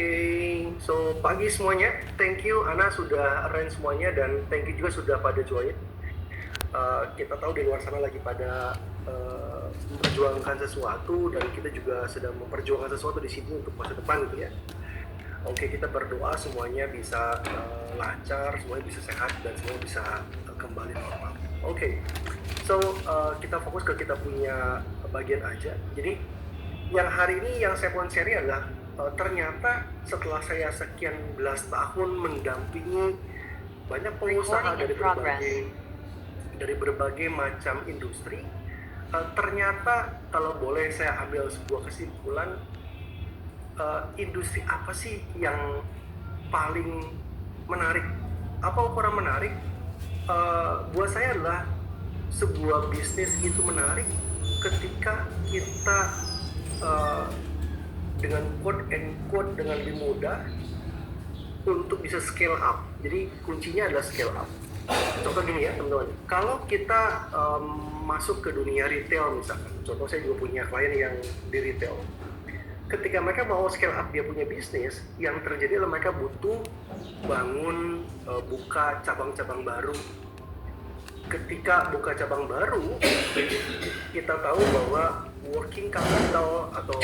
Oke, so pagi semuanya. Thank you Ana sudah arrange semuanya dan thank you juga sudah pada join. Kita tahu di luar sana lagi pada memperjuangkan sesuatu dan kita juga sedang memperjuangkan sesuatu di sini untuk masa depan gitu ya. Oke, kita berdoa semuanya bisa lancar, semuanya bisa sehat dan semua bisa kembali normal. Oke, so kita fokus ke kita punya bagian aja. Jadi yang hari ini yang saya mau share adalah ternyata setelah saya sekian belas tahun mendampingi banyak pengusaha dari berbagai macam industri, ternyata kalau boleh saya ambil sebuah kesimpulan, industri apa sih yang paling menarik? Apa ukuran menarik? Buat saya adalah sebuah bisnis itu menarik ketika kita dengan quote and quote dengan lebih mudah untuk bisa scale up. Jadi kuncinya adalah scale up. Contoh gini ya teman-teman, kalau kita masuk ke dunia retail misalkan, contoh saya juga punya klien yang di retail. Ketika mereka mau scale up dia punya bisnis, yang terjadi adalah mereka butuh bangun, buka cabang-cabang baru. Ketika buka cabang baru, kita tahu bahwa working capital atau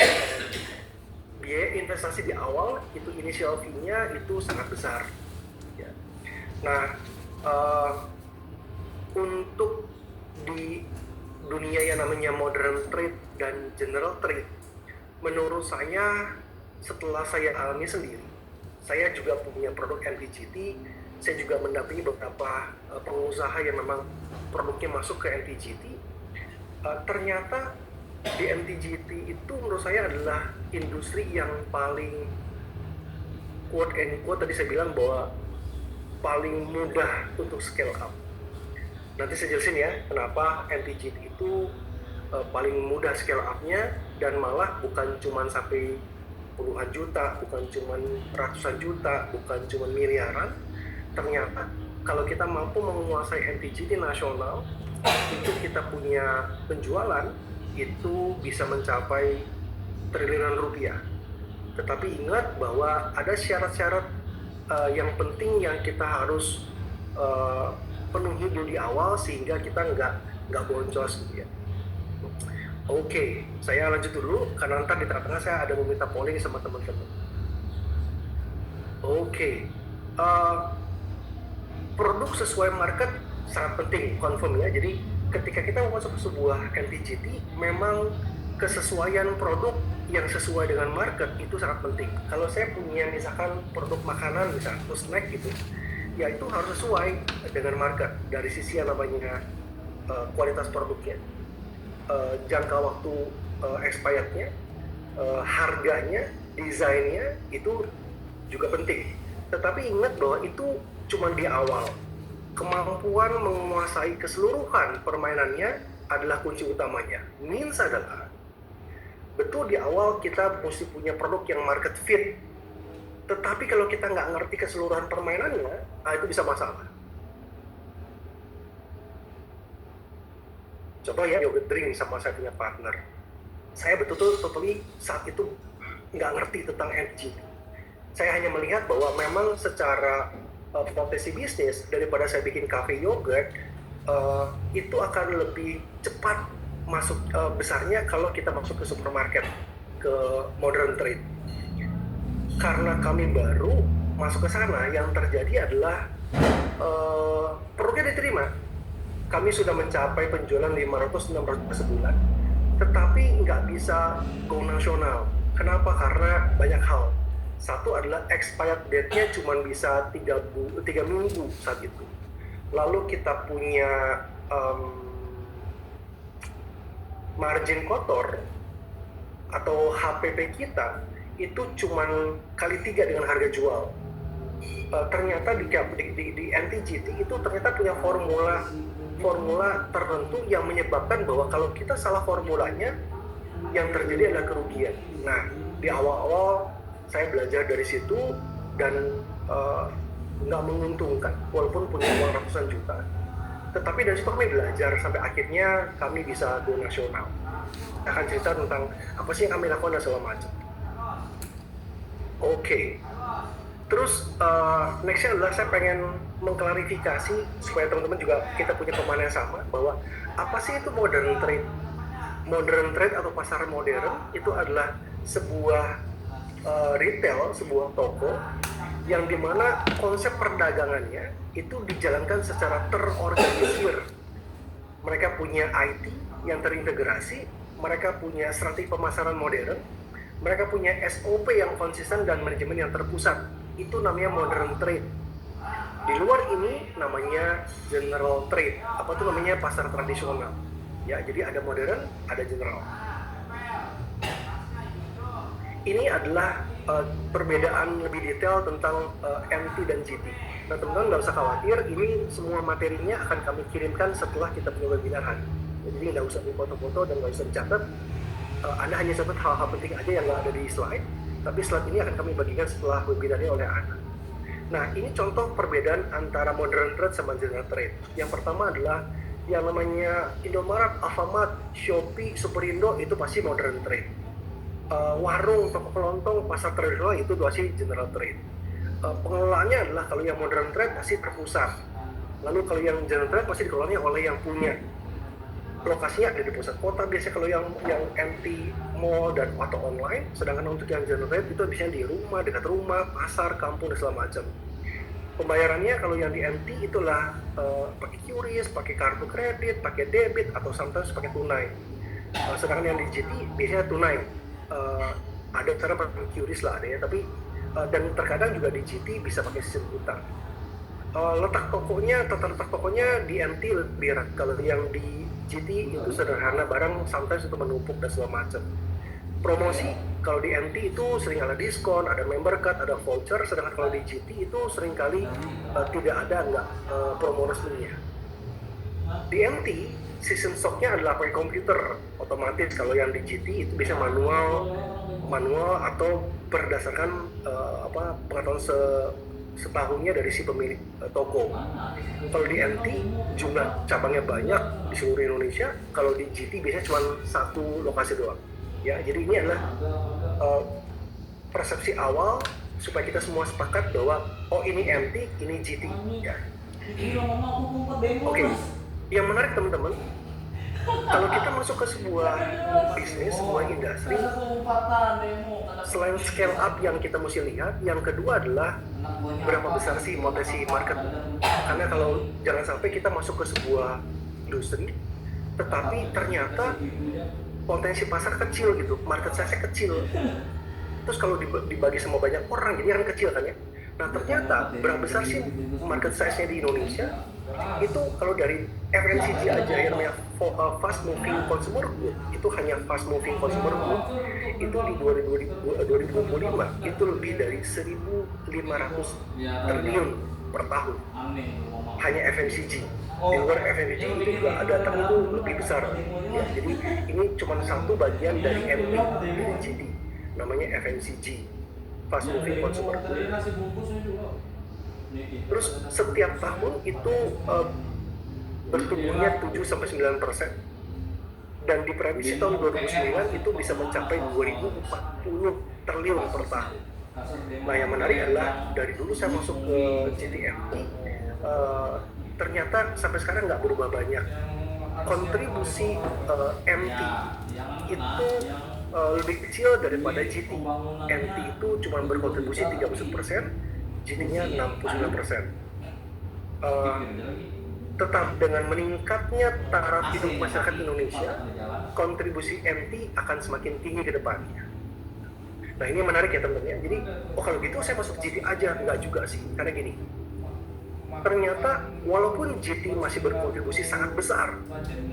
biaya investasi di awal itu initial fee-nya itu sangat besar. Ya. Nah, untuk di dunia yang namanya modern trade dan general trade, menurut saya setelah saya alami sendiri, saya juga punya produk MTGT, saya juga mendampingi beberapa pengusaha yang memang produknya masuk ke MTGT. Ternyata di MTGT itu menurut saya adalah industri yang paling quote and quote tadi saya bilang bahwa paling mudah untuk scale up. Nanti saya jelasin ya kenapa MTGT itu paling mudah scale up-nya dan malah bukan cuma sampai puluhan juta, bukan cuma ratusan juta, bukan cuma miliaran. Ternyata kalau kita mampu menguasai MTGT nasional, itu kita punya penjualan itu bisa mencapai triliunan rupiah. Tetapi ingat bahwa ada syarat-syarat yang penting yang kita harus penuhi dulu di awal sehingga kita nggak boncos gitu ya. Oke, saya lanjut dulu karena ntar di tengah-tengah saya ada meminta polling sama teman-teman. Oke, produk sesuai market sangat penting, confirm ya. Jadi ketika kita mau masuk ke sebuah MTGT, memang kesesuaian produk yang sesuai dengan market itu sangat penting. Kalau saya punya misalkan produk makanan, misalkan atau snack gitu, ya itu harus sesuai dengan market dari sisi yang namanya kualitas produknya, jangka waktu expirednya, harganya, desainnya itu juga penting. Tetapi ingat bahwa itu cuma di awal. Kemampuan menguasai keseluruhan permainannya adalah kunci utamanya. Means adalah betul di awal kita mesti punya produk yang market fit. Tetapi kalau kita nggak ngerti keseluruhan permainannya, itu bisa masalah. Contoh ya, yogurt drink sama saya punya partner. Saya betul-betul totally saat itu nggak ngerti tentang MTGT. Saya hanya melihat bahwa memang secara potensi bisnis daripada saya bikin cafe yogurt, itu akan lebih cepat masuk besarnya kalau kita masuk ke supermarket, ke modern trade. Karena kami baru masuk ke sana, yang terjadi adalah produknya diterima. Kami sudah mencapai penjualan 500-600 sebulan, tetapi nggak bisa go nasional. Kenapa? Karena banyak hal. Satu adalah expired date-nya cuma bisa 3 minggu saat itu. Lalu kita punya margin kotor atau HPP kita itu cuma kali 3 dengan harga jual. Ternyata di MTGT itu ternyata punya formula tertentu yang menyebabkan bahwa kalau kita salah formulanya, yang terjadi adalah kerugian. Nah, di awal-awal saya belajar dari situ dan nggak menguntungkan walaupun punya uang ratusan juta, tetapi dari situ kami belajar sampai akhirnya kami bisa go nasional. Saya akan cerita tentang apa sih yang kami lakukan dan segala macam. Oke. Terus nextnya adalah saya pengen mengklarifikasi supaya teman-teman juga kita punya pemahaman yang sama bahwa apa sih itu modern trade? Modern trade atau pasar modern itu adalah sebuah retail, sebuah toko yang dimana konsep perdagangannya itu dijalankan secara terorganisir. Mereka punya IT yang terintegrasi, mereka punya strategi pemasaran modern, mereka punya SOP yang konsisten dan manajemen yang terpusat. Itu namanya modern trade. Di luar ini namanya general trade. Apa tuh namanya pasar tradisional. Ya, jadi ada modern, ada general. Ini adalah perbedaan lebih detail tentang MT dan GT. Nah, teman-teman nggak usah khawatir, ini semua materinya akan kami kirimkan setelah kita punya webinar hari. Jadi nggak usah foto-foto dan nggak usah dicatat. Anda hanya catat hal-hal penting aja yang nggak ada di slide, tapi slide ini akan kami bagikan setelah webinarnya oleh Anda. Nah, ini contoh perbedaan antara modern trade sama general trade. Yang pertama adalah yang namanya Indomaret, Alfamart, Shopee, Superindo itu pasti modern trade. Warung, toko kelontong, pasar tradisional itu pasti general trade. Pengelolaannya adalah kalau yang modern trade pasti terpusat. Lalu kalau yang general trade pasti dikelolanya oleh yang punya. Lokasinya ada di pusat kota biasanya kalau yang MT, mall dan atau online. Sedangkan untuk yang general trade itu biasanya di rumah, dekat rumah, pasar, kampung dan segala macam. Pembayarannya kalau yang di MT itulah pakai QRIS, pakai kartu kredit, pakai debit atau sometimes pakai tunai. Sedangkan yang di GT biasanya tunai. Ada cara pakai QRIS lah ada ya, tapi dan terkadang juga di GT bisa pakai sistem utang. Letak tokonya, tata letak tokonya di MT lebih erat. Kalau yang di GT itu sederhana, barang sometimes itu menumpuk dan segala macam. Promosi kalau di MT itu sering ada diskon, ada member card, ada voucher. Sedangkan kalau di GT itu seringkali tidak ada promo resminya. Di MT sistem stoknya adalah pakai komputer otomatis. Kalau yang di GT itu bisa manual atau berdasarkan pengetahuan setahunnya dari si pemilik toko. Kalau di MT jumlah cabangnya banyak di seluruh Indonesia. Kalau di GT biasanya cuma satu lokasi doang. Ya, jadi ini adalah persepsi awal supaya kita semua sepakat bahwa ini MT, ini GT. Ya. Oke. Yang menarik teman-teman, kalau kita masuk ke sebuah bisnis, sebuah industri, selain scale up yang kita mesti lihat, yang kedua adalah berapa besar sih potensi market. Karena kalau jangan sampai kita masuk ke sebuah industri, tetapi ternyata potensi pasar kecil gitu, market size kecil. Terus kalau dibagi sama banyak orang, jadi kan kecil kan ya. Nah ternyata berapa besar sih market size-nya di Indonesia? Itu kalau dari FMCG aja yang namanya fast moving consumer good, itu hanya fast moving consumer good itu di 2025 itu lebih dari 1.500 triliun per tahun, hanya FMCG. Di luar FMCG itu juga ada, tapi itu lebih besar ya. Jadi ini cuma satu bagian dari MT, dari GT, namanya FMCG, fast moving consumer good. Terus setiap tahun itu bertumbuhnya 7-9%, dan diprediksi tahun 2009 itu bisa mencapai 2040 triliun per tahun. Nah yang menarik adalah dari dulu saya masuk ke GTMT, ternyata sampai sekarang nggak berubah banyak. Kontribusi MT itu lebih kecil daripada GT. MT itu cuma berkontribusi 30%, GT-nya 69%. Tetap dengan meningkatnya taraf hidup masyarakat Indonesia, kontribusi MT akan semakin tinggi ke depannya. Nah ini menarik ya teman-teman ya. Jadi kalau gitu saya masuk GT aja, enggak juga sih. Karena gini, ternyata walaupun GT masih berkontribusi sangat besar,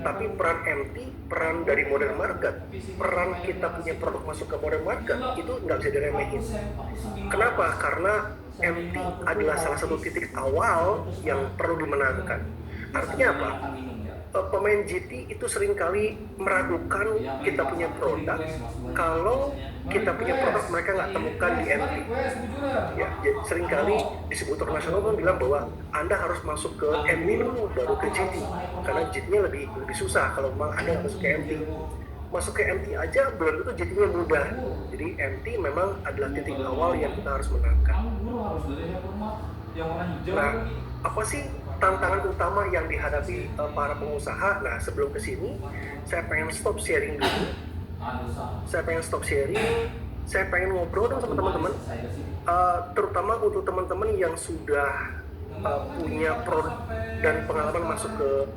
tapi peran MT, peran dari modern market, peran kita punya produk masuk ke modern market itu nggak bisa diremehin. Kenapa? Karena MT adalah salah satu titik awal yang perlu dimenangkan. Artinya apa? Pemain GT itu seringkali meragukan kita punya produk kalau kita punya produk mereka nggak temukan di MT. Ya, seringkali distributor nasional pun bilang bahwa Anda harus masuk ke MT dulu baru ke GT, karena GT-nya lebih susah kalau memang Anda masuk ke MT. Masuk ke MT aja belum tentu GT-nya mudah. Jadi MT memang adalah titik awal yang kita harus menangkap. Nah, apa sih tantangan utama yang dihadapi para pengusaha? Nah, sebelum kesini, saya pengen stop sharing dulu. Saya pengen ngobrol dong sama teman-teman, terutama untuk teman-teman yang sudah punya produk dan pengalaman masuk ke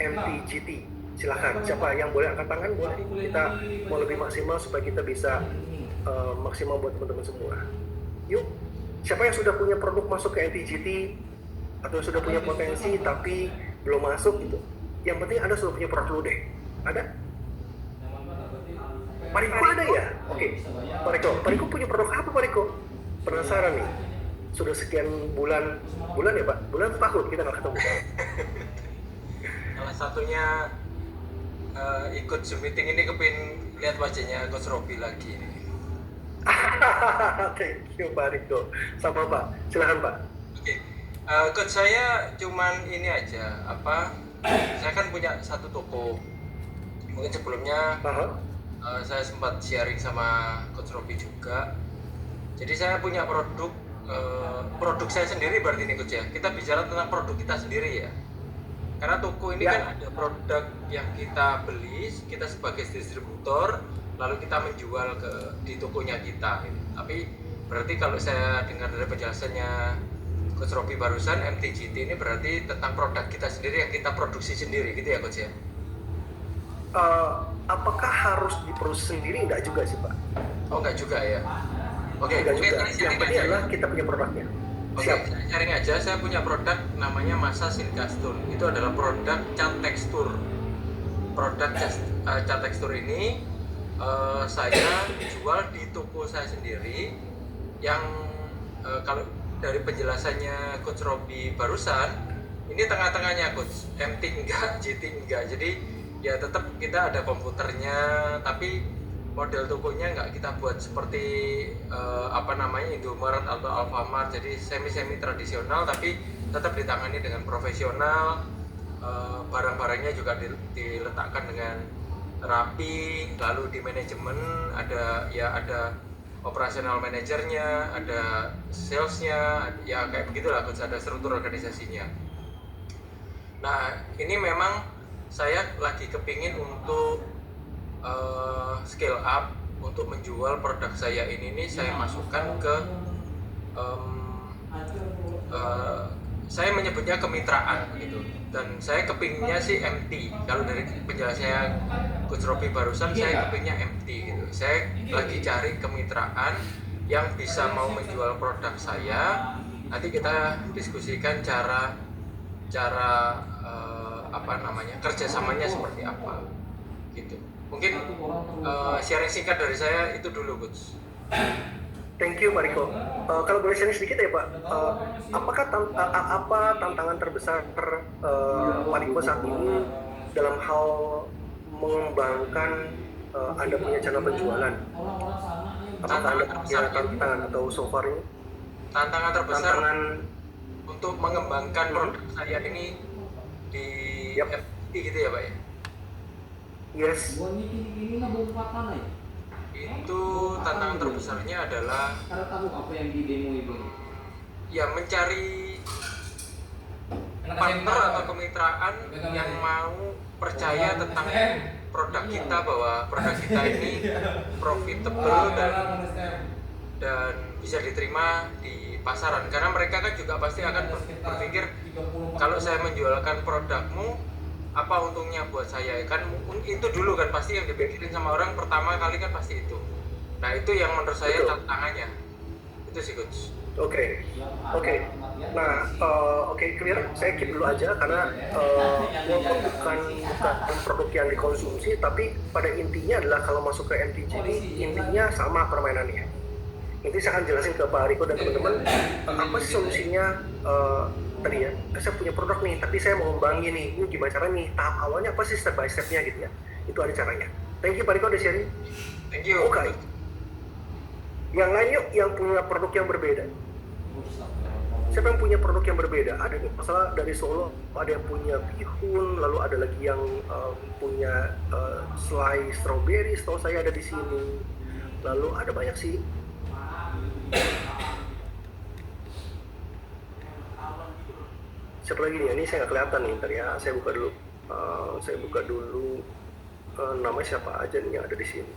MTGT. Silahkan, siapa yang boleh angkat tangan, boleh. Kita mau lebih maksimal supaya kita bisa maksimal buat teman-teman semua. Yuk, siapa yang sudah punya produk masuk ke MTGT atau sudah punya potensi tapi belum masuk gitu? Yang penting Anda sudah punya produk dulu deh. Ada? Pak Riko ada ya? Oke, Pak Riko punya produk apa Pak Riko? Penasaran nih. Sudah sekian bulan ya Pak? Bulan tahun kita nggak ketemu. Salah satunya ikut Zoom meeting ini kepin lihat wajahnya Coach Robi lagi ini. Thank you Pak Riko. Sama Pak, silahkan Pak. Oke, Coach saya cuman ini aja, saya kan punya satu toko. Mungkin sebelumnya saya sempat sharing sama Coach Robi juga. Jadi saya punya produk saya sendiri berarti ini Coach ya. Kita bicara tentang produk kita sendiri ya. Karena toko ini kan ada produk yang kita beli, kita sebagai distributor, lalu kita menjual di tokonya kita. Tapi berarti kalau saya dengar dari penjelasannya Coach Robi barusan, MTGT ini berarti tentang produk kita sendiri yang kita produksi sendiri gitu ya Coach ya? Apakah harus diproduksi sendiri? Enggak juga sih Pak. Oh enggak juga ya? Oke, enggak juga. Yang penting adalah kita punya produknya. Oke, sharing aja, saya punya produk namanya Masa Sinkastun. Itu adalah produk cat tekstur. Produk cat tekstur ini saya jual di toko saya sendiri yang kalau dari penjelasannya Coach Robi barusan, ini tengah-tengahnya Coach, MT enggak, GT enggak. Jadi ya tetap kita ada komputernya, tapi model tokonya nggak kita buat seperti Indomaret atau Alfamart, jadi semi tradisional tapi tetap ditangani dengan profesional. Barang-barangnya juga diletakkan dengan rapi, lalu di manajemen ada operasional manajernya, ada salesnya, ya kayak begitulah Coach, ada struktur organisasinya. Nah ini memang saya lagi kepingin untuk scale up, untuk menjual produk saya ini saya masukkan ke saya menyebutnya kemitraan gitu, dan saya kepinginnya sih MT. Kalau dari penjelasannya Coach Robi barusan, saya kepinginnya MT gitu. Saya lagi cari kemitraan yang bisa mau menjual produk saya. Nanti kita diskusikan cara kerjasamanya seperti apa gitu. Mungkin sharing singkat dari saya itu dulu Coach. Thank you Pak Riko. Kalau boleh sharing sedikit ya Pak, apa tantangan terbesar Pak Riko saat ini dalam hal mengembangkan Anda punya channel penjualan? Apakah Anda punya tantangan atau so far ini? Tantangan terbesar untuk mengembangkan produk saya ini di FT gitu ya Pak ya? Yes. Itu tantangan terbesarnya adalah ya mencari partner atau kemitraan yang mau percaya tentang produk kita, bahwa produk kita ini profitable dan bisa diterima di pasaran. Karena mereka kan juga pasti akan berpikir, kalau saya menjualkan produkmu, apa untungnya buat saya? Kan itu dulu kan pasti yang dipikirin sama orang pertama kali kan pasti itu. Nah itu yang menurut saya tantangannya. Itu sih Coach. Oke. Nah, clear. Saya keep dulu aja karena walaupun bukan produk yang dikonsumsi, tapi pada intinya adalah kalau masuk ke MTGT intinya sama permainannya. Nanti saya akan jelasin ke Pak Riko dan teman-teman apa sih solusinya. Tadi ya, saya punya produk nih, tapi saya mau ngembangin nih, ini gimana caranya nih, tahap awalnya apa sih, step by stepnya gitu ya, itu ada caranya. Thank you Pak Riko udah sharing. Thank you. Oke. Yang lain yuk, yang punya produk yang berbeda. Siapa yang punya produk yang berbeda? Ada nih, masalah dari Solo, ada yang punya bihun, lalu ada lagi yang punya selai strawberry, setahu saya ada di sini. lalu ada banyak sih. Siapa lagi nih? Ini saya nggak kelihatan nih, ntar ya. Saya buka dulu. Namanya siapa aja nih yang ada di sini.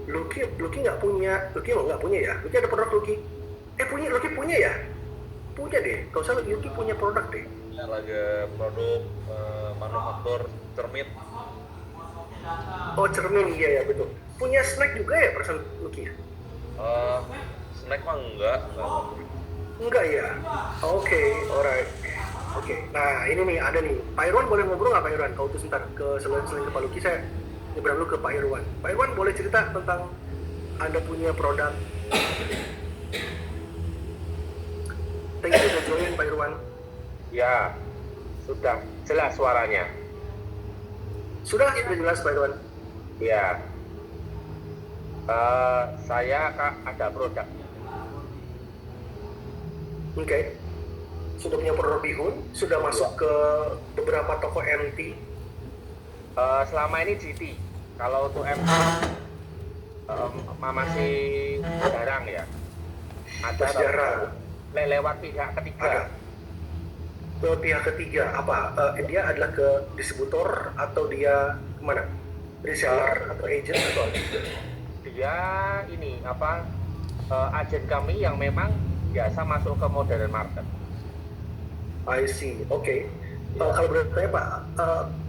Lucky nggak punya. Lucky nggak punya ya? Lucky ada produk Lucky? Lucky punya ya? Punya deh. Kalau salah Lucky punya produk deh. Ya, lagi produk manufaktur cermin. Oh, cermin, iya ya betul. Punya snack juga ya perasaan Lucky ya? Snack mah enggak. Enggak ya? Oke, alright. Oke, nah ini nih ada nih. Pak Irwan boleh ngobrol nggak Pak Irwan? Kalau itu sebentar selain ke Pak Lucky, saya nyebrang dulu ke Pak Irwan. Pak Irwan boleh cerita tentang Anda punya produk. Thank you sudah join Pak Irwan. Ya, sudah jelas suaranya. Sudah jelas Pak Irwan. Ya, saya ada produk. Oke. Sudah punya produk bihun, sudah masuk ke beberapa toko MT. Selama ini GT. Kalau untuk MT masih jarang ya. Ada jarang. Lewat pihak ketiga. Ada. Ke pihak ketiga apa? Dia adalah ke distributor atau dia kemana? Reseller atau agent atau apa? Dia ini agen kami yang memang biasa masuk ke modern market. I see, oke. Kalau boleh tanya Pak,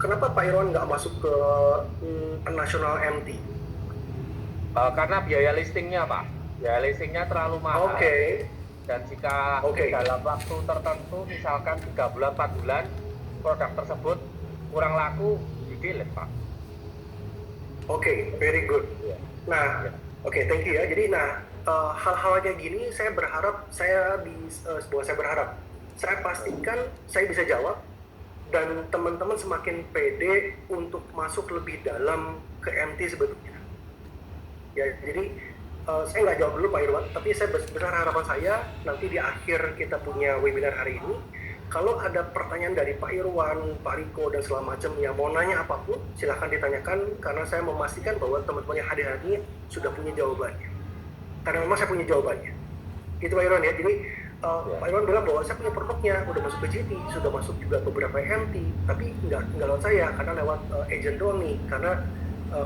kenapa Pak Irwan nggak masuk ke national MT? Karena biaya listingnya Pak, biaya listingnya terlalu mahal. Oke. Dan jika dalam waktu tertentu, misalkan 3 bulan, 4 bulan, produk tersebut kurang laku, di delete Pak. Oke, very good. Nah, oke, thank you ya. Jadi, hal-hal kayak gini, saya berharap, saya pastikan saya bisa jawab dan teman-teman semakin pede untuk masuk lebih dalam ke MT sebetulnya. Ya, jadi saya nggak jawab dulu Pak Irwan, tapi saya besar harapan saya nanti di akhir kita punya webinar hari ini, kalau ada pertanyaan dari Pak Irwan, Pak Riko dan segala macam yang mau nanya apapun, silahkan ditanyakan karena saya memastikan bahwa teman-teman yang hadir hari ini sudah punya jawabannya. Karena memang saya punya jawabannya. Itu Pak Irwan ya. Jadi Pak Irwan bilang bahwa saya punya produknya, udah masuk ke GT, sudah masuk juga beberapa MT, tapi nggak lewat saya, karena lewat agent doang nih. Karena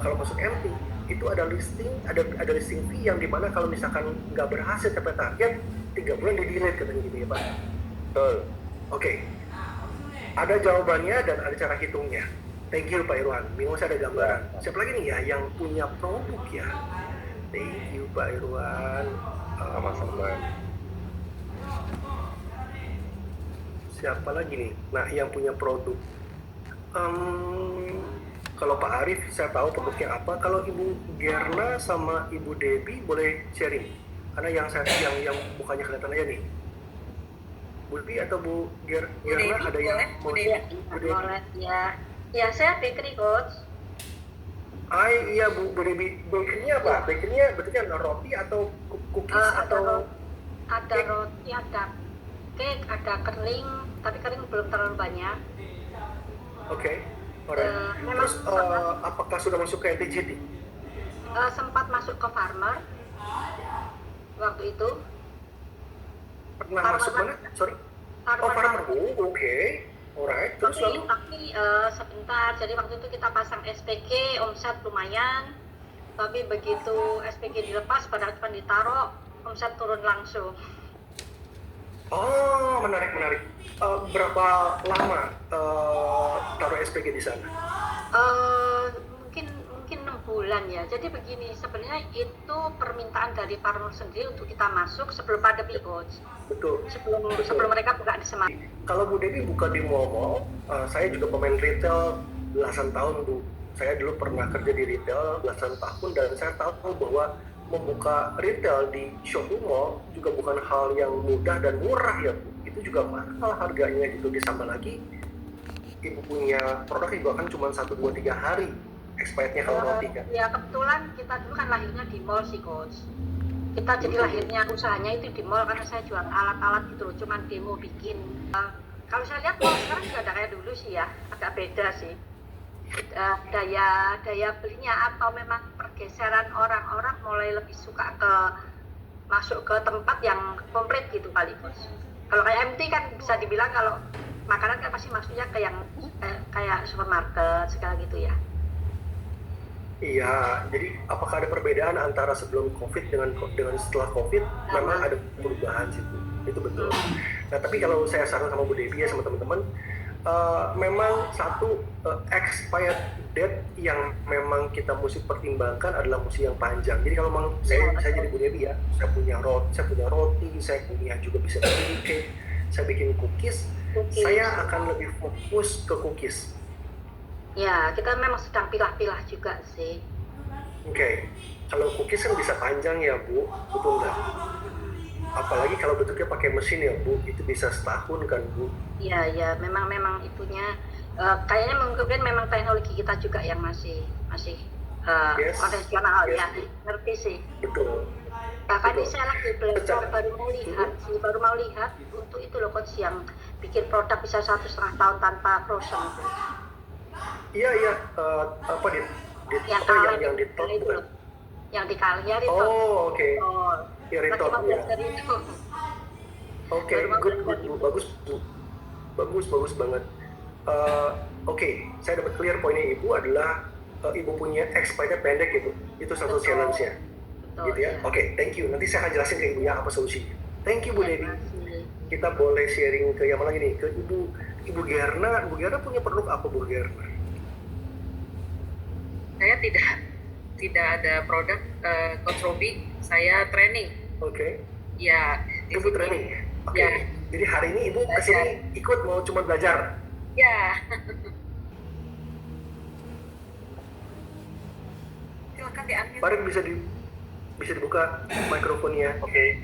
kalau masuk MT itu ada listing fee yang dimana kalau misalkan nggak berhasil capai target 3 bulan di delete katanya gitu ya Pak. Betul. Oke. Ada jawabannya dan ada cara hitungnya. Thank you Pak Irwan. Minggu saya ada gambaran. Siapa lagi nih ya yang punya produk ya? Thank you Pak Irwan. Sama-sama. Siapa lagi nih? Nah, yang punya produk. Kalau Pak Arif, saya tahu produknya apa. Kalau Ibu Gerna sama Ibu Debbie boleh sharing. Karena yang mukanya kelihatan aja nih. Bu Debbie atau Bu Gerna ada yang mau boleh ya. Ya, saya bakery coach. Iya Bu Debbie. Bakery-nya apa? Bakery-nya betulnya roti atau cookies atau ada roti, ada cake, ada kering, tapi kering belum terlalu banyak. Oke. Alright. Terus apakah sudah masuk ke NTGT? Sempat masuk ke farmer waktu itu. Pernah farmer masuk mana? Sorry. Farmer. Oh, oke. Alright. Terus lalu? Tapi sebentar. Jadi waktu itu kita pasang SPG, omset lumayan. Tapi begitu SPG dilepas, pada cuma ditaruh, omset turun langsung. Oh, menarik. Berapa lama taruh SPG di sana? Mungkin 6 bulan ya. Jadi begini, sebenarnya itu permintaan dari farmer sendiri untuk kita masuk sebelum pandemi coach. Betul. Sebelum mereka buka di Semarang. Kalau Bu Devi buka di mall, saya juga pemain retail belasan tahun Bu. Saya dulu pernah kerja di retail belasan tahun dan saya tahu bahwa membuka retail di shopping mall juga bukan hal yang mudah dan murah ya Bu. Itu juga mahal harganya gitu. Ditambah lagi Ibu punya produk juga kan cuma 1, 2, 3 hari expirednya kalau roti kan. Ya kebetulan kita dulu kan lahirnya di mall sih coach. Kita jadi lahirnya usahanya itu di mall karena saya jual alat-alat gitu loh, cuman demo bikin. Kalau saya lihat mall sekarang juga ada kayak dulu sih ya, agak beda sih. daya belinya, atau memang pergeseran orang-orang mulai lebih suka masuk ke tempat yang komplit gitu kali Coach. Kalau kayak MT kan bisa dibilang kalau makanan kan pasti masuknya ke yang kayak supermarket segala gitu ya. Iya, jadi apakah ada perbedaan antara sebelum COVID dengan setelah COVID? Memang ada perubahan situ, itu betul. Nah, tapi kalau saya saran sama Bu Devi ya, sama teman-teman, memang satu expired date yang memang kita mesti pertimbangkan adalah mesti yang panjang. Jadi kalau memang saya jadi Bu Devi ya, saya punya roti, saya punya juga bisa bikin cake, saya bikin cookies. Saya akan lebih fokus ke cookies. Ya, kita memang sedang pilah-pilah juga sih. Oke. Kalau cookies kan bisa panjang ya Bu, betul nggak? Apalagi kalau bentuknya pakai mesin ya Bu, itu bisa setahun kan Bu? Iya, memang itunya kayaknya mungkin memang teknologi kita juga yang masih Yes. konvensional Yes. ya, ngerti sih. Betul. Bahkan ini Betul. saya lagi belajar, baru mau lihat untuk itu loh Coach, yang bikin produk bisa 1,5 tahun tanpa frozen. Iya, apa di Yang apa kalah yang di top itu bukan? loh. Yang di kalah ya itu. Oh, oke. Ya, Lagi retop, mau ya. belajar itu. Oke, Baru mau good, belajar Bu. itu. Bagus banget. Oke, saya dapat clear poinnya Ibu adalah Ibu punya expirednya pendek gitu. Itu satu Betul. challenge-nya. Betul, Gitu ya. iya. Oke, thank you. Nanti saya akan jelasin ke Ibu ya apa solusinya. Thank you Bu Iya, Devi. makasih. Kita boleh sharing ke yang mana lagi nih? Ke Ibu Gerna. Ibu Gerna punya produk apa Bu Gerna? Saya tidak ada produk Coach Robi, saya training. Oke. Ya, di Ibu sini. training. Oke. Ya. Jadi hari ini Ibu kesini ikut mau cuma belajar. Ya. Silakan diambil. Farid bisa dibuka mikrofonnya. Oke.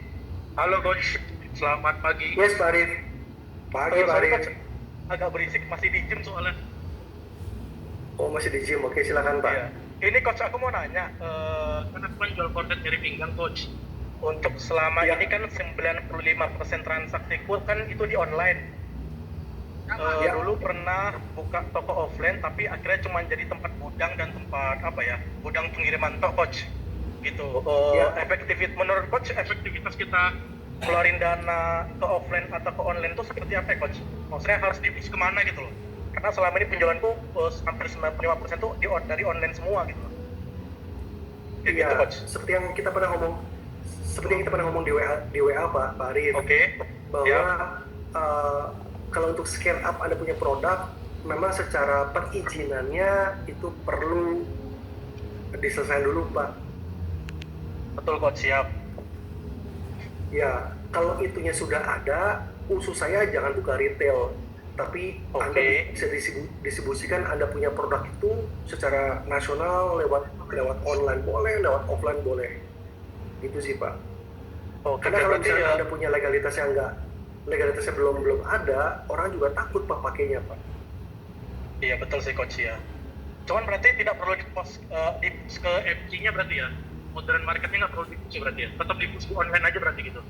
Halo Coach, selamat pagi. Yes, Farid. Pagi, Sorry, Farid. Coach. Agak berisik, masih di gym soalnya. Oh, masih di gym. Oke, silakan, Pak. Iya. Ini Coach, aku mau nanya, kan aku kan jual konten dari pinggang Coach. Untuk selama Iya. ini kan 95% transaksiku kan itu di online. Iya. Dulu pernah buka toko offline, tapi akhirnya cuma jadi tempat gudang dan tempat gudang pengiriman tok Coach. Gitu. Iya. Menurut Coach, efektivitas kita keluarin dana ke offline atau ke online itu seperti apa ya Coach? Maksudnya harus divisi kemana gitu loh? Karena selama ini penjualanku hampir 95% tuh dari online semua gitu loh. Kayak Iya, gitu Coach. seperti yang kita pernah ngomong di WA Pak Arif. Oke. Bahwa Ya. kalau untuk scale up Anda punya produk, memang secara perizinannya itu perlu diselesaikan dulu Pak. Betul Coach, siap. Ya, kalau itunya sudah ada, usus saya jangan buka retail, tapi Anda Oke. bisa distribusikan Anda punya produk itu secara nasional lewat online boleh, lewat offline boleh. Gitu sih Pak. Oke, Karena kalau berarti misalnya Anda punya legalitasnya belum ada, orang juga takut Pak pakainya Pak. iya betul sih Coach ya. Cuman berarti tidak perlu di-post ke FG-nya berarti ya? Modern marketnya nggak perlu di-push berarti ya? Tetap di-push di online aja berarti gitu?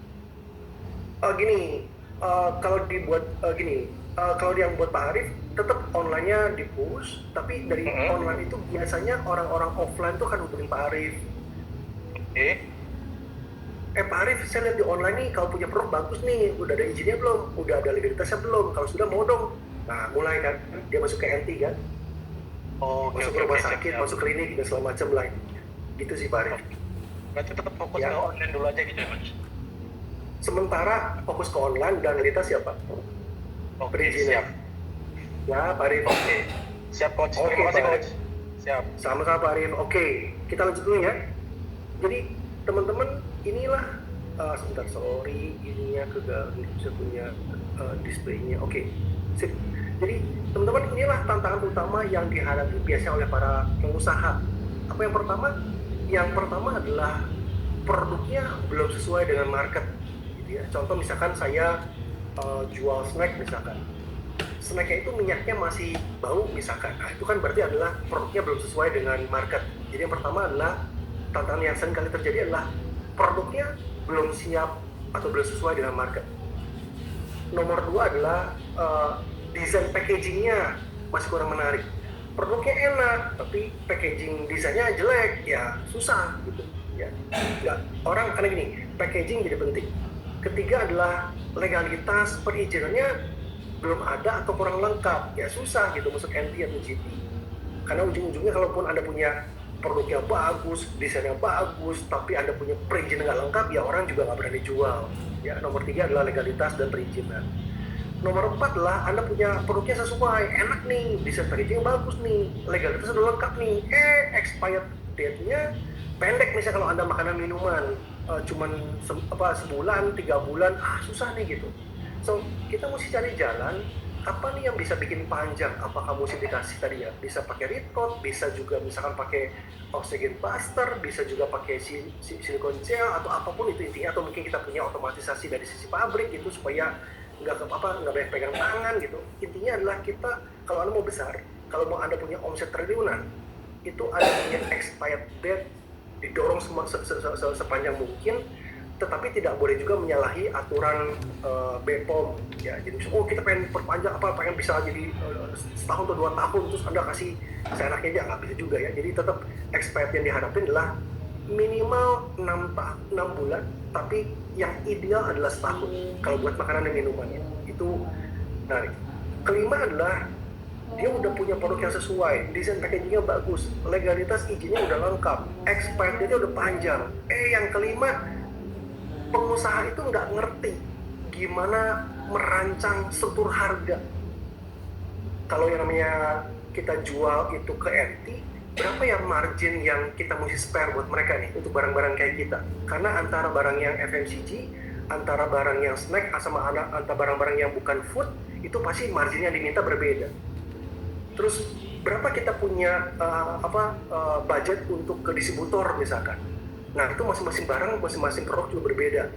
Kalau yang buat Pak Arif, tetap online-nya di-push, tapi dari online itu biasanya orang-orang offline tuh kan hubungin Pak Arif. Oke. Pak Arif, saya lihat di online nih, kalau punya produk bagus nih, udah ada izinnya belum? Udah ada legalitasnya belum? Kalau sudah mau dong. Nah, mulai kan, dia masuk ke NT kan, Oke, masuk ke rumah sakit, masuk klinik, dan segala macam lain. Gitu sih Pak Arif. Berarti tetap fokus Ya. ke online dulu aja gitu ya Coach? Sementara fokus ke online dan legalitas ya Pak. Oke, Perizinan. siap. Ya, Pak Arif. Oke. Siap Coach, Oke, terima kasih Pak. Coach. Siap. Sama-sama Pak Arif. Oke, kita lanjut dulu ya. Jadi teman-teman inilah sebentar, sorry, ininya kegagalan, bisa punya displaynya. Oke, sip. Jadi teman-teman inilah tantangan utama yang dihadapi biasanya oleh para pengusaha. Apa yang pertama? Yang pertama adalah produknya belum sesuai dengan market. Gitu ya. Contoh misalkan saya jual snack misalkan. Snacknya itu minyaknya masih bau misalkan. Nah, itu kan berarti adalah produknya belum sesuai dengan market. Jadi yang pertama adalah tantangan yang sering kali terjadi adalah produknya belum siap atau belum sesuai dengan market. Nomor dua adalah desain packagingnya masih kurang menarik. produknya enak tapi packaging desainnya jelek, ya susah gitu ya. Nggak, orang karena gini, packaging jadi penting. Ketiga adalah legalitas perizinannya belum ada atau kurang lengkap, ya susah gitu masuk MT atau GT. Karena ujung-ujungnya kalaupun Anda punya produknya bagus, desainnya bagus, tapi Anda punya perizinan nggak lengkap, ya orang juga nggak berani jual. Ya, nomor 3 adalah legalitas dan perizinan. Nomor 4 adalah Anda punya produknya sesuai, enak nih, desain packaging bagus nih, legalitas udah lengkap nih, expired date-nya pendek misalnya kalau Anda makanan minuman, cuman sebulan, 3 bulan, susah nih gitu. So, kita mesti cari jalan, apa nih yang bisa bikin panjang, apakah mesti dikasih tadi ya, bisa pakai reed coat, bisa juga misalkan pakai oxygen buster, bisa juga pakai silikon gel atau apapun itu intinya, atau mungkin kita punya otomatisasi dari sisi pabrik itu supaya nggak banyak pegang tangan gitu. Intinya adalah kita, kalau Anda mau besar, kalau mau Anda punya omset triliunan, itu Anda punya expired date didorong sepanjang mungkin, tetapi tidak boleh juga menyalahi aturan BPOM ya. Jadi kita pengen perpanjang pengen bisa jadi setahun atau 2 tahun terus Anda kasih seenaknya aja, nggak bisa juga ya. Jadi tetap expired yang dihadapin adalah minimal 6 bulan, tapi yang ideal adalah setahun kalau buat makanan dan minuman ya. Itu menarik. Kelima adalah dia udah punya produk yang sesuai, desain packagingnya bagus, legalitas izinnya udah lengkap, expired date-nya udah panjang. Yang kelima, pengusaha itu nggak ngerti gimana merancang struktur harga. Kalau yang namanya kita jual itu ke MT, berapa ya margin yang kita mesti spare buat mereka nih untuk barang-barang kayak kita? Karena antara barang yang FMCG, antara barang yang snack, sama antara barang-barang yang bukan food, itu pasti marginnya diminta berbeda. Terus berapa kita punya budget untuk ke distributor misalkan? Nah, itu masing-masing barang, masing-masing produk juga berbeda.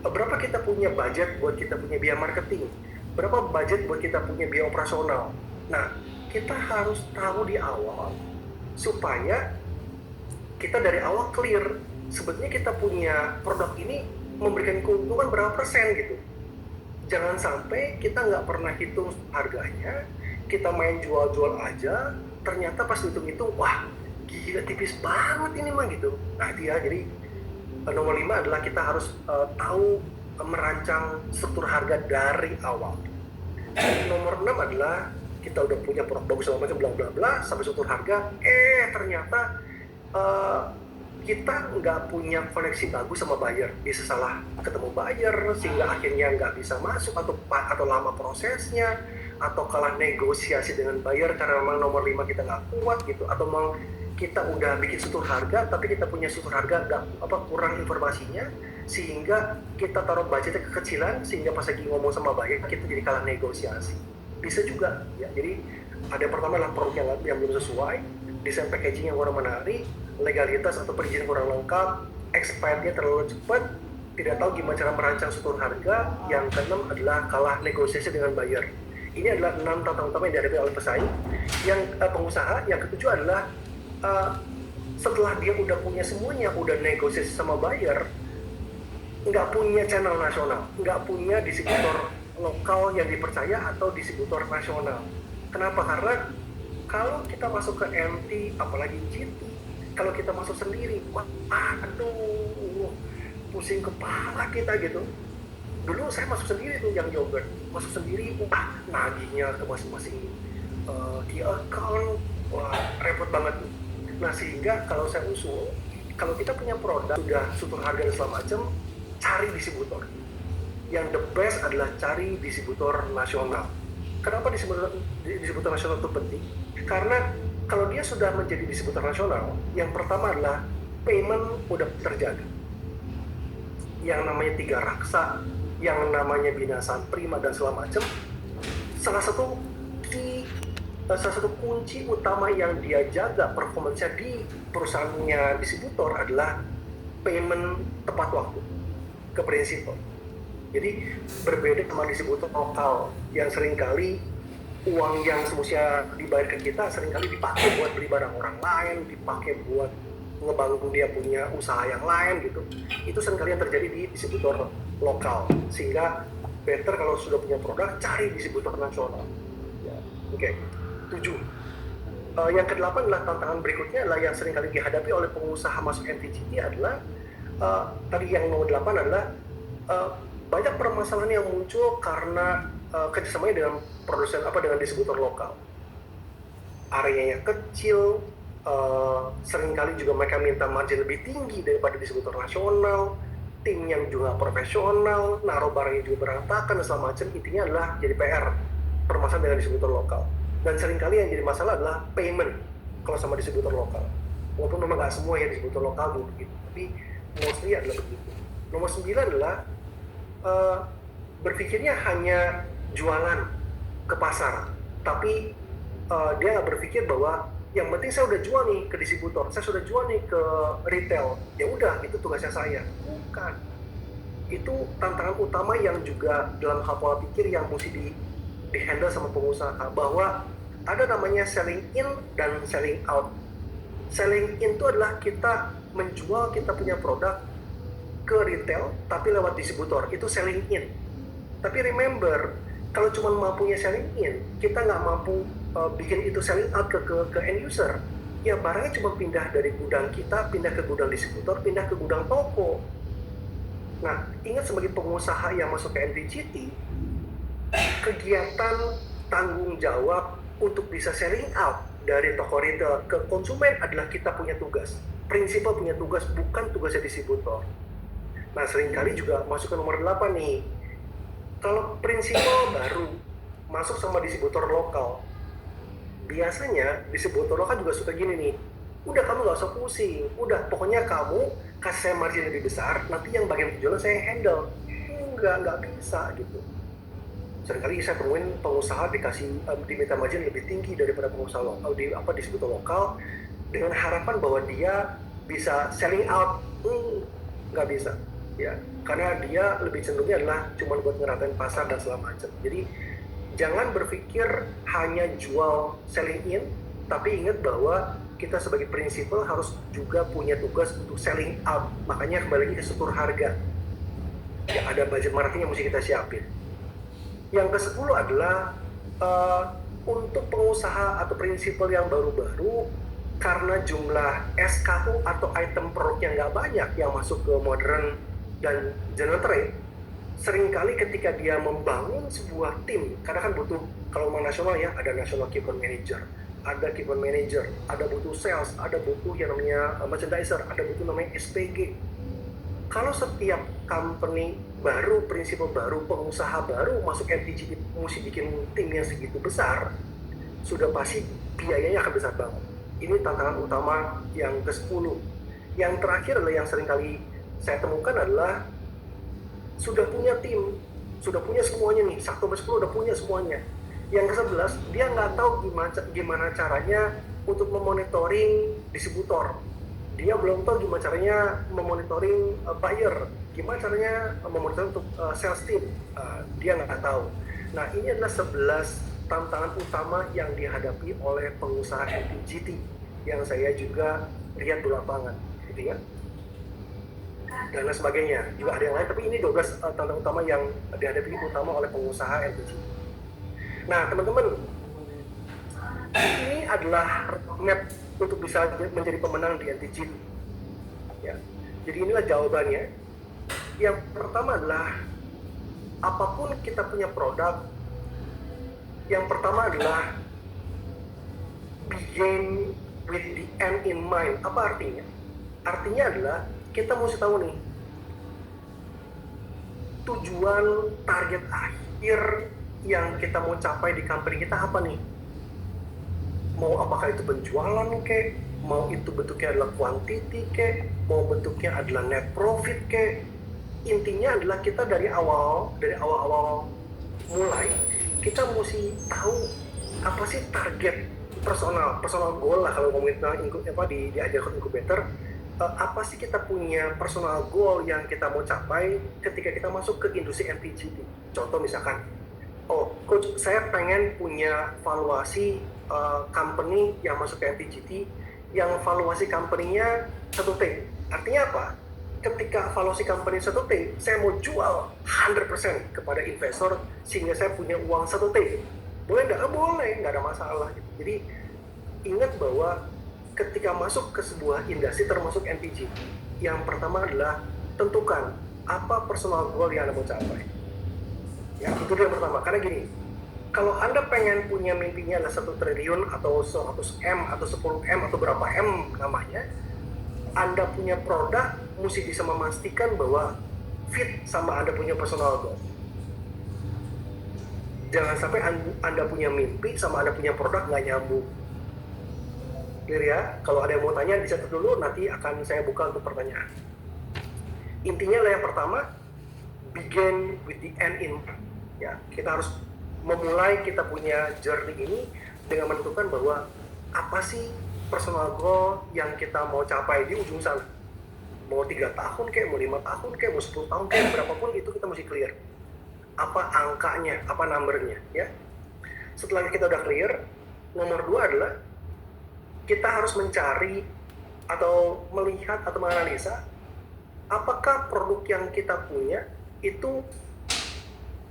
Berapa kita punya budget buat kita punya biaya marketing? Berapa budget buat kita punya biaya operasional? Nah, kita harus tahu di awal supaya kita dari awal clear. Sebetulnya kita punya produk ini memberikan keuntungan berapa persen gitu. Jangan sampai kita nggak pernah hitung harganya, kita main jual-jual aja, ternyata pas hitung-hitung, wah, gila tipis banget ini mah gitu. Nah dia, jadi nomor 5 adalah kita harus tahu merancang struktur harga dari awal. Nomor 6 adalah kita udah punya produk bagus segala macam bla bla bla sampai struktur harga, ternyata kita nggak punya koneksi bagus sama buyer, bisa salah ketemu buyer sehingga akhirnya nggak bisa masuk atau lama prosesnya, atau kalah negosiasi dengan buyer karena memang nomor 5 kita nggak kuat gitu, atau memang kita udah bikin struktur harga tapi kita punya struktur harga kurang informasinya sehingga kita taruh budgetnya kekecilan sehingga pas lagi ngomong sama buyer kita jadi kalah negosiasi. Bisa juga ya. Jadi ada yang pertama adalah produk yang belum sesuai, desain packaging yang kurang menarik, legalitas atau perizinan kurang lengkap, expirednya terlalu cepat, tidak tahu gimana cara merancang struktur harga. Yang keenam adalah kalah negosiasi dengan buyer. Ini adalah 6 tantangan utama yang dihadapi oleh pesaing. Yang pengusaha, yang ketujuh adalah setelah dia udah punya semuanya, udah negosiasi sama buyer, nggak punya channel nasional, nggak punya distributor lokal yang dipercaya atau distributor nasional. Kenapa? Karena kalau kita masuk ke MT, apalagi GT, kalau kita masuk sendiri, aduh, pusing kepala kita gitu. Dulu saya masuk sendiri tuh yang yogurt, masuk sendiri, nagihnya ke masing-masing key account, repot banget tuh. Nah sehingga kalau saya usul, kalau kita punya produk sudah struktur harga dan segala macam, cari distributor. Yang the best adalah cari distributor nasional. Kenapa distributor nasional itu penting? Karena kalau dia sudah menjadi distributor nasional, yang pertama adalah payment udah terjaga. Yang namanya 3 raksa, yang namanya binasaan prima dan segala macam, salah satu kunci utama yang dia jaga performanya di perusahaannya distributor adalah payment tepat waktu ke prinsipal. Jadi berbeda sama distributor lokal yang seringkali uang yang semestinya dibayar ke kita seringkali dipakai buat beli barang orang lain, dipakai buat ngebangun dia punya usaha yang lain gitu. Itu seringkali yang terjadi di distributor lokal. Sehingga better kalau sudah punya produk, cari distributor nasional. Ya, oke. 7. Yang kedelapan adalah tantangan berikutnya adalah yang sering kali dihadapi oleh pengusaha masuk MTGT adalah tadi yang nomor 8 adalah banyak permasalahan yang muncul karena kerjasamanya dengan produsen dengan distributor lokal. Areanya kecil, seringkali juga mereka minta margin lebih tinggi daripada distributor nasional, tim yang juga profesional, naruh barangnya juga berantakan dan segala macam. Intinya adalah jadi PR permasalahan dengan distributor lokal. Dan seringkali yang jadi masalah adalah payment kalau sama distributor lokal. Walaupun memang nggak semua ya distributor lokal begitu, tapi mostly adalah begitu. Nomor 9 adalah berpikirnya hanya jualan ke pasar, tapi dia nggak berpikir bahwa yang penting saya udah jual nih ke distributor, saya sudah jual nih ke retail, ya udah itu tugasnya saya. Bukan. Itu tantangan utama yang juga dalam hal pola pikir yang mesti di-handle sama pengusaha, bahwa ada namanya selling in dan selling out. Selling in itu adalah kita menjual kita punya produk ke retail tapi lewat distributor, itu selling in. Tapi remember, kalau cuma mampunya selling in, kita nggak mampu bikin itu selling out ke end user. Ya barangnya cuma pindah dari gudang kita, pindah ke gudang distributor, pindah ke gudang toko. Nah, ingat sebagai pengusaha yang masuk ke MTGT, kegiatan tanggung jawab untuk bisa selling out dari toko retail ke konsumen adalah kita punya tugas. Prinsipal punya tugas, bukan tugasnya distributor. Nah, seringkali juga masuk ke nomor 8 nih. Kalau prinsipal baru masuk sama distributor lokal, biasanya distributor lokal juga suka gini nih, udah kamu nggak usah pusing, udah pokoknya kamu kasih saya margin lebih besar, nanti yang bagian penjualan saya handle. Nggak bisa gitu. Seringkali saya temuin pengusaha diminta margin lebih tinggi daripada pengusaha lokal distributor lokal dengan harapan bahwa dia bisa selling out. Nggak bisa ya, karena dia lebih cenderungnya adalah cuma buat ngeratain pasar dan segala macam. Jadi jangan berpikir hanya jual selling in, tapi ingat bahwa kita sebagai prinsipal harus juga punya tugas untuk selling out. Makanya kembali lagi ke struktur harga ya, ada budget marketing yang mesti kita siapin. Yang ke-10 adalah untuk pengusaha atau prinsipal yang baru-baru, karena jumlah SKU atau item produknya nggak banyak yang masuk ke modern dan general trade, seringkali ketika dia membangun sebuah tim, karena kan butuh, kalau memang nasional ya, ada national key account manager, ada key account manager, ada butuh sales, ada butuh yang namanya merchandiser, ada butuh namanya SPG. Kalau setiap company baru, prinsipal baru, pengusaha baru masuk MTGT mesti bikin tim yang segitu besar, sudah pasti biayanya akan besar banget. Ini tantangan utama yang ke-10. Yang terakhir adalah yang seringkali saya temukan adalah sudah punya tim, sudah punya semuanya nih, 1/10 udah punya semuanya. Yang ke-11, dia nggak tahu gimana caranya untuk memonitoring distributor. Dia belum tahu gimana caranya memonitoring buyer, gimana caranya memonitoring untuk sales team, dia nggak tahu. Nah, ini adalah 11 tantangan utama yang dihadapi oleh pengusaha MTGT yang saya juga lihat di lapangan, gitu ya. Dan lain sebagainya, juga ada yang lain, tapi ini 12 tantangan utama yang dihadapi utama oleh pengusaha MTGT. Nah, teman-teman, ini adalah roadmap untuk bisa menjadi pemenang di MTGT. Ya. Jadi inilah jawabannya. Yang pertama adalah, apapun kita punya produk, yang pertama adalah begin with the end in mind. Apa artinya? Artinya adalah kita mesti tahu nih, tujuan target akhir yang kita mau capai di company kita apa nih? Mau apakah itu penjualan kek, mau itu bentuknya adalah quantity kek, mau bentuknya adalah net profit kek. Intinya adalah kita dari awal mulai, kita mesti tahu apa sih target personal goal lah, kalau ngomongin tentang diajarkan incubator, apa sih kita punya personal goal yang kita mau capai ketika kita masuk ke industri MTGT. Contoh misalkan, coach, saya pengen punya valuasi company yang masuk ke MTGT yang valuasi company-nya 1T. Artinya apa? Ketika valuasi company 1T, saya mau jual 100% kepada investor sehingga saya punya uang 1T. Boleh nggak? Boleh, nggak ada masalah. Jadi ingat bahwa ketika masuk ke sebuah industri termasuk NPG, yang pertama adalah tentukan apa personal goal yang Anda mau capai. Ya, itu dia yang pertama. Karena gini, kalau Anda pengen punya mimpinya adalah 1 triliun atau 100 M atau 10 M atau berapa M namanya, Anda punya produk mesti bisa memastikan bahwa fit sama Anda punya personal goal. Jangan sampai Anda punya mimpi sama Anda punya produk nggak nyambung. Clear ya? Kalau ada yang mau tanya, dicatat dulu, nanti akan saya buka untuk pertanyaan. Intinya lah yang pertama, begin with the end in mind. Ya, kita harus memulai kita punya journey ini dengan menentukan bahwa apa sih personal goal yang kita mau capai di ujung sana. Mau 3 tahun kayak, mau 5 tahun kayak, mau 10 tahun kayak, berapapun itu kita mesti clear. Apa angkanya, apa numbernya, ya. Setelah kita udah clear, nomor 2 adalah kita harus mencari atau melihat atau menganalisa apakah produk yang kita punya itu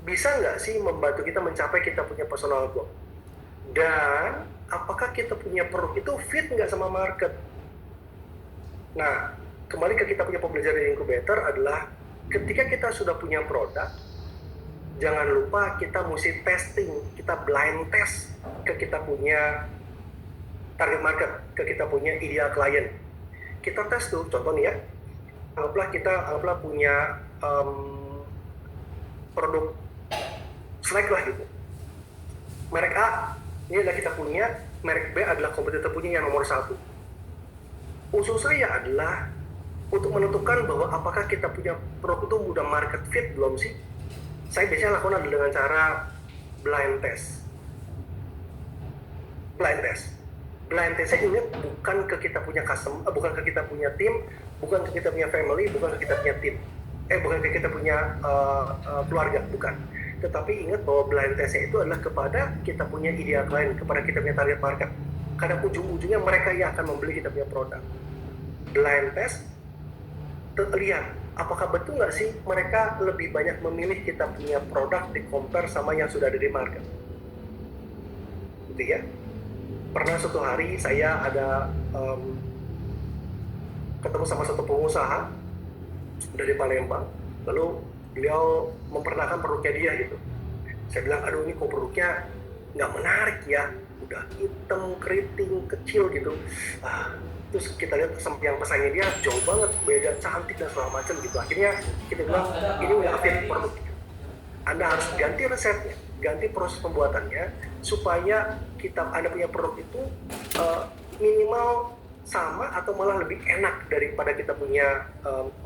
bisa nggak sih membantu kita mencapai kita punya personal goal, dan apakah kita punya produk itu fit nggak sama market. Nah, kembali ke kita punya pembelajaran incubator adalah ketika kita sudah punya produk, jangan lupa kita mesti testing, kita blind test ke kita punya target market, ke kita punya ideal client. Kita tes tuh, contoh nih ya, anggaplah punya produk snack lah gitu. Merek A, ini adalah kita punya, merek B adalah kompetitor punya yang nomor 1. Usul saya adalah untuk menentukan bahwa apakah kita punya produk itu udah market fit belum sih. Saya biasanya lakukan adalah dengan cara blind test. Blind test saya ingat bukan ke kita punya bukan ke kita punya tim, bukan ke kita punya family, bukan ke kita punya tim. Bukan ke kita punya keluarga, bukan. Tetapi ingat bahwa blind testnya itu adalah kepada kita punya ideal client, kepada kita punya target market. Karena ujung-ujungnya mereka yang akan membeli kita punya produk. Blind test, lihat apakah betul nggak sih mereka lebih banyak memilih kita punya produk di compare sama yang sudah ada di market. Gitu ya. Pernah suatu hari saya ada ketemu sama satu pengusaha dari Palembang, lalu beliau memperkenalkan produknya dia gitu. Saya bilang, aduh ini kok produknya nggak menarik ya, udah hitam, keriting, kecil gitu. Terus kita lihat yang pesannya dia jauh banget, beda, cantik dan segala macam gitu. Akhirnya kita bilang, ini udah fit produknya. Anda harus ganti resepnya, ganti proses pembuatannya, supaya Anda punya produk itu minimal sama atau malah lebih enak daripada kita punya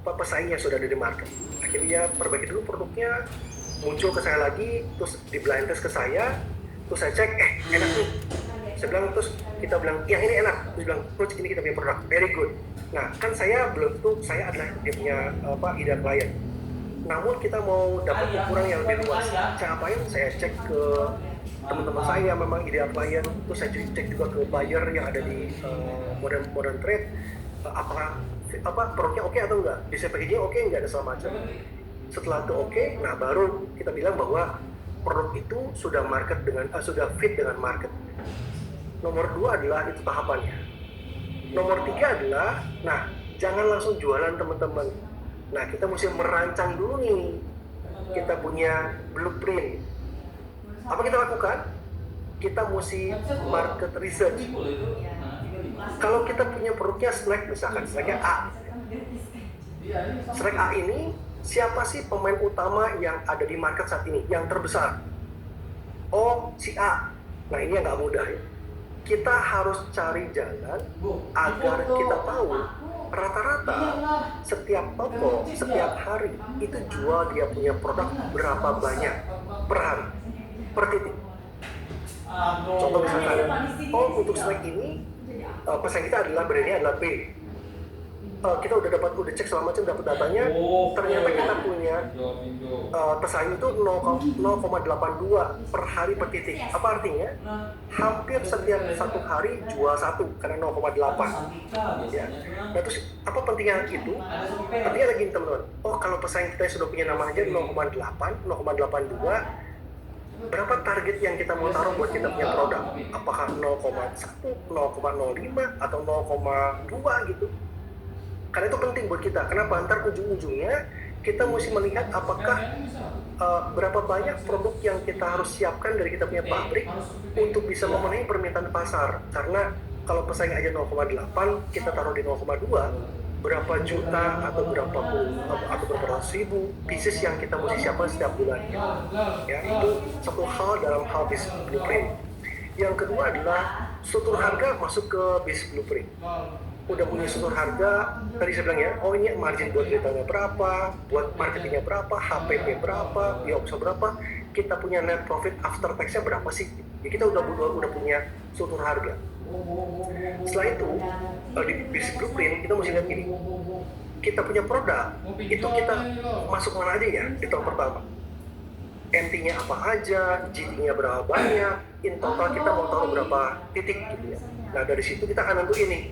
pesaing yang sudah ada di market. Akhirnya perbaiki dulu produknya, muncul ke saya lagi, terus di blind test ke saya, terus saya cek, enak nih. Saya bilang, terus kita bilang, yang ini enak. Terus bilang, coach ini kita punya produk, very good. Nah, kan saya belum tentu saya adalah dia punya ideal client. Namun kita mau dapat ukuran yang lebih luas. Saya apain? Saya cek ke teman-teman saya yang memang ideal client, terus saya cek juga ke buyer yang ada di modern trade, apakah produknya oke atau enggak, bisa packaging oke enggak, ada segala macam. Setelah itu oke, nah baru kita bilang bahwa produk itu sudah sudah fit dengan market. Nomor 2 adalah itu tahapannya. Nomor 3 adalah, nah jangan langsung jualan teman-teman. Nah kita mesti merancang dulu nih, kita punya blueprint. Apa kita lakukan? Kita mesti market research. Kalau kita punya produknya snack, misalkan snacknya A. Snack A ini, siapa sih pemain utama yang ada di market saat ini, yang terbesar? Oh, si A. Nah ini yang nggak mudah ya. Kita harus cari jalan agar kita tahu rata-rata setiap toko, setiap hari itu jual dia punya produk berapa banyak per hari, per titik. Contoh misalkan, untuk snack ini pesan kita adalah brandnya adalah B. Kita udah cek segala macam, dapat datanya, ternyata kita punya pesaing itu 0,82 per hari per titik. Apa artinya? Hampir setiap 1 hari jual 1 karena 0,8. Ya. Nah terus apa pentingnya itu? Pentingnya lagi teman-teman. Oh kalau pesaing kita sudah punya nama aja 0,8, 0,82, berapa target yang kita mau taruh buat kita punya produk, apakah 0,1, 0,05 atau 0,2 gitu. Karena itu penting buat kita. Kenapa? Ntar ujung-ujungnya kita mesti melihat apakah berapa banyak produk yang kita harus siapkan dari kita punya pabrik untuk bisa memenuhi permintaan pasar. Karena kalau pesaing aja 0,8, kita taruh di 0,2, berapa juta atau berapa ratus ribu pieces yang kita mesti siapkan setiap bulannya. Ya, itu satu hal dalam hal business blueprint. Yang kedua adalah struktur harga masuk ke business blueprint. Udah punya struktur harga, tadi saya bilang ya, oh ini margin buat retailnya berapa, buat marketingnya berapa, HPP berapa, biaya usaha berapa, kita punya net profit after tax-nya berapa sih? Ya kita udah punya struktur harga. Setelah itu, di business blueprint kita mesti lihat gini, kita punya produk, itu kita masuk mana aja ya di tahun pertama. MT-nya apa aja, GT-nya berapa banyak, in total kita mau taruh berapa titik gitu ya. Nah dari situ kita akan nentuin nih,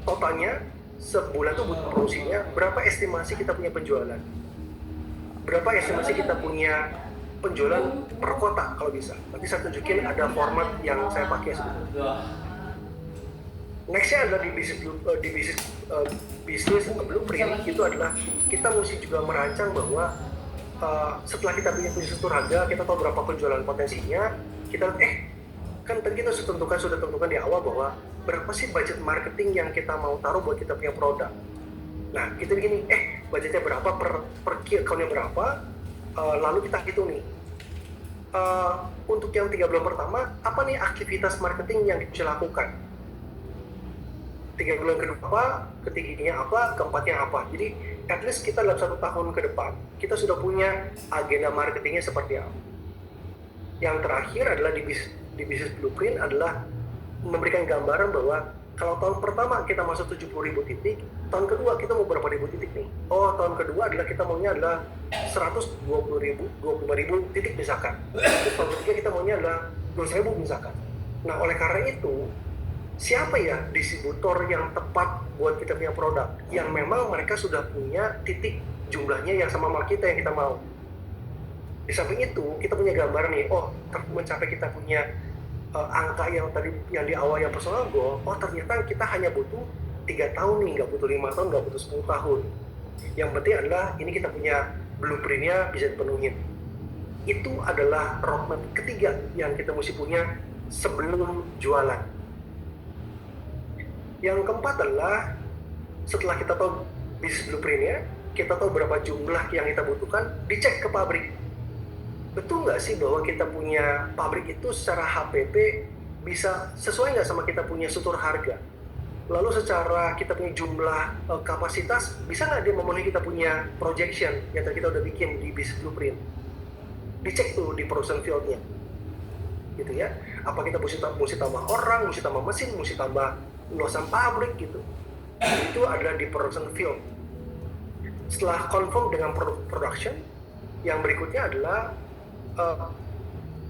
totalnya sebulan tuh butuh produksinya, berapa estimasi kita punya penjualan, berapa estimasi kita punya penjualan per kota kalau bisa. Nanti saya tunjukin ada format yang saya pakai sebetulnya. Nextnya adalah di business blueprint, itu adalah kita mesti juga merancang bahwa setelah kita punya struktur harga, kita tahu berapa penjualan potensinya, kita kan tadi kita sudah tentukan di awal bahwa berapa sih budget marketing yang kita mau taruh buat kita punya produk. Nah kita begini, budgetnya berapa per key account-nya berapa, lalu kita hitung nih, untuk yang 3 bulan pertama apa nih aktivitas marketing yang bisa lakukan, 3 bulan kedua apa, ketiganya apa, keempatnya apa. Jadi at least kita dalam 1 tahun ke depan kita sudah punya agenda marketingnya seperti apa. Yang terakhir adalah di business blueprint adalah memberikan gambaran bahwa kalau tahun pertama kita masuk 70.000 titik, tahun kedua kita mau berapa ribu titik nih? Oh, tahun kedua adalah kita maunya adalah 125.000 titik misalkan. Terus tahun ketiga kita maunya adalah 200.000 misalkan. Nah, oleh karena itu, siapa ya distributor yang tepat buat kita punya produk? Yang memang mereka sudah punya titik jumlahnya yang sama kita yang kita mau. Di samping itu, kita punya gambaran nih, mencapai kita punya angka yang tadi yang di awal yang personal goal, ternyata kita hanya butuh 3 tahun nih, nggak butuh 5 tahun, nggak butuh 10 tahun. Yang penting adalah ini kita punya blueprint-nya bisa dipenuhin. Itu adalah roadmap ketiga yang kita mesti punya sebelum jualan. Yang keempat adalah setelah kita tahu business blueprint-nya, kita tahu berapa jumlah yang kita butuhkan, dicek ke pabrik. Betul nggak sih bahwa kita punya pabrik itu secara HPP bisa sesuai nggak sama kita punya struktur harga? Lalu secara kita punya jumlah kapasitas, bisa nggak dia memenuhi kita punya projection yang tadi kita udah bikin di business blueprint? Dicek tuh di production field-nya. Gitu ya. Apa kita mesti tambah orang, mesti tambah mesin, mesti tambah luasan pabrik gitu. Itu adalah di production field. Setelah confirm dengan production, yang berikutnya adalah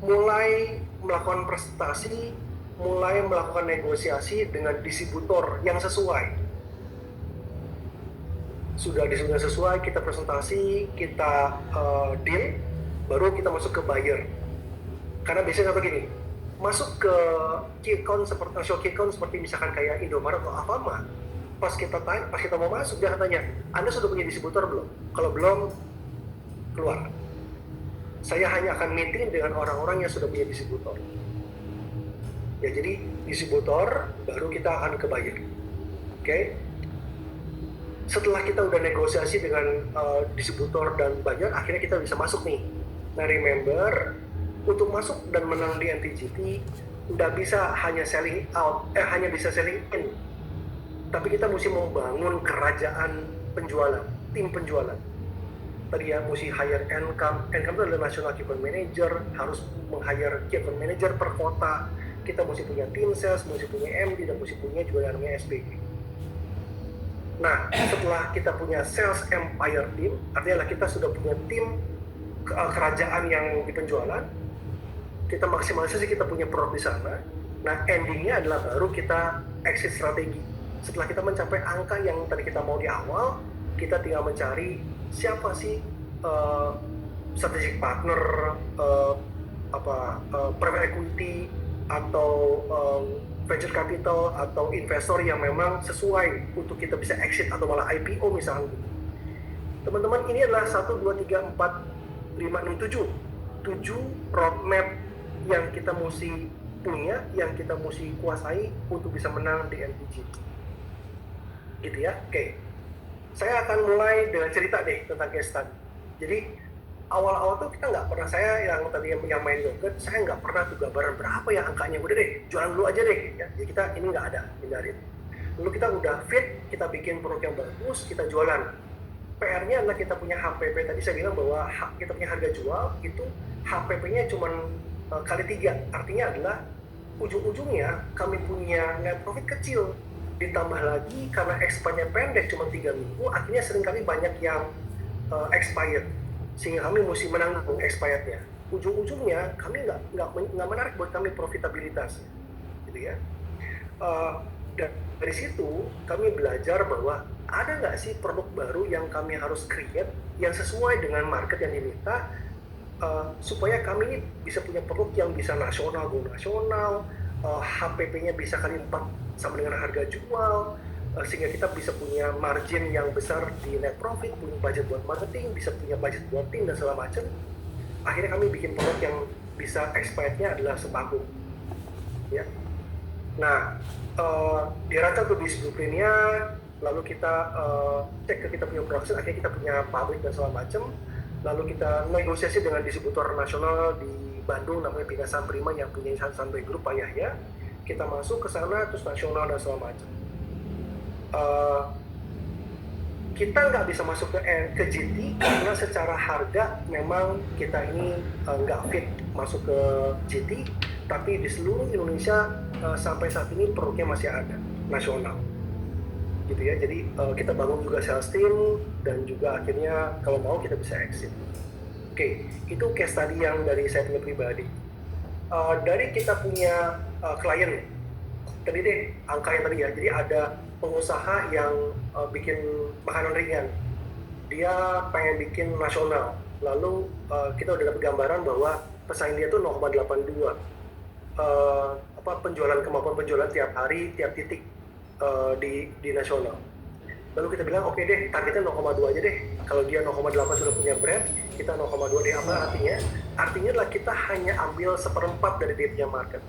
mulai melakukan presentasi, mulai melakukan negosiasi dengan distributor yang sesuai. Sudah distributor sesuai, kita presentasi, kita deal, baru kita masuk ke buyer. Karena biasanya contoh gini, masuk ke key account seperti misalkan kayak Indomaret atau Alfamart, pas kita mau masuk dia tanya, Anda sudah punya distributor belum? Kalau belum, keluar. Saya hanya akan meeting dengan orang-orang yang sudah punya distributor. Ya, jadi distributor baru kita akan ke buyer. Oke? Setelah kita udah negosiasi dengan distributor dan buyer, akhirnya kita bisa masuk nih. Nah, remember, untuk masuk dan menang di MTGP, nggak bisa hanya selling out, hanya bisa selling in. Tapi kita mesti membangun kerajaan penjualan, tim penjualan. Tadi ya, mesti hire income itu adalah national key account manager, harus meng-hire key account manager per kota. Kita mesti punya tim sales, mesti punya MD, dan mesti punya juga yang namanya SPG. Nah, setelah kita punya sales empire team, artinya kita sudah punya tim kerajaan yang di penjualan, kita maksimalisasi kita punya produk di sana. Nah, endingnya adalah baru kita exit strategi. Setelah kita mencapai angka yang tadi kita mau di awal, kita tinggal mencari siapa sih strategic partner, private equity atau venture capital atau investor yang memang sesuai untuk kita bisa exit atau malah IPO misalnya. Teman-teman, ini adalah 1, 2, 3, 4, 5, 6, 7 roadmap yang kita mesti punya, yang kita mesti kuasai untuk bisa menang di MTG. Gitu ya. Oke. Saya akan mulai dengan cerita deh tentang case study. Jadi awal-awal tuh kita nggak pernah, saya yang tadi yang main yogurt, saya nggak pernah tuh gambaran berapa ya angkanya, udah deh jualan dulu aja deh ya. Jadi kita ini nggak ada, hindarin. Lalu kita udah fit, kita bikin produk yang bagus, kita jualan. PR-nya adalah kita punya HPP, tadi saya bilang bahwa kita punya harga jual itu HPP-nya cuma kali 3, artinya adalah ujung-ujungnya kami punya net profit kecil, ditambah lagi karena expirednya pendek cuma 3 minggu, akhirnya seringkali banyak yang expired, sehingga kami mesti menanggung expirednya. Ujung-ujungnya kami nggak menarik buat kami profitabilitas, gitu ya. Dan dari situ kami belajar bahwa ada nggak sih produk baru yang kami harus create yang sesuai dengan market yang diminta, supaya kami ini bisa punya produk yang bisa nasional, go nasional, HPP-nya bisa kali 4 sama dengan harga jual, sehingga kita bisa punya margin yang besar di net profit, punya budget buat marketing, bisa punya budget buat tim dan segala macam. Akhirnya kami bikin produk yang bisa expirednya adalah sepaku, ya. Nah, dirancang tuh bisnis blueprint-nya, lalu kita cek ke kita punya production, akhirnya kita punya pabrik dan segala macam. Lalu kita negosiasi dengan distributor nasional di Bandung namanya Bina Samprima yang punya Sunway Group, Pak Yahya. Kita masuk ke sana terus nasional dan segala macam. Kita nggak bisa masuk ke GT karena secara harga memang kita ini nggak fit masuk ke GT, tapi di seluruh Indonesia sampai saat ini produknya masih ada nasional, gitu ya. Jadi kita bangun juga sales team dan juga akhirnya kalau mau kita bisa exit. Oke, itu case study yang dari saya punya pribadi. Dari kita punya klien tadi deh angka yang tadi ya. Jadi ada pengusaha yang bikin makanan ringan, dia pengen bikin nasional, lalu kita udah dapat gambaran bahwa pesaing dia tuh 0,82 kemampuan penjualan tiap hari, tiap titik di nasional. Lalu kita bilang oke deh, targetnya 0,2 aja deh. Kalau dia 0,8 sudah punya brand, kita 0,2 deh. Apa artinya? Artinya adalah kita hanya ambil 1/4 dari dia punya market.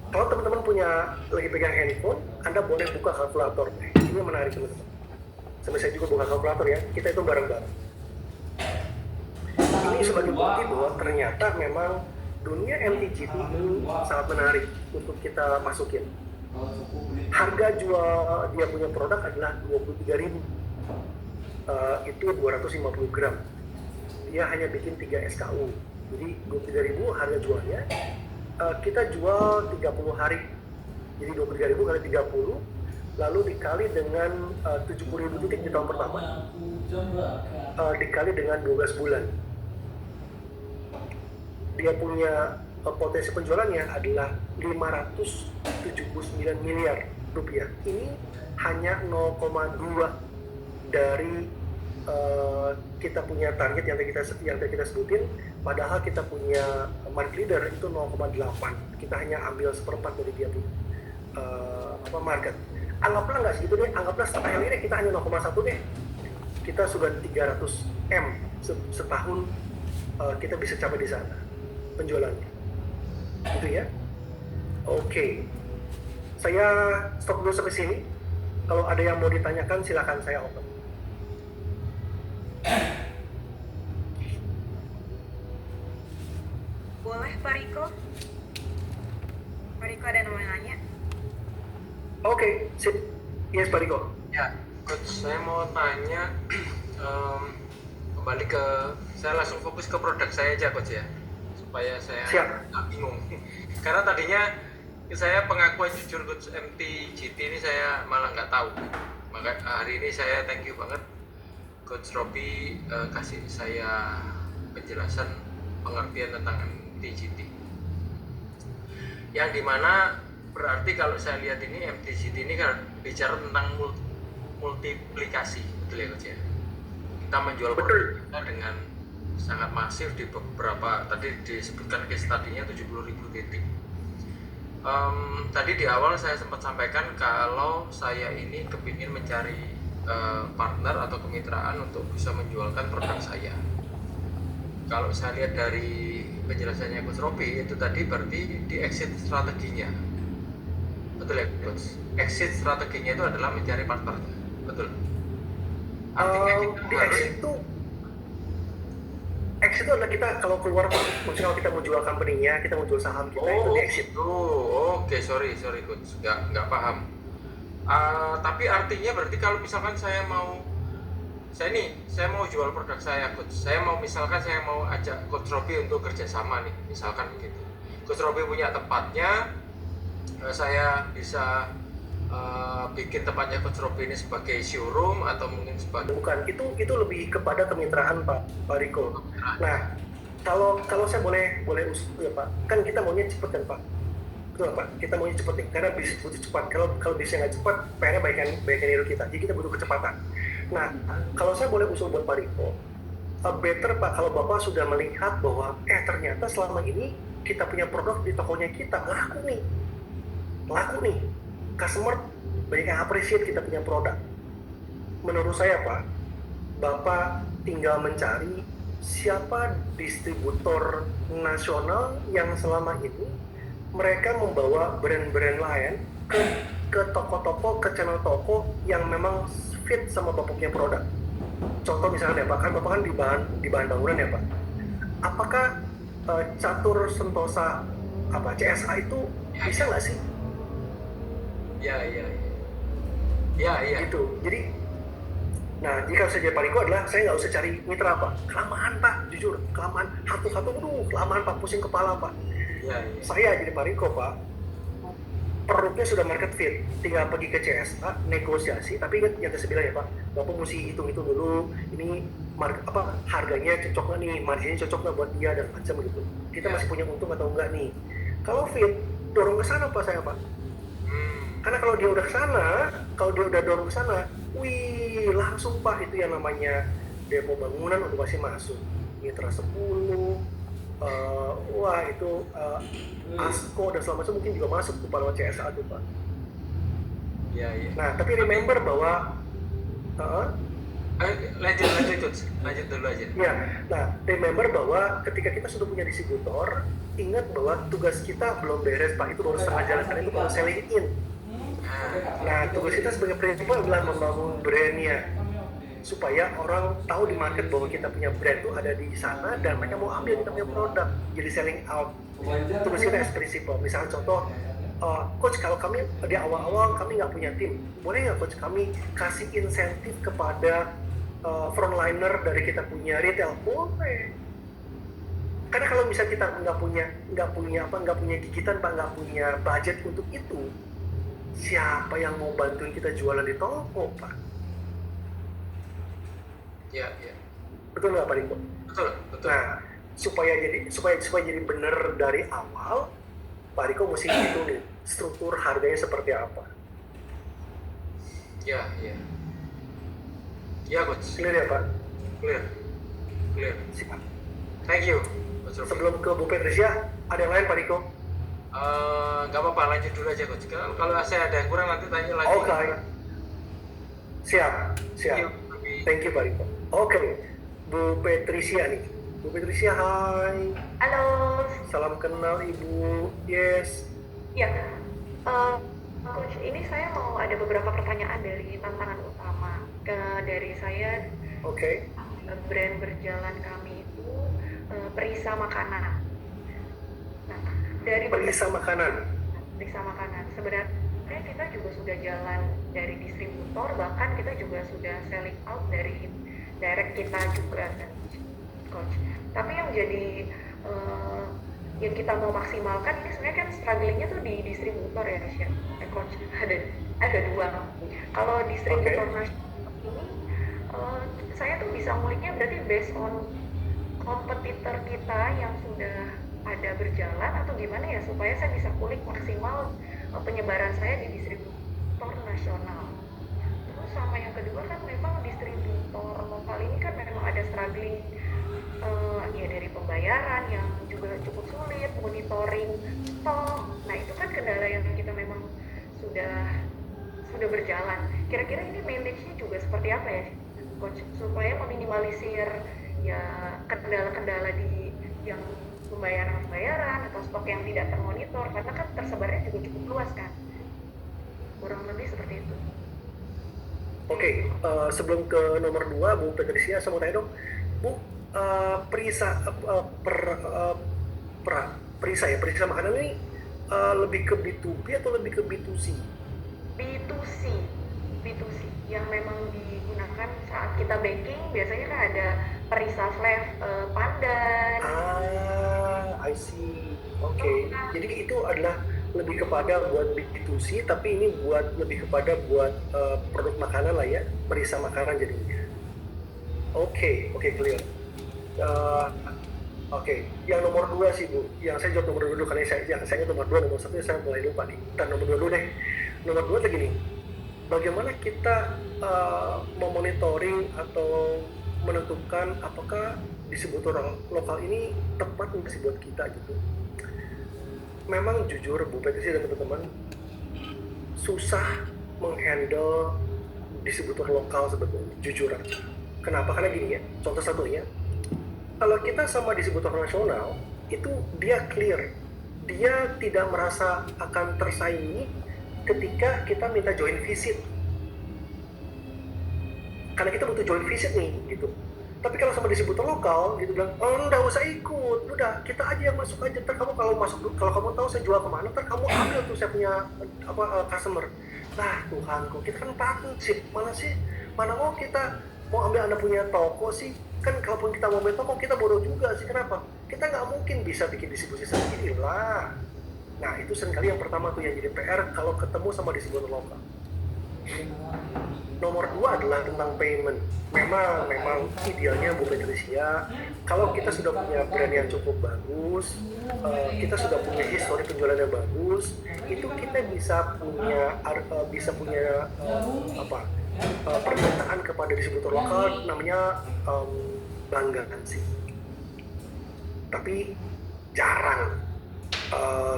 Kalau teman-teman lagi pegang handphone, Anda boleh buka kalkulator. Ini menarik teman-teman. Sampai saya juga buka kalkulator ya. Kita itu bareng-bareng. Ini sebagai bukti bahwa ternyata memang dunia MTGT ini sangat menarik untuk kita masukin. Harga jual dia punya produk adalah 23.000. Itu 250 gram. Dia hanya bikin 3 SKU. Jadi 23.000 harga jualnya. Kita jual 30 hari. Jadi 23.000 kali 30 lalu dikali dengan 70.000 titik di tahun pertama. Dikali dengan 12 bulan. Dia punya potensi penjualannya adalah 579 miliar rupiah. Ini hanya 0,2 dari kita punya target yang tadi kita sebutin, padahal kita punya market leader itu 0,8. Kita hanya ambil 1/4 dari dia punya market. Anggaplah nggak segitu deh, anggaplah setengah ini kita hanya 0,1 deh. Kita sudah 300 M setahun, kita bisa capai di sana penjualannya. Gitu ya. Oke. Saya stop dulu sampai sini. Kalau ada yang mau ditanyakan silakan, saya open. Boleh Pak Riko? Pak Riko ada yang mau nanya? Oke, sip. Yes, Pak Riko. Ya, Coach, saya mau tanya kembali ke, saya langsung fokus ke produk saya aja Coach ya, supaya saya nggak bingung. Karena tadinya saya pengakuan jujur Coach MTGT ini saya malah nggak tahu. Maka hari ini saya thank you banget Coach Robby kasih saya penjelasan pengertian tentang MTGT. Yang dimana berarti kalau saya lihat ini MTGT ini kan bicara tentang multiplikasi, betul ya Coach ya? Kita menjual produk kita dengan sangat masif di beberapa, tadi disebutkan case tadinya 70.000 titik. Tadi di awal saya sempat sampaikan kalau saya ini kepingin mencari partner atau kemitraan untuk bisa menjualkan produk saya. Kalau saya lihat dari penjelasannya Coach Robi itu tadi berarti di exit strateginya, betul ya Coach? Exit strateginya itu adalah mencari partnernya, betul? Artinya kita di harus exit itu adalah kita kalau keluar, maksudnya kalau kita mau jual company-nya, kita mau jual saham kita, itu di exit. Oke, sorry Coach, nggak paham. Tapi artinya berarti kalau misalkan saya mau jual produk saya, Coach. Saya mau ajak Coach Robi untuk kerjasama nih, misalkan begitu. Coach Robi punya tempatnya, saya bisa bikin tempatnya Coach Robi ini sebagai showroom atau mungkin sebagai Bukan, itu lebih kepada kemitraan Pak Riko. Nah, kalau saya boleh usul ya Pak, kan kita maunya cepet kan Pak, betul Pak? Kita maunya cepet nih, karena bisnis butuh cepat. Kalau bisnis nggak cepat, PR-nya baikan niru kita. Jadi kita butuh kecepatan. Nah, kalau saya boleh usul buat Pak Riko, better Pak kalau Bapak sudah melihat bahwa ternyata selama ini kita punya produk di tokonya kita laku nih, customer banyak yang appreciate kita punya produk. Menurut saya Pak, Bapak tinggal mencari siapa distributor nasional yang selama ini mereka membawa brand-brand lain ke toko-toko, ke channel toko yang memang fit sama Bapak punya produk. Contoh misalnya ya Pak, kan Bapak kan di bahan bangunan ya Pak. Apakah Catur Sentosa CSA itu bisa nggak sih? Ya. Gitu. Jadi, nah jika saya jadi Pak Riko adalah saya nggak usah cari mitra Pak. Kelamaan Pak, jujur kelamaan. Kelamaan Pak, pusing kepala Pak. Ya. Saya jadi Pak Riko Pak, produknya sudah market fit, tinggal pergi ke CSA, negosiasi. Tapi kan yang saya bilang ya Pak, Bapak mesti hitung-hitung dulu. Ini harganya cocok nggak nih, marginnya cocok nggak buat dia dan macam gitu. Kita masih punya untung atau enggak nih? Kalau fit, dorong ke sana Pak saya Pak. Karena kalau dia udah dorong ke sana, wih langsung Pak itu yang namanya depo bangunan udah pasti masuk. Mitra 10, ASKO dan segala macam mungkin juga masuk tuh Pak lewat CSA tuh Pak. Iya. Nah tapi remember bahwa lanjut dulu aja. ya, nah remember bahwa ketika kita sudah punya distributor, ingat bahwa tugas kita belum beres Pak, itu baru setengah jalan, karena itu baru selling in. Nah, tugas kita sebagai principal adalah membangun brandnya supaya orang tahu di market bahwa kita punya brand itu ada di sana dan mereka mau ambil kita punya produk, jadi selling out. Tugas kita as principal. Misalnya contoh, coach kalau kami di awal-awal kami nggak punya tim, boleh nggak coach kami kasih insentif kepada frontliner dari kita punya retail? Boleh. Karena kalau misalnya kita nggak punya gigitan Pak, nggak punya budget untuk itu, siapa yang mau bantuin kita jualan di toko Pak? Iya. Betul nggak Pak Riko? Betul. Nah, supaya jadi benar dari awal, Pak Riko mesti hitung nih struktur harganya seperti apa. Iya. Iya Coach. Clear ya Pak? Clear. Siap. Thank you Coach Robi. Sebelum ke Bu Patricia, ada yang lain Pak Riko? Nggak apa-apa, lanjut dulu aja Coach. Kalau saya ada yang kurang nanti tanya lagi. Oke. Siap. Thank you Pak Riko. Oke, Bu Patricia nih. Bu Patricia, hai. Halo. Salam kenal Ibu. Yes. Ya, Coach, ini saya mau ada beberapa pertanyaan dari tantangan utama dari saya. Oke. Brand berjalan kami itu perisa makanan. Nah, dari Perisa makanan. Sebenarnya kita juga sudah jalan dari distributor, bahkan kita juga sudah selling out dari direct kita juga, Coach. Tapi yang jadi yang kita mau maksimalkan ini sebenarnya kan strugglingnya tuh di distributor ya, Coach. Ada dua. Kalau distributor nasional ini saya tuh bisa nguliknya berarti based on kompetitor kita yang sudah ada berjalan atau gimana ya, supaya saya bisa kulik maksimal penyebaran saya di distributor nasional. Terus sama yang kedua kan memang distributor lokal ini kan memang ada struggling ya dari pembayaran yang juga cukup sulit, monitoring stok. Nah itu kan kendala yang kita memang sudah berjalan. Kira-kira ini manage-nya juga seperti apa ya, Coach, supaya meminimalisir ya kendala-kendala di yang pembayaran atau stok yang tidak termonitor, karena kan tersebarnya juga cukup luas kan, kurang lebih seperti itu. Oke, sebelum ke nomor 2, Bu Patricia, saya mau tanya dong, Bu, perisa makanan ini lebih ke B2B atau lebih ke B2C? B2C yang memang digunakan saat kita baking, biasanya kan ada perisa flav pandan. I see. Oke. Jadi itu adalah lebih kepada buat B2C, tapi ini lebih kepada buat produk makanan lah ya, perisa makanan jadinya. Oke, clear. Oke, yang nomor 2 sih Bu, yang saya jawab nomor 2 dulu karena saya nomor 2, nomor 1 saya mulai lupa nih. Kita nomor 2 dulu deh. Nomor 2 lagi nih, bagaimana kita memonitoring atau menentukan apakah distributor lokal ini tepat untuk buat kita gitu. Memang jujur Bu Patricia dan teman-teman, susah menghandle distributor lokal sebetulnya, jujur aja. Kenapa? Karena gini ya, contoh satunya, kalau kita sama distributor nasional, itu dia clear, dia tidak merasa akan tersaingi ketika kita minta joint visit. Karena kita butuh joint visit nih, gitu. Tapi kalau sama distributor lokal, gitu bilang, oh enggak usah ikut, udah kita aja yang masuk aja. Ntar kamu kalau kamu tahu saya jual kemana, ntar kamu ambil tuh saya punya customer. Nah Tuhanku, kita kan partnership, mana mau kita mau ambil Anda punya toko sih? Kan kalaupun kita mau ambil toko, kita bodoh juga sih. Kenapa? Kita nggak mungkin bisa bikin distribusi sendiri lah. Nah itu seringkali yang pertama tuh yang jadi PR kalau ketemu sama distributor lokal. Nomor 2 adalah tentang payment. Memang idealnya Bu Patricia, kalau kita sudah punya brand yang cukup bagus, kita sudah punya histori penjualan yang bagus, itu kita bisa punya permintaan kepada distributor lokal, namanya banggaan sih. Tapi jarang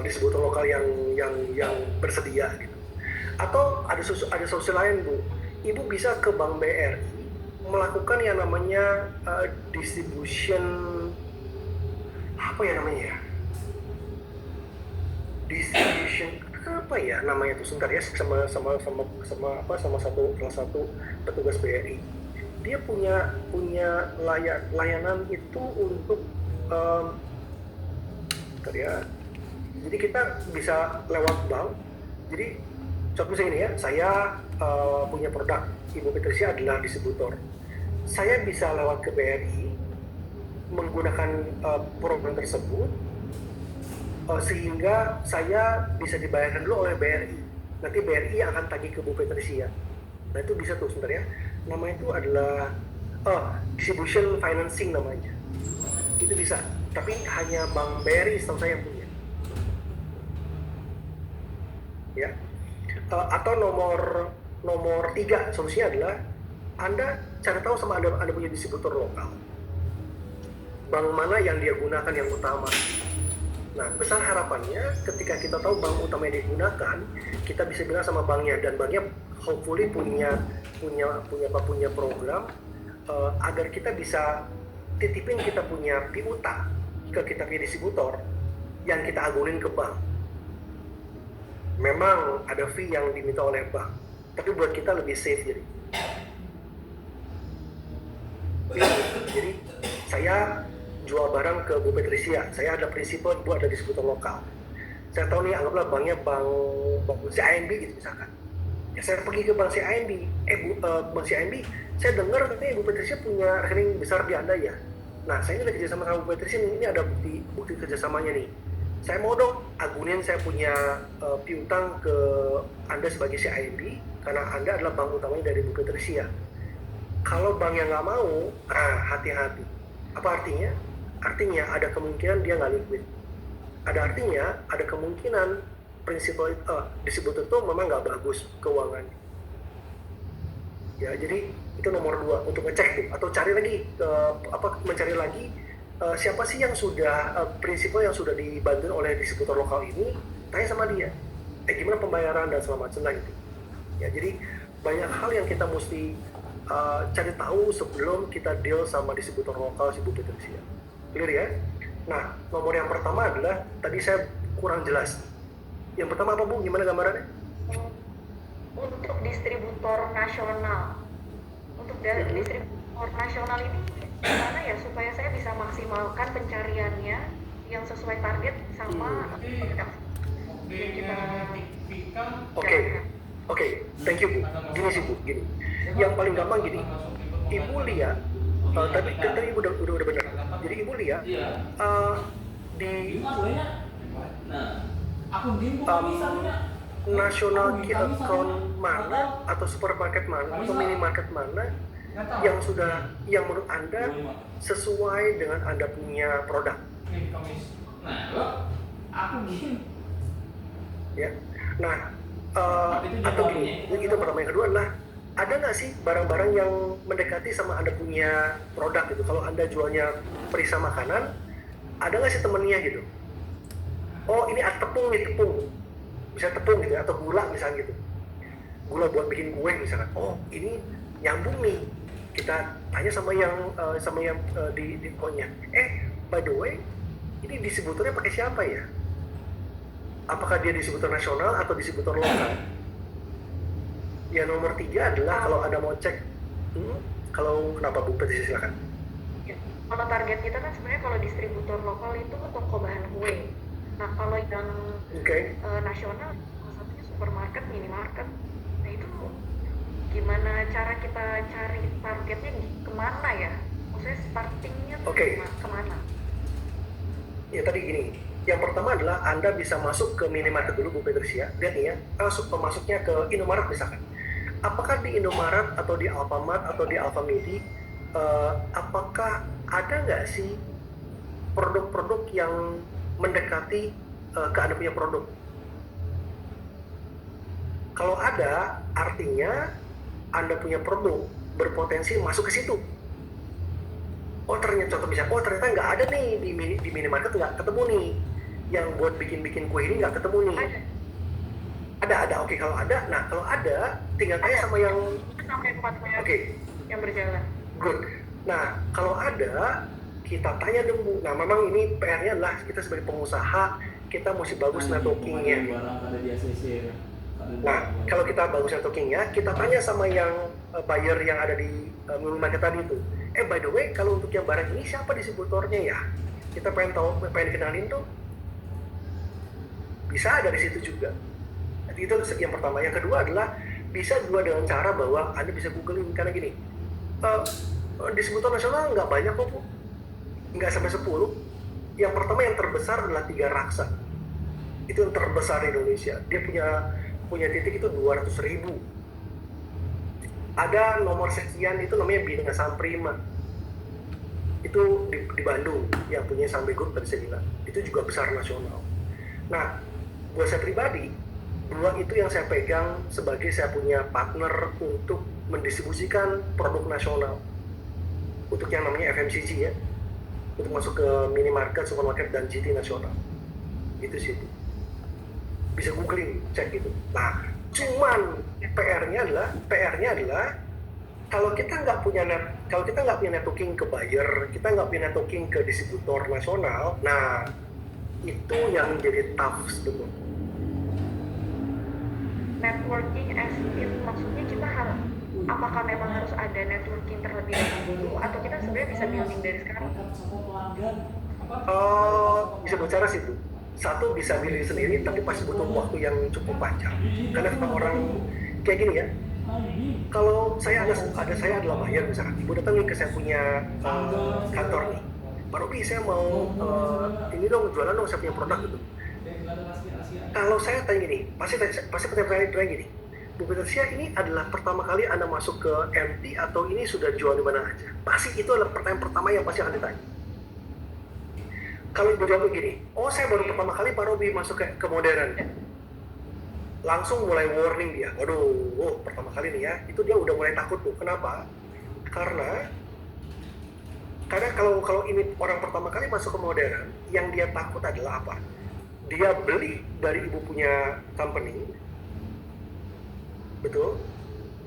distributor lokal yang bersedia gitu. Atau ada solusi lain Bu, Ibu bisa ke Bank BRI melakukan yang namanya distribution, apa ya namanya ya? Distribution apa ya namanya itu, sebentar ya, sama salah satu petugas BRI. Dia punya layanan itu untuk bentar ya. Jadi kita bisa lewat bank. Jadi contoh misalnya ini ya, saya punya produk, Ibu Patricia adalah distributor. Saya bisa lewat ke BRI menggunakan program tersebut, sehingga saya bisa dibayarkan dulu oleh BRI. Nanti BRI akan tagih ke Bu Patricia. Nah itu bisa tuh sebentar ya. Namanya itu adalah distribution financing namanya. Itu bisa. Tapi hanya Bank BRI setahu saya yang punya. Ya. Atau nomor 3 solusinya adalah Anda cari tahu sama Anda punya distributor lokal. Bank mana yang dia gunakan yang utama. Nah, besar harapannya ketika kita tahu bank utama yang digunakan, kita bisa bilang sama banknya, dan banknya hopefully punya program agar kita bisa titipin kita punya piutang ke kita punya distributor yang kita agunin ke bank. Memang ada fee yang diminta oleh bank, tapi buat kita lebih safe jadi saya jual barang ke Bu Patricia, saya ada prinsipal Ibu ada distributor lokal. Saya tahu nih, anggaplah banknya bank CIMB gitu misalkan. Ya saya pergi ke bank CIMB, bank CIMB, saya dengar katanya Bu Patricia punya rekening besar di Anda ya. Nah saya ini udah kerjasama sama Bu Patricia, ini ada bukti kerjasamanya nih. Saya mau dong agunin saya punya piutang ke Anda sebagai CIMB karena Anda adalah bank utamanya dari Bu Patricia. Kalau bank yang nggak mau, hati-hati. Apa artinya? Artinya ada kemungkinan dia nggak liquid. Ada kemungkinan prinsipal distributor itu memang nggak bagus keuangannya. Ya, jadi itu nomor 2 untuk ngecek tuh, atau cari lagi mencari lagi siapa sih yang sudah prinsipal yang sudah dibantu oleh distributor lokal ini, tanya sama dia gimana pembayaran dan segala macam lah gitu ya. Jadi banyak hal yang kita mesti cari tahu sebelum kita deal sama distributor lokal si Bu Patricia. Clear ya? Nah, nomor yang pertama adalah tadi saya kurang jelas. Yang pertama apa Bu? Gimana gambarannya? Untuk distributor nasional, distributor nasional ini gimana ya supaya saya bisa maksimalkan pencariannya yang sesuai target sama yang kita Oke, thank you Bu. Gini sih Bu, gini. Yang paling gampang gini, Ibu lihat, tadi Ibu udah benar. Jadi Ibu lihat di nasional key account mana atau supermarket mana atau minimarket mana yang menurut Anda sesuai dengan Anda punya produk. Ya. Nah, atau gini, itu pertama. Yang kedua adalah ada nggak sih barang-barang yang mendekati sama Anda punya produk gitu. Kalau Anda jualnya perisa makanan, ada nggak sih temennya gitu? Oh, ini ada tepung nih, bisa tepung gitu atau gula misalnya gitu, gula buat bikin kue misalkan. Oh, ini nyambung nih, kita tanya sama yang di tokonya. By the way, ini distributornya pakai siapa ya? Apakah dia distributor nasional atau distributor lokal? Ya, nomor 3 adalah kalau ada mau cek, kalau kenapa Bu Patricia, silakan. Kalau target kita kan sebenarnya kalau distributor lokal itu toko bahan kue. Nah, kalau yang nasional, salah satunya supermarket, minimarket. Nah, itu gimana cara kita cari targetnya kemana ya? Maksudnya startingnya tuh kemana? Ya tadi gini, yang pertama adalah Anda bisa masuk ke minimarket dulu Bu Patricia. Lihat nih ya, masuknya ke Indomaret misalkan. Apakah di Indomaret atau di Alfamart atau di Alfamidi, apakah ada nggak sih produk-produk yang mendekati ke Anda punya produk? Kalau ada, artinya Anda punya produk berpotensi masuk ke situ. Oh ternyata nggak ada nih di minimarket, nggak ketemu nih yang buat bikin kue ini, nggak ketemu nih. Ada. Oke, kalau ada, tinggal tanya sama yang yang berjalan. Good. Nah, kalau ada, kita tanya dong Bu. Nah, memang ini PR-nya adalah kita sebagai pengusaha, kita mesti bagus networking-nya. Nah, kalau kita bagus networking-nya, kita tanya sama yang buyer yang ada di minimarket tadi itu. By the way, kalau untuk yang barang ini siapa distributornya ya? Kita pengen dikenalin tuh. Bisa dari situ juga. Jadi itu yang pertama. Yang kedua adalah bisa juga dengan cara bahwa Anda bisa googling, karena gini, distributor nasional nggak banyak kok Bu, nggak sampai 10. Yang pertama yang terbesar adalah 3 Raksa, itu yang terbesar di Indonesia. Dia punya titik itu 200.000. Ada nomor sekian itu namanya Bina Samprima, itu di Bandung yang punya Sampai Group tadi saya bilang, itu juga besar nasional. Nah, buat saya pribadi, 2 itu yang saya pegang sebagai saya punya partner untuk mendistribusikan produk nasional untuk yang namanya FMCG ya, untuk masuk ke minimarket, supermarket, dan GT nasional. Itu sih, bisa googling, cek gitu. Nah, cuman PR-nya adalah kalau kita nggak punya networking ke buyer, kita nggak punya networking ke distributor nasional, nah itu yang jadi tough sebetulnya. Networking as in maksudnya kita harus, apakah memang harus ada networking terlebih dahulu atau kita sebenarnya bisa building dari sekarang? Bisa bicara situ. Satu, bisa building sendiri, tapi pasti butuh waktu yang cukup panjang. Karena kita orang kayak gini ya. Kalau saya adalah buyer misalkan, Ibu datang nih ke saya punya kantor nih. Pak Robi, saya mau ini dong, jualan dong, saya punya produk gitu. Kalau saya tanya gini, pasti pertanyaan gini, Bu Patricia, ini adalah pertama kali Anda masuk ke MT atau ini sudah jual di mana aja? Pasti itu adalah pertanyaan pertama yang pasti akan ditanya. Kalau Ibu jawab begini, oh saya baru pertama kali Pak Robi masuk ke modern, langsung mulai warning dia, waduh, pertama kali nih ya, itu dia udah mulai takut tuh. Kenapa? Karena Karena kalau ini orang pertama kali masuk ke modern, yang dia takut adalah apa? Dia beli dari ibu punya company, betul?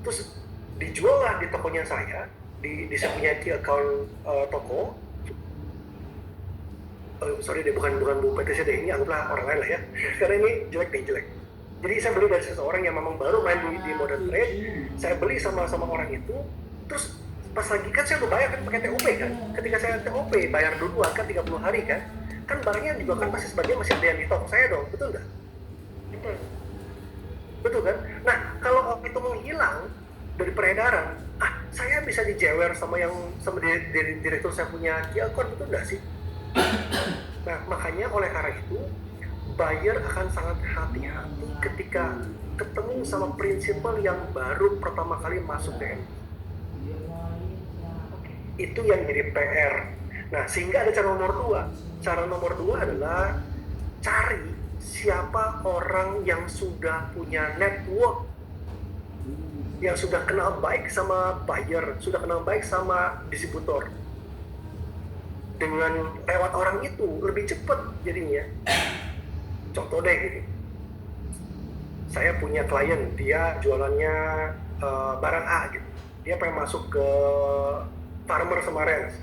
Terus dijual lah di tokonya saya, di saya punya key account toko. Sorry deh, bukan Bu PTC deh, ini anggaplah orang lain lah ya. Karena ini jelek. Jadi saya beli dari seseorang yang memang baru main di modern trade, saya beli sama orang itu, terus pas lagi kan saya udah bayar kan pakai TOP kan. Ketika saya TOP bayar duluan kan 30 hari kan barangnya juga kan masih sebagian masih ada yang di toko saya dong, betul nggak? Betul kan? Nah kalau itu menghilang dari peredaran, saya bisa dijewer sama direktur saya punya key account, betul nggak sih? Nah makanya oleh karena itu buyer akan sangat hati-hati ketika ketemu sama prinsipal yang baru pertama kali masuk ke MT. Itu yang jadi PR. Nah, sehingga ada cara nomor 2. Cara nomor 2 adalah cari siapa orang yang sudah punya network, yang sudah kenal baik sama buyer, sudah kenal baik sama distributor. Dengan lewat orang itu lebih cepat jadinya. Contoh deh gitu. Saya punya klien, dia jualannya barang A gitu. Dia pengen masuk ke Farmer sama Ranch,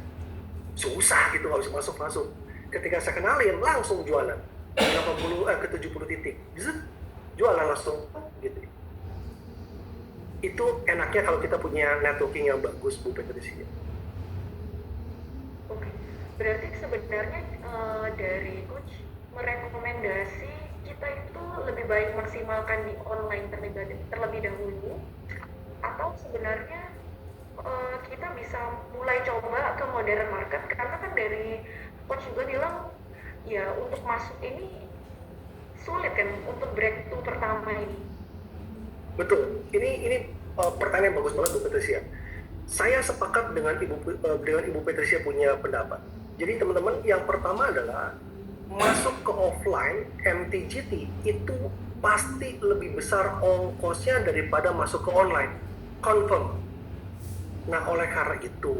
susah gitu, nggak bisa masuk. Ketika saya kenalin, langsung jualan 70 titik, jualan langsung gitu. Itu enaknya kalau kita punya networking yang bagus, Bu Patricia. Oke, berarti sebenarnya dari coach merekomendasi kita itu lebih baik maksimalkan di online terlebih dahulu, atau sebenarnya kita bisa mulai coba ke modern market, karena kan dari coach juga bilang ya untuk masuk ini sulit kan untuk breakthrough pertama ini. Betul, ini pertanyaan bagus banget Bu Patricia. Saya sepakat dengan Ibu Patricia punya pendapat. Jadi teman-teman, yang pertama adalah masuk ke offline MTGT itu pasti lebih besar ongkosnya daripada masuk ke online, confirm. Nah, oleh karena itu,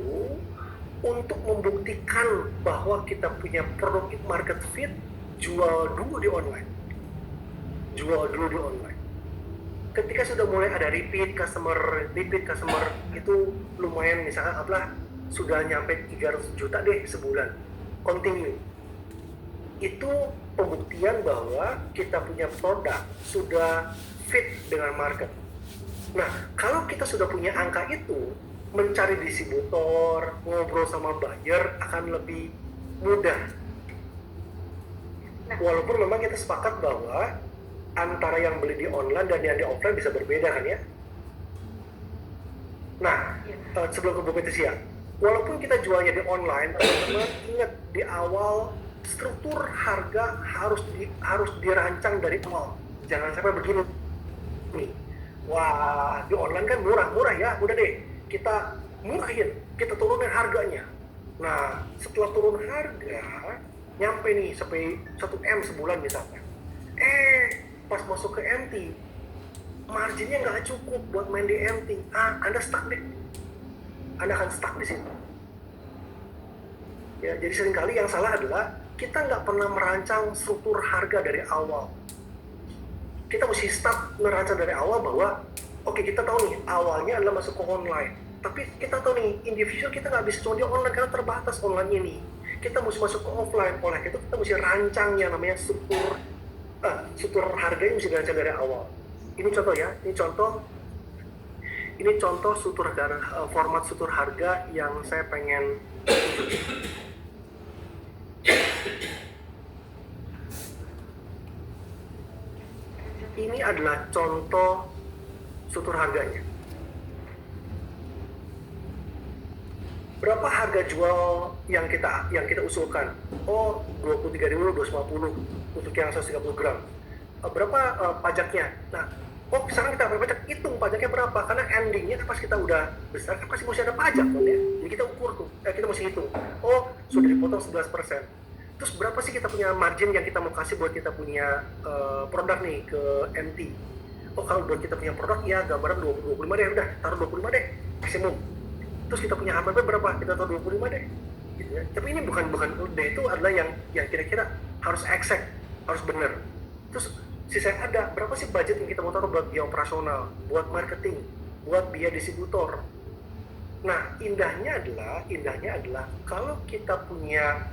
untuk membuktikan bahwa kita punya produk market fit, jual dulu di online. Ketika sudah mulai ada repeat customer itu lumayan, misalkan sudah nyampe 300 juta deh sebulan, continue. Itu pembuktian bahwa kita punya produk sudah fit dengan market. Nah, kalau kita sudah punya angka itu, mencari distributor, ngobrol sama buyer akan lebih mudah. Walaupun memang kita sepakat bahwa antara yang beli di online dan yang di offline bisa berbeda kan ya. Nah, sebelum ke Bu Patricia, walaupun kita jualnya di online, teman-teman ingat di awal struktur harga harus dirancang dari awal. Jangan sampai begini nih. Wah, di online kan murah ya, udah deh kita murahin, kita turunin harganya. Nah, setelah turun harga, nyampe nih sampai 1M sebulan misalnya. Pas masuk ke MT, marginnya nggak cukup buat main di MT. Anda stuck deh. Anda akan stuck di situ. Ya, jadi seringkali yang salah adalah kita nggak pernah merancang struktur harga dari awal. Kita mesti start merancang dari awal bahwa oke, kita tahu nih awalnya adalah masuk ke online, tapi kita tahu nih individual kita nggak bisa cuma di online karena terbatas online ini. Kita mesti masuk ke offline, oleh itu kita mesti rancang yang namanya struktur harga yang mesti dirancang dari awal. Ini contoh ya, ini contoh format struktur harga yang saya pengen tunjukin. Ini adalah contoh struktur harganya. Berapa harga jual yang kita usulkan? 23.250 untuk yang 130 gram. Berapa pajaknya? Nah, sekarang kita pajak, hitung pajaknya berapa? Karena endingnya pas kita udah besar kan pasti mesti ada pajak kan ya. Jadi kita ukur tuh, kita mesti hitung. Sudah dipotong 11%. Terus berapa sih kita punya margin yang kita mau kasih buat kita punya produk nih ke MT? Kalau buat kita punya produk ya gambaran 25 deh, udah taruh 25 deh maksimum. Terus kita punya HPP berapa? Kita taruh 25 deh. gitu ya. Tapi ini bukan udah, itu adalah yang kira-kira harus exact, harus benar. Terus sisanya ada berapa sih budget yang kita mau taruh buat biaya operasional, buat marketing, buat biaya distributor. Nah, indahnya adalah kalau kita punya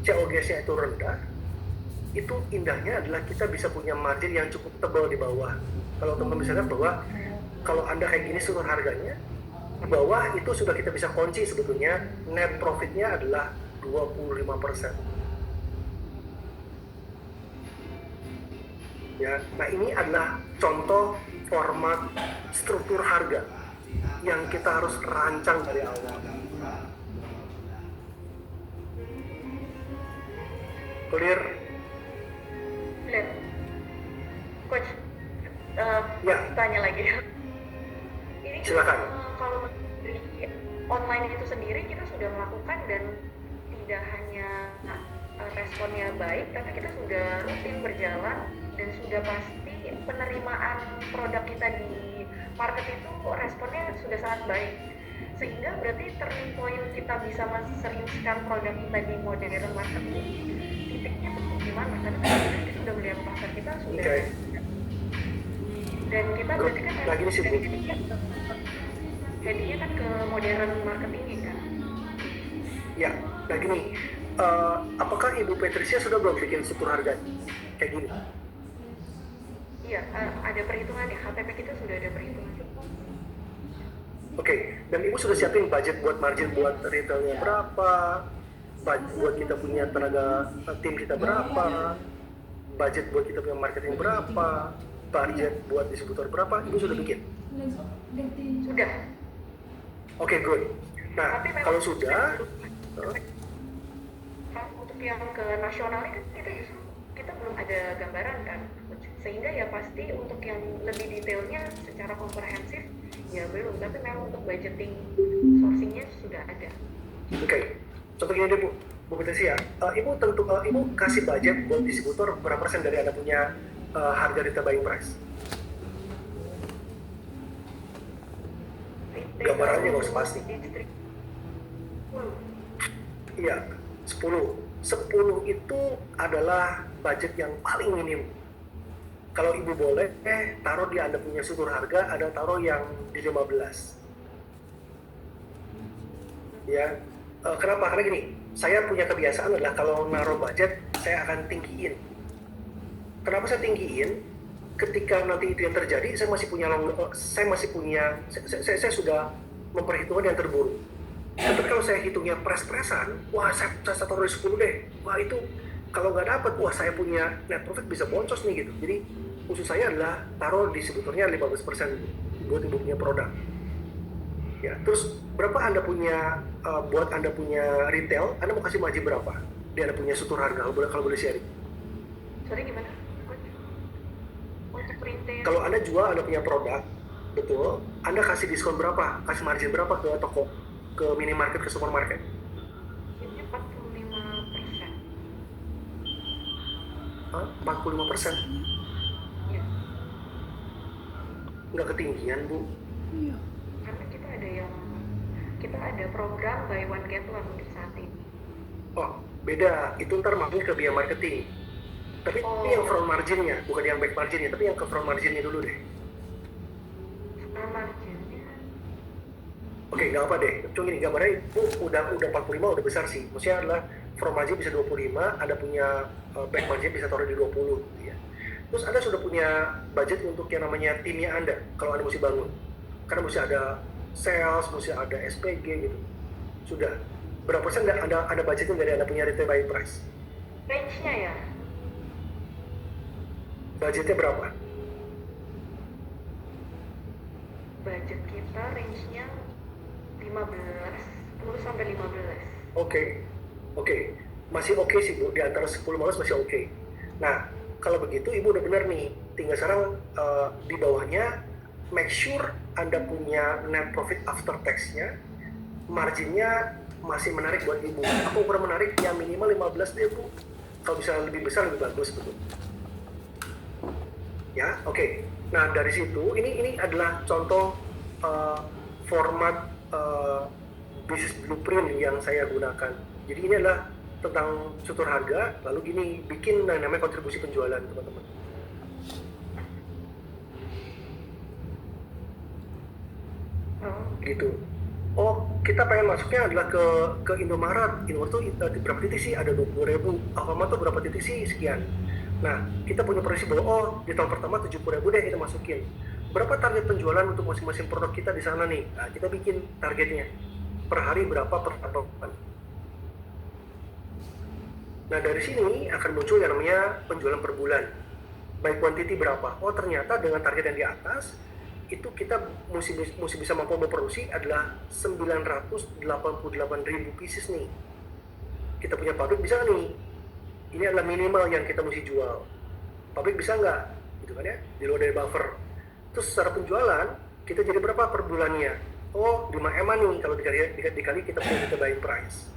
COGS-nya itu rendah, itu indahnya adalah kita bisa punya margin yang cukup tebal di bawah. Kalau teman-teman bisa lihat bahwa kalau Anda kayak gini seluruh harganya, di bawah itu sudah kita bisa kunci sebetulnya net profitnya adalah 25%. Ya, nah ini adalah contoh format struktur harga yang kita harus rancang dari awal. Clear? Clear. Coach, Ya. tanya lagi. Ini Silakan. Kalau dari online itu sendiri kita sudah melakukan dan tidak hanya responnya baik, tapi kita sudah rutin berjalan dan sudah pasti penerimaan produk kita di market itu responnya sudah sangat baik. Sehingga berarti turning point kita bisa menseriuskan produk kita di modern market ini titiknya tuh gimana? Karena kita sudah melihat pasar kita sudah dan kita berarti kan Lagi nih sih, Bu. headingnya kan ke modern market ini kan. Ya, nah gini, apakah Ibu Patricia sudah belum bikin struktur harga kayak gini? Iya, ada perhitungan ya, HPP kita sudah ada perhitungan. Oke, dan Ibu sudah siapin budget buat margin buat retailnya berapa, buat kita punya tenaga tim kita berapa, budget buat kita punya marketing berapa, budget buat distributor berapa, Ibu sudah bikin? Sudah. Oke, good. Nah, Tapi memang kalau sudah, untuk yang ke nasionalnya kan kita belum ada gambaran kan, sehingga ya pasti untuk yang lebih detailnya secara komprehensif ya belum, tapi memang untuk budgeting sourcingnya sudah ada. oke. Contoh gini deh, Bu Patricia, Ibu kasih budget buat distributor berapa persen dari Anda punya harga retail buying price? Gambarannya nggak usah pasti. Iya, 10 itu adalah budget yang paling minim. Kalau Ibu boleh, taruh di Anda punya struktur harga, ada taruh yang di 15. Ya, kenapa? Karena gini, saya punya kebiasaan adalah kalau naruh budget, saya akan tinggiin. Kenapa saya tinggiin? Ketika nanti itu yang terjadi, saya sudah memperhitungkan yang terburuk. Tapi kalau saya hitungnya pres-presan, wah saya taruh di 10 deh. Wah itu kalau nggak dapat, wah saya punya net profit bisa boncos nih gitu. Jadi khusus saya adalah taruh distributornya 15% buat Ibu punya produk. Ya, terus berapa Anda punya buat Anda punya retail, Anda mau kasih margin berapa? Dia Anda punya struktur harga, kalau boleh sharing. Sorry gimana? Untuk retail. Kalau Anda jual, Anda punya produk, betul, Anda kasih diskon berapa? Kasih margin berapa ke toko, ke minimarket, ke supermarket? Ini 45%. Hah? 45%? Ya, Nggak ketinggian, Bu. karena kita ada program buy one get one untuk saat ini. Oh, beda. Itu ntar makin ke biaya marketing. Tapi ini yang front marginnya, bukan yang back marginnya, tapi yang ke front marginnya dulu deh. Front marginnya. Oke, nggak apa deh. Cuma gini, gambarnya itu udah 45 udah besar sih. Maksudnya adalah front margin bisa 25, Anda punya back margin bisa taruh di 20 gitu ya. Terus Anda sudah punya budget untuk yang namanya timnya Anda, kalau Anda mesti bangun. Karena mesti ada sales, mesti ada SPG gitu. Sudah. Berapa persen ada budgetnya dari Anda punya retail buying price? Range-nya ya? Budgetnya berapa? Budget kita range-nya 10 sampai 15. Oke. Masih oke sih Bu, di antara 10-15 masih oke. Nah, kalau begitu Ibu udah benar nih. Tinggal sekarang di bawahnya make sure Anda punya net profit after tax-nya, marginnya masih menarik buat Ibu. Aku ukuran menarik ya minimal 15 deh Bu. Kalau bisa lebih besar lebih bagus betul. Ya, oke. Nah dari situ ini adalah contoh format bisnis blueprint yang saya gunakan. Jadi ini adalah tentang struktur harga, lalu gini, bikin yang namanya kontribusi penjualan, teman-teman. Gitu. Oh, kita pengen masuknya adalah ke Indomaret. Indomaret tuh berapa titik sih? Ada 20.000. Alfamart tuh berapa titik sih? Sekian. Nah, kita punya proyeksi bahwa di tahun pertama 70.000 deh kita masukin. Berapa target penjualan untuk masing-masing produk kita di sana nih? Nah, kita bikin targetnya. Per hari berapa per tahun. Nah, dari sini akan muncul yang namanya penjualan per bulan. Baik quantity berapa? Oh, ternyata dengan target yang di atas, itu kita mesti bisa mampu memproduksi adalah 988.000 pieces nih. Kita punya pabrik bisa nih. Ini adalah minimal yang kita mesti jual. Pabrik bisa nggak? Gitu kan ya, di luar dari buffer. Terus secara penjualan, kita jadi berapa per bulannya? Oh, 5M nih kalau dikali kita punya buying price.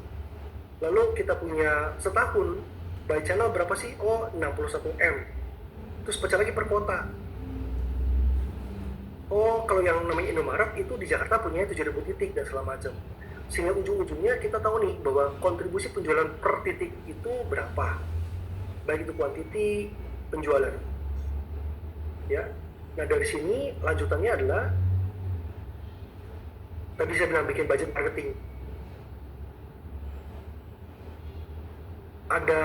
Lalu kita punya setahun, by channel berapa sih? Oh, 61M. Terus pecah lagi per kota. Oh, kalau yang namanya Indomaret itu di Jakarta punya 7.000 titik dan segala macam. Sehingga ujung-ujungnya kita tahu nih bahwa kontribusi penjualan per titik itu berapa. Baik itu kuantiti penjualan. Ya. Nah, dari sini lanjutannya adalah tadi saya bilang bikin budget marketing. Ada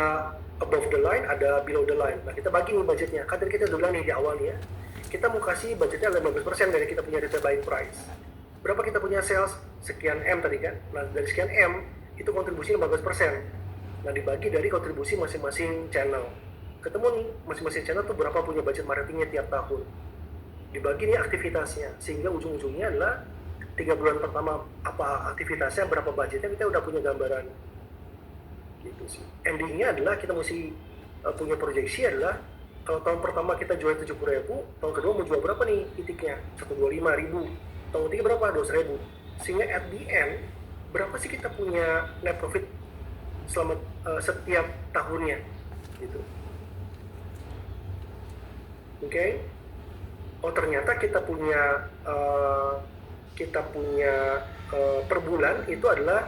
above the line, ada below the line. Nah, kita bagi nih budgetnya. Kan tadi kita udah bilang nih di awal nih ya. Kita mau kasih budgetnya 15% dari kita punya retail buying price. Berapa kita punya sales? Sekian M tadi kan. Nah, dari sekian M, itu kontribusi 15%. Nah, dibagi dari kontribusi masing-masing channel. Ketemu nih, masing-masing channel tuh berapa punya budget marketingnya tiap tahun. Dibagi nih aktivitasnya. Sehingga ujung-ujungnya adalah 3 bulan pertama apa aktivitasnya, berapa budgetnya, kita udah punya gambaran. Gitu sih. Endingnya adalah kita mesti punya proyeksi adalah kalau tahun pertama kita jual 70.000, tahun kedua mau jual berapa nih titiknya? 125.000. Tahun ketiga berapa? 200.000. Sehingga at the end, berapa sih kita punya net profit selama setiap tahunnya? Gitu. Oke? Oh, ternyata kita punya per bulan itu adalah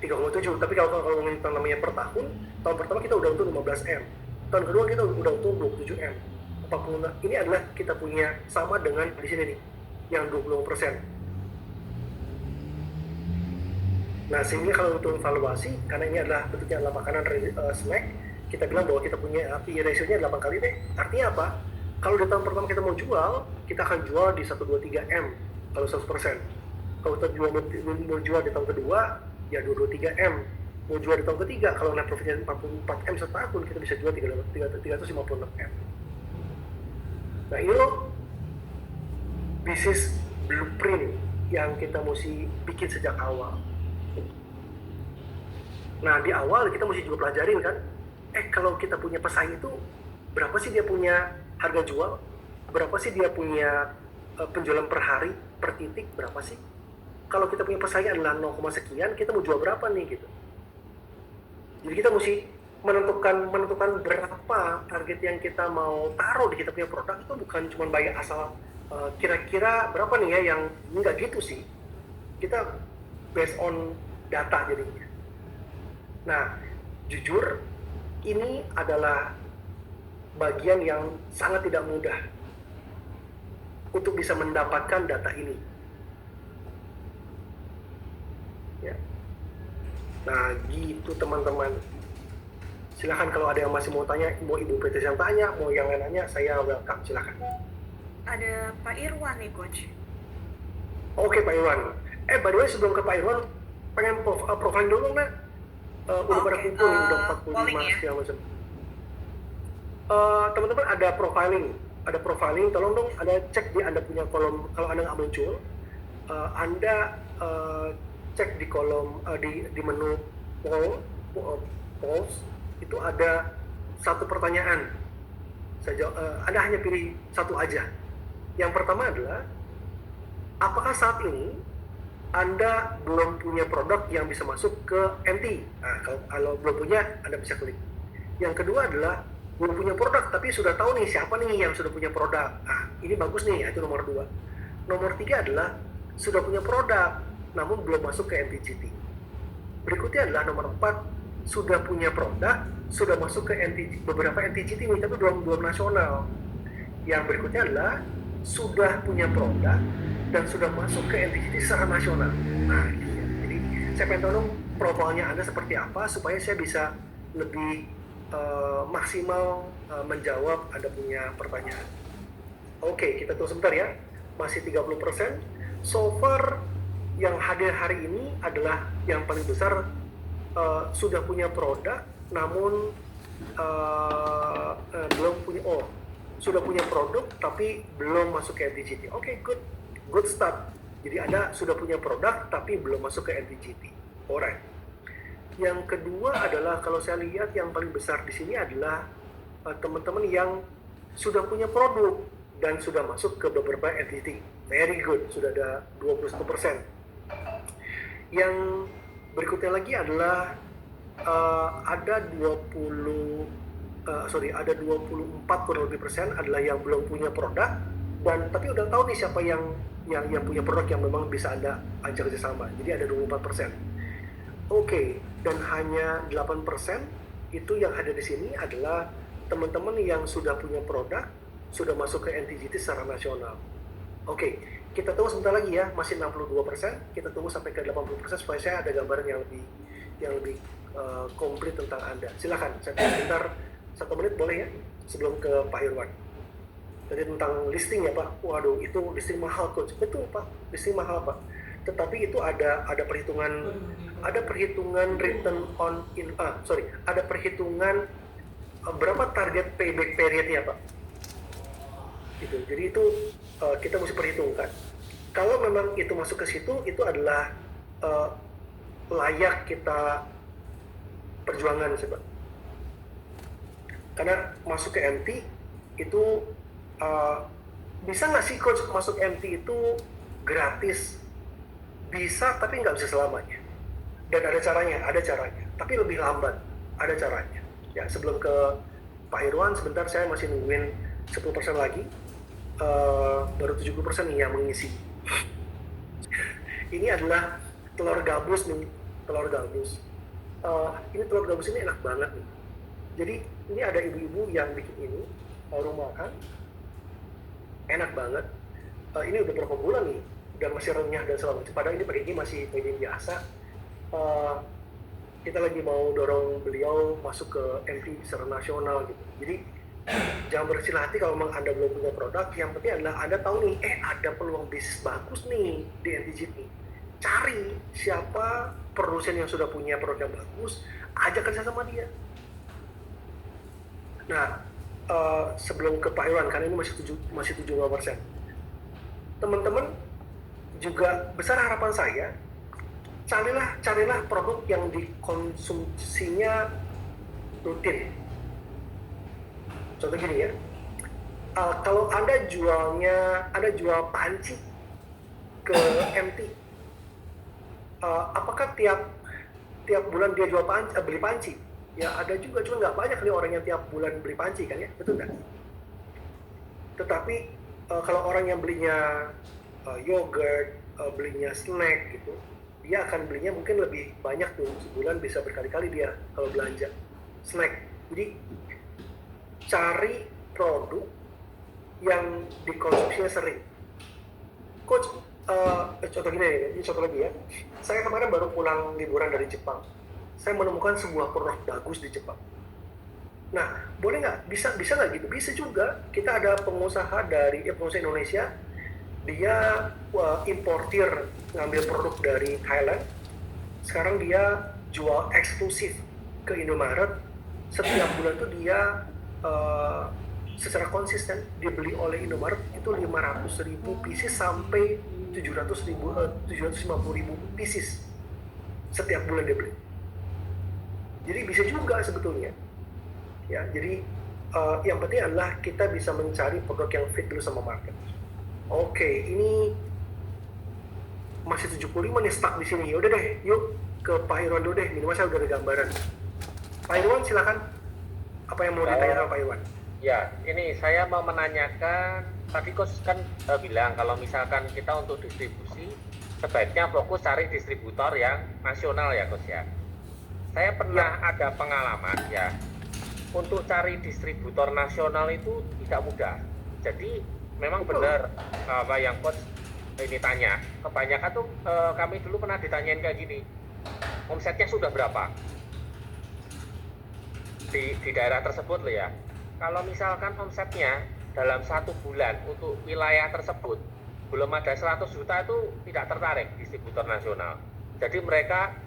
3,7. Tapi kalau ngomongin namanya per tahun pertama kita udah untung 15M. Tahun kedua kita udah untung 27M. Ini adalah kita punya sama dengan di sini nih, yang 20%. Nah, sehingga kalau untuk evaluasi, karena ini adalah bentuknya adalah makanan snack, kita bilang bahwa kita punya PE ratio-nya 8 kali deh. Artinya apa? Kalau di tahun pertama kita mau jual, kita akan jual di 123M kalau 100%. Kalau kita mau jual di tahun kedua, ya 223M. Mau jual di tahun ketiga, kalau net profitnya 44M setahun, kita bisa jual 356M. Nah, ini loh bisnis blueprint yang kita mesti bikin sejak awal. Nah, di awal kita mesti juga pelajarin kan, kalau kita punya pesaing itu, berapa sih dia punya harga jual? Berapa sih dia punya penjualan per hari, per titik, berapa sih? Kalau kita punya pesaing adalah 0, sekian, kita mau jual berapa nih gitu. Jadi kita mesti menentukan berapa target yang kita mau taruh di kita punya produk. Itu bukan cuma bayar asal kira-kira berapa nih ya, yang enggak gitu sih. Kita based on data jadinya. Nah, jujur ini adalah bagian yang sangat tidak mudah untuk bisa mendapatkan data ini. Ya. Nah, gitu teman-teman. Silahkan kalau ada yang masih mau tanya, mau Ibu Petis yang tanya, mau yang lain nanya, saya welcome, silahkan. Ada Pak Irwan nih, Coach. Oke, Pak Irwan. By the way, sebelum ke Pak Irwan, pengen profiling dulu nggak? Udah pada kumpul, udah 45 segala macam. Teman-teman ada profiling, tolong dong, ada cek di Anda punya kolom, kalau Anda nggak muncul, Anda cek di kolom di menu polls itu ada satu pertanyaan. Anda hanya pilih satu aja. Yang pertama adalah, apakah saat ini Anda belum punya produk yang bisa masuk ke MT? Nah, kalau belum punya, Anda bisa klik. Yang kedua adalah belum punya produk tapi sudah tahu nih siapa nih yang sudah punya produk. Nah, ini bagus nih, itu nomor 2. Nomor 3 adalah sudah punya produk namun belum masuk ke MTGT. Berikutnya adalah nomor 4, sudah punya produk, sudah masuk ke beberapa MTGT nih, tapi belum nasional. Yang berikutnya adalah sudah punya produk dan sudah masuk ke MTGT secara nasional. Nah, iya. Jadi saya pengen tahu dong profilnya Anda seperti apa supaya saya bisa lebih maksimal menjawab Anda punya pertanyaan. Oke, kita tunggu sebentar ya. Masih 30%. So far yang hadir hari ini adalah yang paling besar sudah punya produk namun belum punya sudah punya produk tapi belum masuk ke MTGT. Oke, good start. Jadi Anda sudah punya produk tapi belum masuk ke MTGT. Alright. Yang kedua adalah kalau saya lihat yang paling besar di sini adalah teman-teman yang sudah punya produk dan sudah masuk ke beberapa MTGT. Very good, sudah ada 21%. Yang berikutnya lagi adalah ada 24 kurang lebih persen adalah yang belum punya produk dan tapi udah tahu nih siapa yang punya produk yang memang bisa Anda ajak kerjasama. Jadi ada 24%. Oke, dan hanya 8% itu yang ada di sini adalah teman-teman yang sudah punya produk, sudah masuk ke MTGT secara nasional. Oke, kita tunggu sebentar lagi ya, masih 62%. Kita tunggu sampai ke 80% supaya saya ada gambaran yang lebih komplit tentang Anda. Silakan, saya tunggu sebentar 1 menit boleh ya, sebelum ke Pak Irwan. Tadi tentang listing ya Pak, waduh itu listing mahal Coach. Betul Pak, listing mahal Pak. Tetapi itu ada perhitungan return on ada perhitungan berapa target payback periodnya Pak. Gitu. Jadi itu kita mesti perhitungkan. Kalau memang itu masuk ke situ, itu adalah layak kita perjuangan sih Pak. Karena masuk ke MT itu bisa nggak sih Coach masuk MT itu gratis? Bisa, tapi nggak bisa selamanya. Dan ada caranya, tapi lebih lambat, ada caranya. Ya, sebelum ke Pak Irwan, sebentar saya masih nungguin 10% lagi, baru 70% nih yang mengisi. Ini adalah telur gabus nih, ini telur gabus ini enak banget nih. Jadi ini ada ibu-ibu yang bikin ini, baru makan, enak banget. Ini udah berapa bulan nih, dan masih renyah dan segala macam. Padahal ini pakai ini masih biasa. Kita lagi mau dorong beliau masuk ke MT secara nasional gitu. Jadi jangan berkecil hati kalau memang Anda belum punya produk. Yang penting adalah Anda tahu nih, ada peluang bisnis bagus nih di MTGT. Cari siapa produsen yang sudah punya produk yang bagus, ajak kerja sama dia. Nah, sebelum ke Pak Irwan, karena ini masih 75%. Teman-teman, juga besar harapan saya, carilah produk yang dikonsumsinya rutin. Contoh gini ya, kalau Anda jual panci ke MT, apakah tiap bulan dia beli panci? Ya ada juga, cuma nggak banyak nih orang yang tiap bulan beli panci kan ya, betul nggak? Tetapi kalau orang yang belinya yogurt, belinya snack gitu, dia akan belinya mungkin lebih banyak tuh, sebulan bisa berkali-kali dia kalau belanja snack. Jadi cari produk yang dikonsumsinya sering. Coach, contoh gini, ini contoh lagi ya. Saya kemarin baru pulang liburan dari Jepang. Saya menemukan sebuah produk bagus di Jepang. Nah, boleh nggak? Bisa nggak gitu? Bisa juga. Kita ada pengusaha Indonesia, dia importir, ngambil produk dari Thailand. Sekarang dia jual eksklusif ke Indomaret. Setiap bulan tuh dia secara konsisten dibeli oleh Indomaret itu 500.000 pieces sampai 750.000 pieces setiap bulan dia beli. Jadi bisa juga sebetulnya. Ya, jadi yang penting adalah kita bisa mencari produk yang fit dulu sama market. Oke, ini masih 75 nih stuck di sini. Yaudah deh, yuk ke Pak Irwan dulu deh. Minimal saya udah ada gambaran. Pak Irwan silakan. Apa yang mau ditanya sama Pak Irwan? Ya, ini saya mau menanyakan, tadi Coach kan bilang kalau misalkan kita untuk distribusi sebaiknya fokus cari distributor yang nasional ya Coach ya. Saya pernah ada pengalaman ya, untuk cari distributor nasional itu tidak mudah. Jadi memang benar apa yang Coach ini tanya, kebanyakan tuh kami dulu pernah ditanyain kayak gini, omsetnya sudah berapa di daerah tersebut loh ya. Kalau misalkan omsetnya dalam 1 bulan untuk wilayah tersebut belum ada 100 juta itu tidak tertarik distributor nasional. Jadi mereka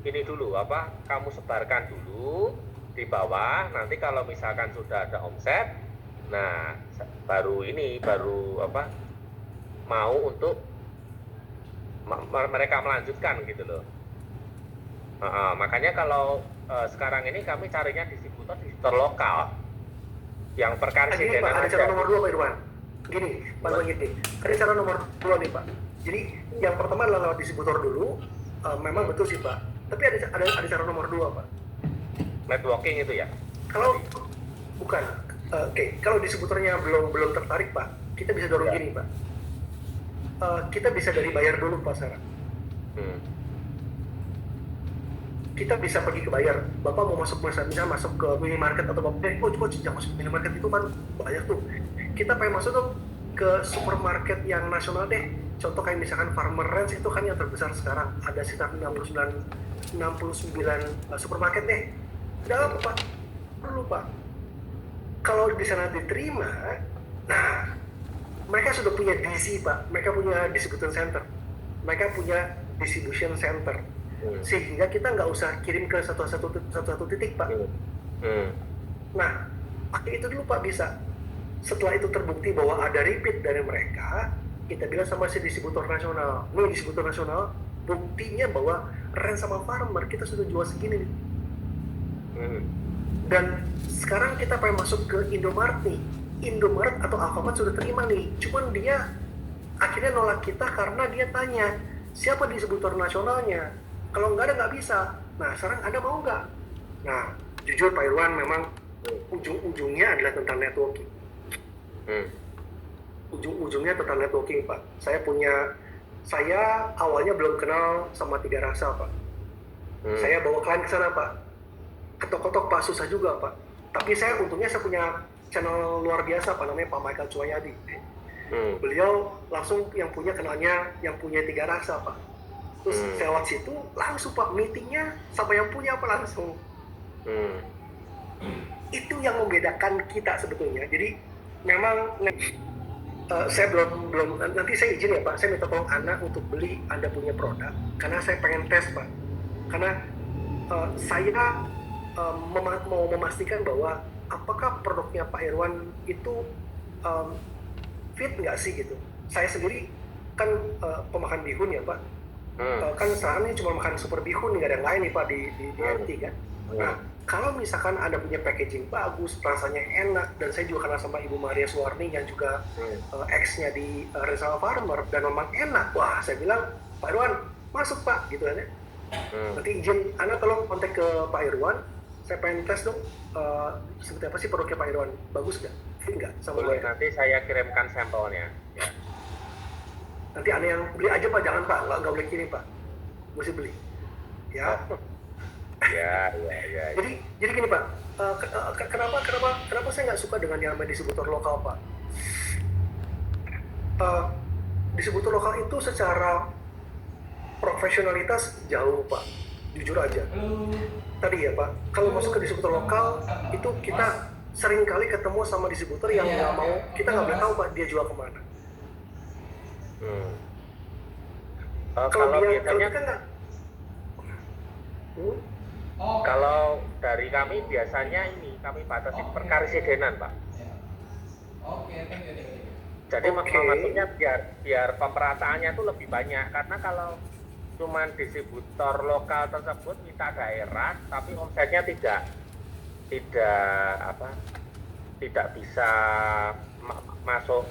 ini dulu apa, kamu sebarkan dulu di bawah, nanti kalau misalkan sudah ada omset, nah baru apa, mau untuk mereka melanjutkan gitu loh. Makanya kalau sekarang ini kami carinya distributor lokal yang perkarsidenan ada cara nomor 2 Pak Irwan. Gini, Pak Irwan gini. Ada cara nomor 2 nih Pak. Jadi yang pertama adalah lewat distributor dulu. Memang betul sih Pak. Tapi ada cara nomor 2 Pak. Networking itu ya? Kalau bukan, kalau distributornya belum tertarik Pak, kita bisa dorong gini Pak. Kita bisa dari bayar dulu Pak Sarah. Kita bisa pergi ke bayar. Bapak mau masuk misalnya masuk ke minimarket atau bapak coach jangan masuk minimarket itu kan banyak tuh. Kita pengen masuk tuh ke supermarket yang nasional deh. Contoh kayak misalkan Farmer Ranch itu kan yang terbesar sekarang, ada sekitar 69 supermarket deh. Udah apa Pak? Perlu Pak. Kalau di sana diterima, nah mereka sudah punya DC Pak, mereka punya distribution center, mereka punya distribution center, sehingga kita nggak usah kirim ke satu titik Pak. Nah, pakai itu dulu Pak bisa. Setelah itu terbukti bahwa ada repeat dari mereka, kita bilang sama si distributor nasional, nih distributor nasional, buktinya bahwa range sama farmer kita sudah jual segini nih. Dan sekarang kita pengen masuk ke Indomaret nih. Indomaret atau Alfamart sudah terima nih, cuman dia akhirnya nolak kita karena dia tanya siapa distributor nasionalnya. Kalau nggak ada nggak bisa. Nah sekarang Anda mau nggak? Nah jujur Pak Irwan memang ujung-ujungnya adalah tentang networking. Ujung-ujungnya tentang networking Pak. Saya awalnya belum kenal sama Tiga Rasa Pak. Saya bawa klien ke sana Pak. Ketok-ketok Pak, susah juga Pak. Tapi untungnya saya punya channel luar biasa Pak, namanya Pak Michael Cuayadi. Beliau langsung yang kenalnya yang punya Tiga Rasa Pak. Terus saya lewat situ langsung Pak, meetingnya sama yang punya Pak langsung. Itu yang membedakan kita sebetulnya. Jadi memang saya belum nanti saya izin ya Pak, saya minta tolong Anda untuk beli Anda punya produk karena saya pengen tes Pak. Karena saya mau memastikan bahwa apakah produknya Pak Irwan itu fit nggak sih gitu. Saya sendiri kan pemakan bihun ya Pak. Kan sekarang ini cuma makan super bihun, nggak ada yang lain nih Pak di MT kan. Nah kalau misalkan Anda punya packaging bagus, rasanya enak, dan saya juga kenal sama Ibu Maria Suwarni yang juga ex-nya di Resal Farmer dan memang enak, wah saya bilang Pak Irwan masuk Pak gitu kan ya. Nanti izin Anda tolong kontak ke Pak Irwan, saya pengen tes dong seperti apa sih produknya Pak Irwan, bagus nggak? Fit nggak sama boleh, gue? nanti saya kirimkan sampelnya ya. Nanti Anda yang beli aja Pak, jangan Pak, nggak boleh kirim Pak, mesti beli ya. Ya. Jadi gini Pak, kenapa saya nggak suka dengan yang namanya distributor lokal Pak? Distributor lokal itu secara profesionalitas jauh Pak, jujur aja. Tadi ya Pak, kalau masuk ke distributor lokal itu kita sering kali ketemu sama distributor yang nggak mau, kita nggak boleh tahu Pak dia jual kemana. Kalau biasanya kita nggak, kalau dari kami biasanya kami batasi perkarsidenan Pak. Jadi maksudnya biar pemerataannya itu lebih banyak, karena kalau cuman distributor lokal tersebut kita daerah tapi omsetnya tidak bisa masuk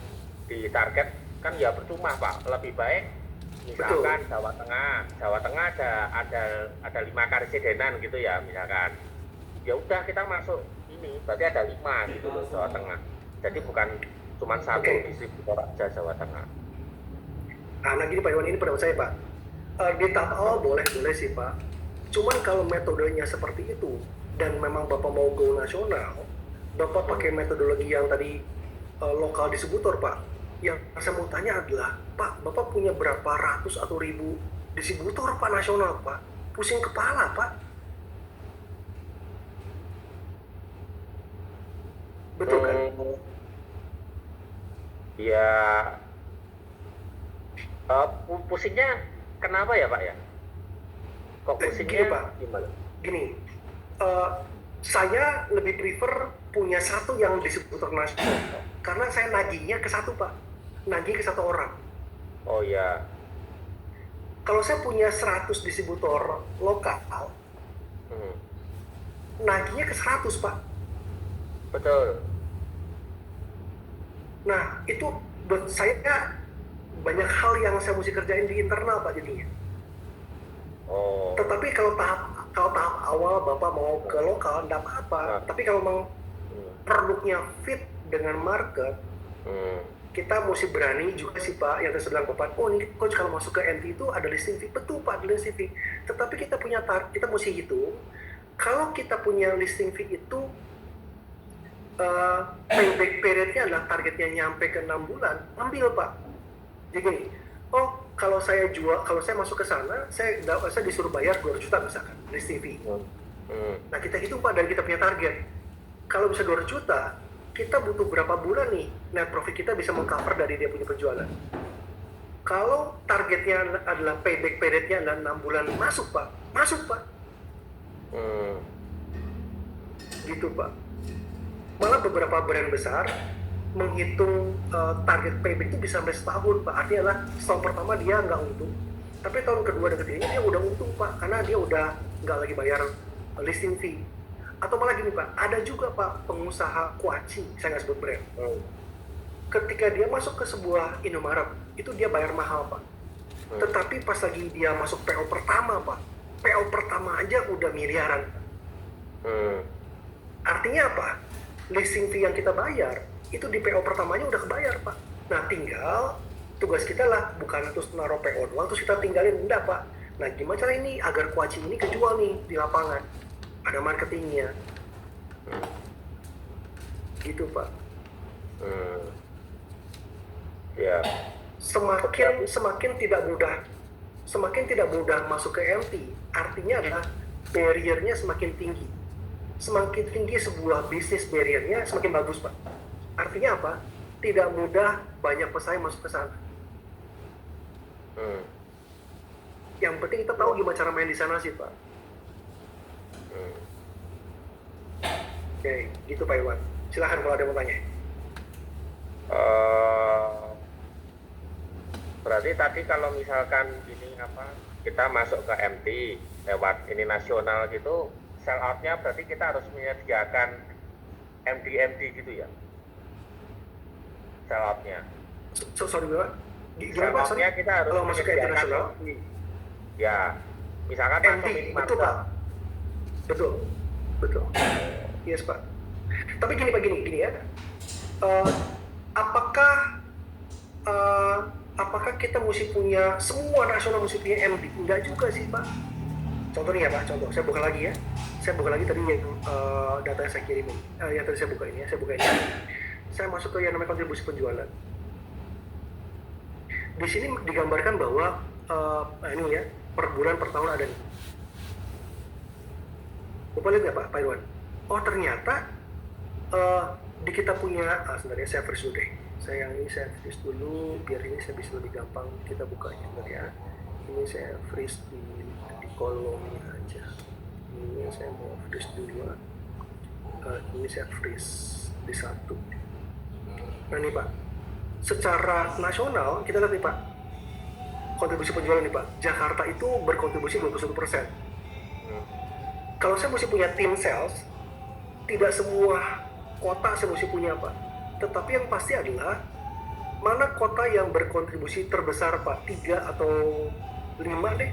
di target, kan ya percuma Pak. Lebih baik misalkan Jawa Tengah ada 5 karsidenan gitu ya misalkan, ya udah kita masuk ini berarti ada 5 gitu loh Jawa Tengah. Jadi bukan cuma satu distributor aja Jawa Tengah. Nah gini Pak Iwan, ini pendapat saya Pak. Di tahap awal boleh sih Pak. Cuman kalau metodenya seperti itu dan memang Bapak mau go nasional, Bapak pakai metodologi yang tadi lokal distributor Pak. Yang saya mau tanya adalah, Pak, Bapak punya berapa ratus atau ribu distributor Pak nasional Pak? Pusing kepala Pak. Betul kan? Ya, pusingnya kenapa ya Pak ya? Kok pusingnya Gini Pak, gimana? gini, saya lebih prefer punya satu yang distributor nasional karena saya nagihnya ke satu Pak, nagih ke satu orang. Oh ya. Kalau saya punya 100 distributor lokal, nagihnya ke 100 Pak. Betul. Nah itu buat saya banyak hal yang saya mesti kerjain di internal Pak jadinya. Oh. Tetapi kalau tahap awal Bapak mau ke lokal, enggak apa-apa. Tapi kalau memang produknya fit dengan market, kita mesti berani juga sih Pak, yang saya bilang Bapak, oh ini coach kalau masuk ke MT itu ada listing fee. Betul Pak, ada listing fee. Tetapi kita punya kita mesti hitung, kalau kita punya listing fee itu, payback periodnya adalah targetnya nyampe ke 6 bulan, ambil Pak. Jadi gini, oh kalau saya masuk ke sana, saya disuruh bayar 2 juta misalkan, listing fee. Nah kita hitung Pak, dan kita punya target. Kalau bisa 2 juta, kita butuh berapa bulan nih net profit kita bisa mengcover dari dia punya penjualan. Kalau targetnya adalah payback periodnya adalah 6 bulan, masuk Pak. Gitu Pak. Malah beberapa brand besar menghitung target payback itu bisa sampai setahun Pak. Artinya adalah setahun pertama dia nggak untung, tapi tahun kedua dan ketiganya dia udah untung Pak, karena dia udah nggak lagi bayar listing fee. Atau malah gini Pak, ada juga Pak pengusaha kuaci, saya nggak sebut brand. Ketika dia masuk ke sebuah Indomaret, itu dia bayar mahal Pak. Tetapi pas lagi dia masuk PO pertama Pak, PO pertama aja udah miliaran. Artinya apa? Listing fee yang kita bayar, itu di PO pertamanya udah kebayar Pak. Nah tinggal, tugas kita lah bukan terus naruh PO doang, terus kita tinggalin, enggak Pak. Nah gimana cara ini agar kuaci ini kejual nih di lapangan? Ada marketingnya, gitu Pak. Ya. Semakin tidak mudah masuk ke MT, artinya adalah barrier-nya semakin tinggi. Semakin tinggi sebuah bisnis barrier-nya, semakin bagus Pak. Artinya apa? Tidak mudah banyak pesaing masuk ke sana. Yang penting kita tahu gimana cara main di sana sih Pak. Oke, gitu Pak Iwan. Silahkan kalau ada yang mau tanya. Berarti tadi kalau misalkan ini kita masuk ke MT lewat ini nasional gitu, sell out-nya berarti kita harus menyediakan MD gitu ya? Sell out-nya. Sorry Pak. Sell out-nya kita harus kalau masuk ke MT nasional. Ya, misalkan masuk betul Pak. Betul. Yes Pak. Tapi gini Pak, gini ya. Apakah kita mesti punya semua nasional mesti punya MD? Enggak juga sih Pak. Contohnya ya Pak, saya buka lagi ya. Saya buka lagi tadi yang data yang saya kirimin. Yang tadi saya buka ini ya, saya masuk ke yang namanya kontribusi penjualan. Di sini digambarkan bahwa ini ya, per bulan per tahun ada nih. Bapak lihat nggak Pak Irwan? Oh ternyata di kita punya, sebenarnya saya freeze dulu deh. Saya freeze dulu biar ini saya bisa lebih gampang kita bukanya sebentar ya. Ini saya freeze di kolomnya aja. Ini saya mau freeze dulu. Ini saya freeze di satu. Nah nih Pak, secara nasional kita lihat nih Pak, kontribusi penjualan nih Pak, Jakarta itu berkontribusi 21%. Kalau saya mesti punya tim sales, tidak semua kota saya mesti punya Pak. Tetapi yang pasti adalah mana kota yang berkontribusi terbesar Pak, 3 atau 5 deh.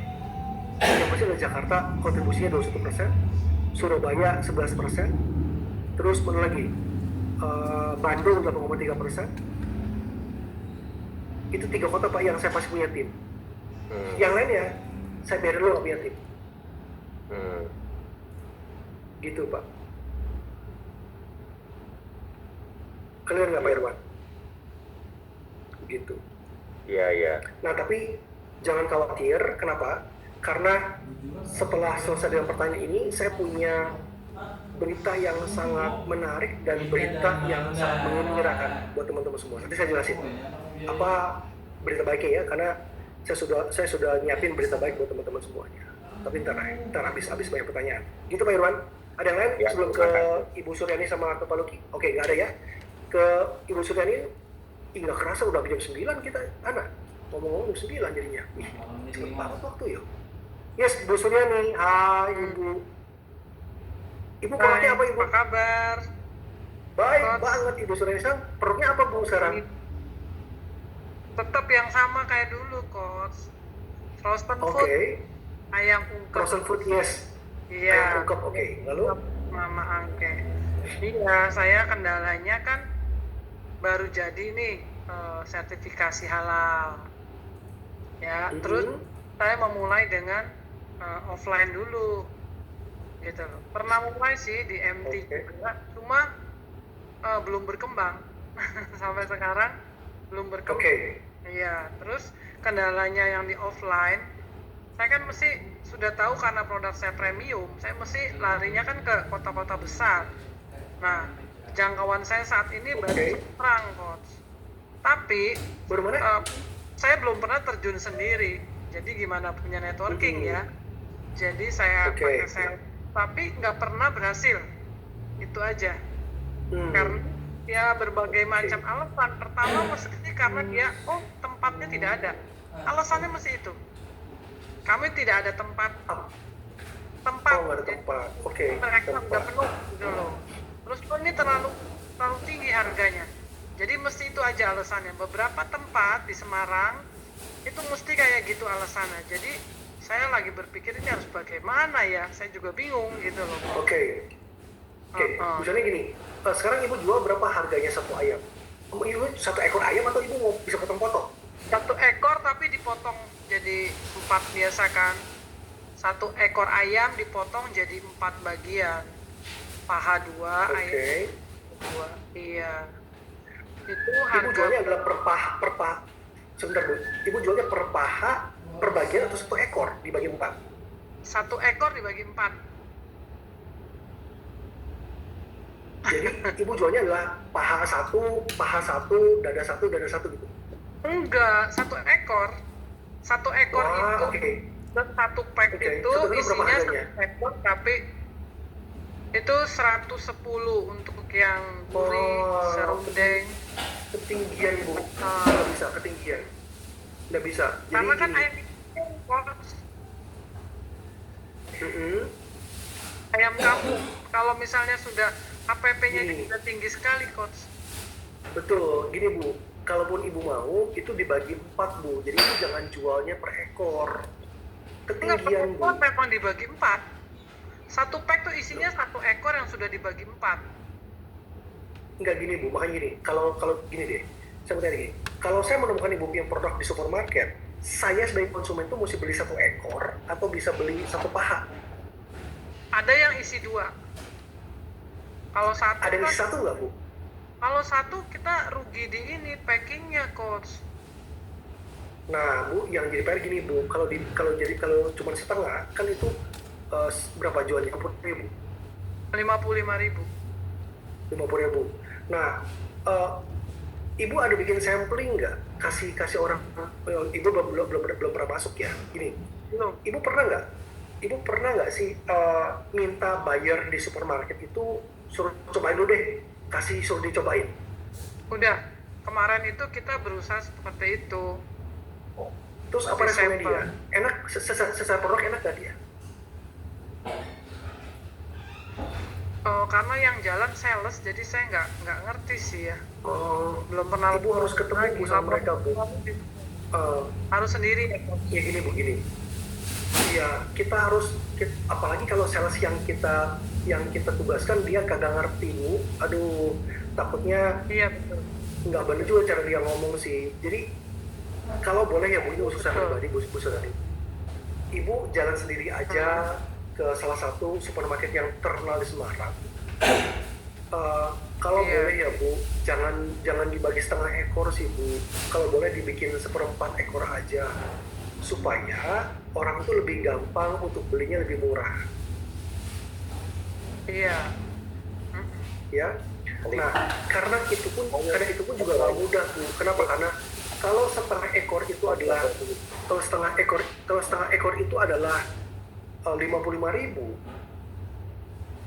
Yang pasti adalah Jakarta, kontribusinya 21%, Surabaya 11%, terus mana lagi? Bandung 8,3%, Itu 3 kota Pak yang saya pasti punya tim. Hmm. Yang lainnya saya biarin dulu nggak punya tim. Hmm. Gitu Pak. Clear nggak Pak Irwan? Gitu. Iya. Nah tapi jangan khawatir, kenapa? Karena setelah selesai dengan pertanyaan ini, saya punya berita yang sangat menarik dan berita yang sangat mengembirakan buat teman-teman semua. Nanti saya jelasin apa berita baiknya ya, karena saya sudah nyiapin berita baik buat teman-teman semuanya. Tapi ntar habis banyak pertanyaan. Gitu Pak Irwan. Ada yang lain Ya, sebelum ke Ibu Suryani sama ke Pak Luki? Oke, nggak ada ya. Ke Ibu Suryani, nggak kerasa udah jam 9 kita, anak. Ngomong-ngomong jam 9 jadinya. Ih, cepet banget waktu ya. Yes, Bu Suryani. Hai Ibu. Ibu perutnya apa Ibu? Apa kabar? Baik banget Ibu Suryani. Perutnya apa Bu sekarang? Tetap yang sama kayak dulu, Coach. Frozen food, ayam ungkep. Frozen food, yes. Iya. Ayam ungkep, oke. Lalu? Mama Angke. Iya, saya kendalanya kan baru jadi nih sertifikasi halal. Ya, terus saya memulai dengan offline dulu. Gitu loh. Pernah mulai sih di MT juga, cuma belum berkembang. Sampai sekarang belum berkembang. Iya, terus kendalanya yang di offline, saya kan mesti sudah tahu karena produk saya premium, saya mesti larinya kan ke kota-kota besar. Nah, jangkauan saya saat ini baru Semarang, Coach. Tapi saya belum pernah terjun sendiri. Jadi gimana punya networking ya? Jadi saya pakai sales, tapi nggak pernah berhasil. Itu aja. Karena ya berbagai macam alasan. Pertama mesti karena dia tempatnya tidak ada. Alasannya mesti itu. Kami tidak ada tempat. Nggak ada tempat. Mereka udah penuh gitu loh. Terus ini terlalu tinggi harganya. Jadi mesti itu aja alasannya. Beberapa tempat di Semarang itu mesti kayak gitu alasannya. Jadi saya lagi berpikir ini harus bagaimana ya. Saya juga bingung gitu loh. Misalnya gini, sekarang Ibu jual berapa harganya satu ayam? Ibu 1 ekor ayam atau Ibu mau bisa potong-potong? 1 ekor tapi dipotong jadi 4 biasa kan. 1 ekor ayam dipotong jadi 4 bagian. Paha 2, ayam 2. Iya. Itu harga. Ibu jualnya adalah per paha. Sebentar Bu, Ibu jualnya per paha, per bagian atau 1 ekor dibagi 4? 1 ekor dibagi 4. Jadi Ibu jualnya adalah paha 1, dada 1 gitu? Enggak, 1 ekor. 1 ekor itu dan 1 pack itu isinya 1 ekor, tapi itu 110 untuk yang gurih, serundeng. Ketinggian Bu, nggak bisa ketinggian. Nggak bisa. Karena kan ayam ayam kampung, kalau misalnya sudah APP-nya itu sudah tinggi sekali, Coach. Betul, gini Bu, kalaupun Ibu mau, itu dibagi 4 Bu, jadi Ibu jangan jualnya per ekor. Ketinggian Bu. Memang dibagi 4. 1 pack tuh isinya 1 ekor yang sudah dibagi 4. Enggak gini Bu, makanya gini, kalau gini deh, saya mau tanya gini, kalau saya menemukan Ibu punya produk di supermarket, saya sebagai konsumen tuh mesti beli 1 ekor atau bisa beli 1 paha? Ada yang isi 2. Kalau 1 ada yang isi 1 nggak Bu? Kalau 1 kita rugi di ini packingnya, Coach. Nah Bu, yang jadi PR gini Bu, kalau cuma setengah kan itu berapa jualnya? 50.000. 55.000. 50.000. Nah, Ibu ada bikin sampling nggak? Kasih orang, Ibu belum pernah masuk ya. Gini, Ibu pernah nggak sih minta buyer di supermarket itu suruh cobain dulu deh, suruh dicobain? Udah, kemarin itu kita berusaha seperti itu. Terus apa responnya dia? Enak, secara produk enak nggak dia? Karena yang jalan sales, jadi saya nggak ngerti sih ya. Belum pernah. Ibu harus ketemu Bu sama mereka Bu. Harus sendiri ya. Ya gini Bu, gini. Iya, apalagi kalau sales yang kita tugaskan dia kagak ngerti Bu. Aduh, takutnya iya betul. Nggak benar juga cara dia ngomong sih. Jadi kalau boleh ya Bu, ini khusus saya pribadi Bu Surani. Ibu jalan sendiri aja ke salah satu supermarket yang terkenal di Semarang. Kalau boleh ya Bu, jangan dibagi setengah ekor sih Bu. Kalau boleh dibikin 1/4 ekor aja, supaya orang itu lebih gampang untuk belinya lebih murah. Iya. Ya. Nah, karena itu pun juga nggak mudah Bu. Kenapa? Karena kalau setengah ekor itu adalah 55.000.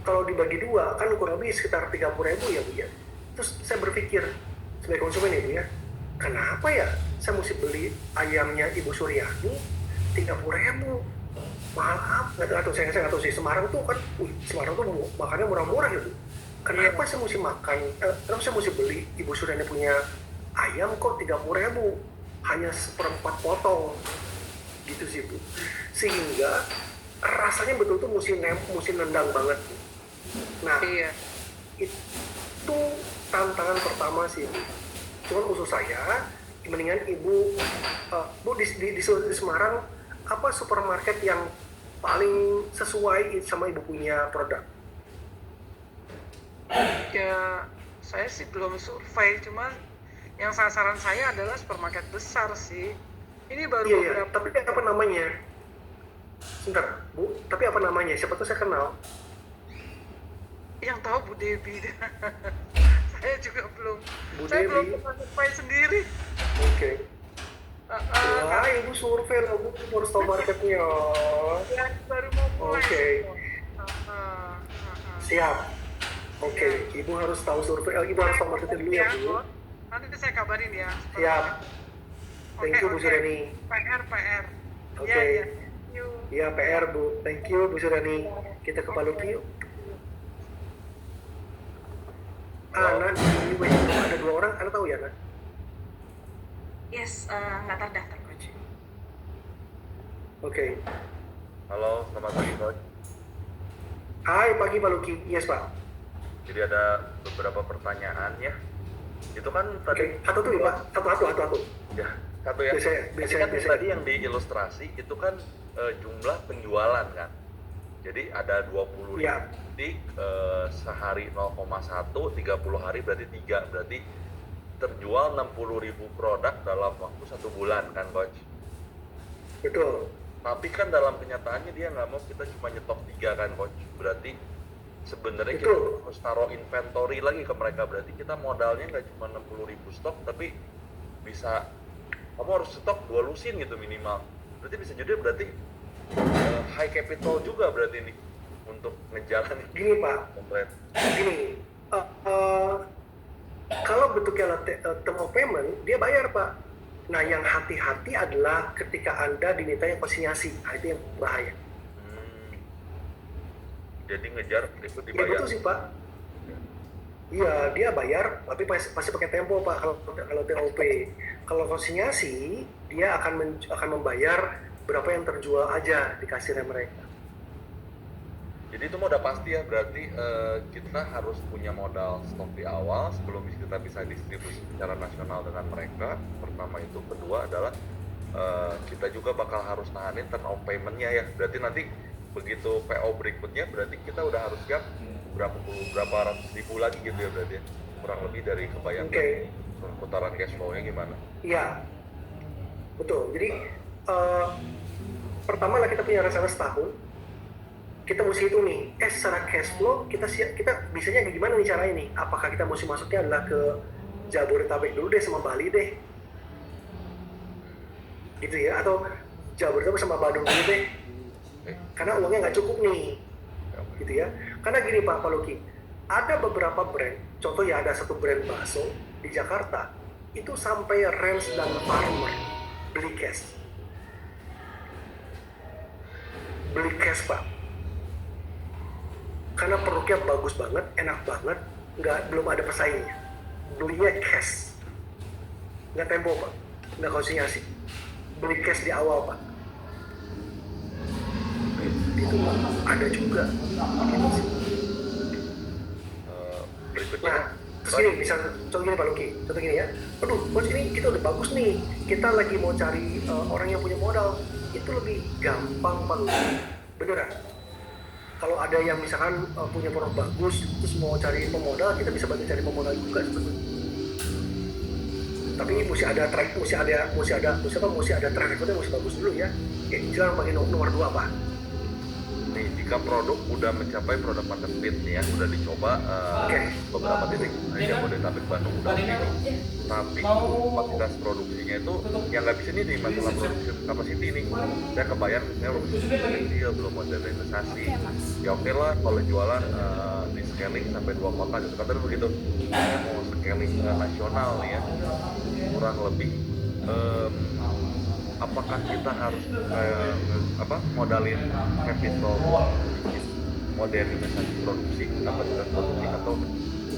Kalau dibagi dua kan kurang lebih sekitar 30.000 ya Bu ya. Terus saya berpikir sebagai konsumen ya Bu ya, kenapa ya saya mesti beli ayamnya Ibu Suryani 30.000? Mahal apa? Nggak tahu, saya nggak tahu sih. Semarang tuh kan, Semarang tuh makannya murah-murah gitu. Kenapa saya mesti kenapa saya mesti beli Ibu Suryani punya ayam kok 30.000? Hanya 1/4 potong. Gitu sih Bu. Sehingga rasanya betul tuh mesti nendang banget. Nah, itu tantangan pertama sih Bu. Cuman usul saya, mendingan Ibu, Bu di Semarang, apa supermarket yang paling sesuai sama Ibu punya produk? Ya, saya sih belum survei, cuman yang sasaran saya adalah supermarket besar sih. Ini baru beberapa. Tapi apa namanya? Sebentar, Bu, tapi apa namanya? Siapa tuh saya kenal? Yang tahu Bu Debi. Saya juga belum. Bu Saya Debi. belum pernah survei sendiri. Oke. Wah, Ibu survei lah, Bu, harus tahu marketnya. Ya, baru mau mulai. Oke. Siap. Oke, Ibu harus tahu survei. Ibu harus tahu marketnya dulu ya, Bu. Nanti saya kabarin ya. Siap. Thank you, Bu Suryani. PR. Oke. Iya, PR, Bu. Thank you, Bu Suryani. Kita ke Paluki yuk. Ana di waiting room ada 2 orang, Ana tahu ya, Ana? Yes, nggak terdaftar Coach. Oke. Halo, selamat pagi Coach. Hai, pagi Pak Luki. Yes, Pak. Jadi ada beberapa pertanyaan ya. Itu kan tadi Satu tuh ya, Pak. Satu. ya, satu ya. Jadi kan tadi yang di ilustrasi itu kan jumlah penjualan kan. Jadi ada 20.000 titik, sehari 0,1, 30 hari berarti 3, berarti terjual 60.000 produk dalam waktu 1 bulan kan Coach? Betul. Tapi kan dalam kenyataannya dia nggak mau kita cuma nyetok 3 kan Coach? Berarti sebenarnya kita harus taruh inventory lagi ke mereka, berarti kita modalnya nggak cuma 60.000 stok, tapi bisa kamu harus stok 2 lusin gitu minimal. Berarti bisa jadi berarti high capital juga berarti ini untuk ngejalanin. Gini Pak, gini, kalau bentuknya term of payment, dia bayar Pak. Nah yang hati-hati adalah ketika Anda diminta konsinyasi, nah itu yang bahaya. Jadi ngejar itu dibayar. Ya betul sih Pak. Iya dia bayar, tapi pasti pakai tempo Pak kalau TOP. Kalau konsinyasi dia akan membayar berapa yang terjual aja di kasirnya mereka. Jadi itu udah pasti ya, berarti kita harus punya modal stok di awal sebelum kita bisa distribusi secara nasional dengan mereka. Pertama itu, kedua adalah kita juga bakal harus nahanin turn of payment-nya ya. Berarti nanti begitu PO berikutnya berarti kita udah harus siap berapa ratus ribu lagi gitu ya berarti ya. Kurang lebih dari kebayang putaran cash flow-nya gimana? Iya, betul. Jadi pertama lah kita punya rencana setahun, kita mesti hitung nih, secara cash flow kita bisanya gimana nih caranya nih? Apakah kita mesti masuknya adalah ke Jabodetabek dulu deh sama Bali deh, gitu ya? Atau Jabodetabek sama Bandung dulu deh, karena uangnya nggak cukup nih, gitu ya? Karena gini Pak Luki, ada beberapa brand, contoh ya ada satu brand bakso di Jakarta, itu sampai ranch dan farmer beli cash Pak, karena produknya bagus banget, enak banget, belum ada pesaingnya, belinya cash, nggak tempo Pak, nggak konsinyasi, beli cash di awal Pak, itu ada juga. Nah Terus gini, misal contoh gini Pak Luki, contoh gini ya, aduh coach ini kita udah bagus nih, kita lagi mau cari orang yang punya modal, itu lebih gampang Pak Luki, beneran. Kalau ada yang misalkan punya produk bagus, terus mau cari pemodal, kita bisa bantu cari pemodal juga sebetulnya. Tapi mesti ada track recordnya mesti bagus dulu ya. Oke, silakan pakai nomor 2 Pak. Nih, jika produk udah mencapai produk market fit nih ya, udah dicoba beberapa titik, Jabodetabek, Bandung udah oke, tapi kapasitas produksinya itu yang nggak bisa nih di masalah produksi capacity nih. Saya kebayang misalnya produksi kecil, belum ada investasi, ya oke lah kalau jualan di scaling sampai 2 kota gitu, kan begitu. Saya mau scaling nasional nih ya, kurang lebih apakah kita harus modalin capital modernisasi produksi, kapasitas produksi, atau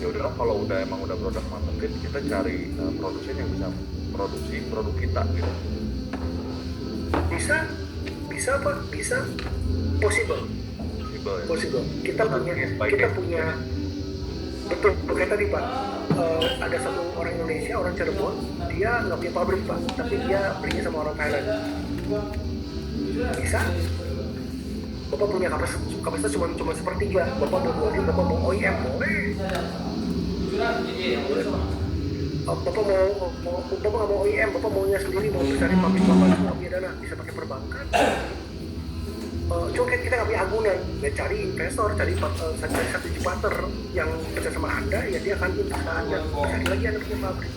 ya udah kalau emang udah produk market fit, kita cari produsen yang bisa produksi produk kita gitu. Bisa Pak, possible ya? Kita punya betul kayak tadi Pak, ada satu orang Indonesia, orang Cirebon, dia nggak punya pabrik Pak, tapi dia belinya sama orang Thailand. Bisa. Bapak punya kapasitas cuma sepertiga, Bapak mau jualin, Bapak mau OEM, boleh. Bapak nggak mau OEM, Bapak maunya sendiri, mau besar pabrik Bapak, nggak punya dana, bisa pakai perbankan. Cuma kita nggak punya agunan, ya cari investor, cari satu partner yang percaya sama Anda, ya dia akan invest ke Anda, cari lagi Anda punya pabrik.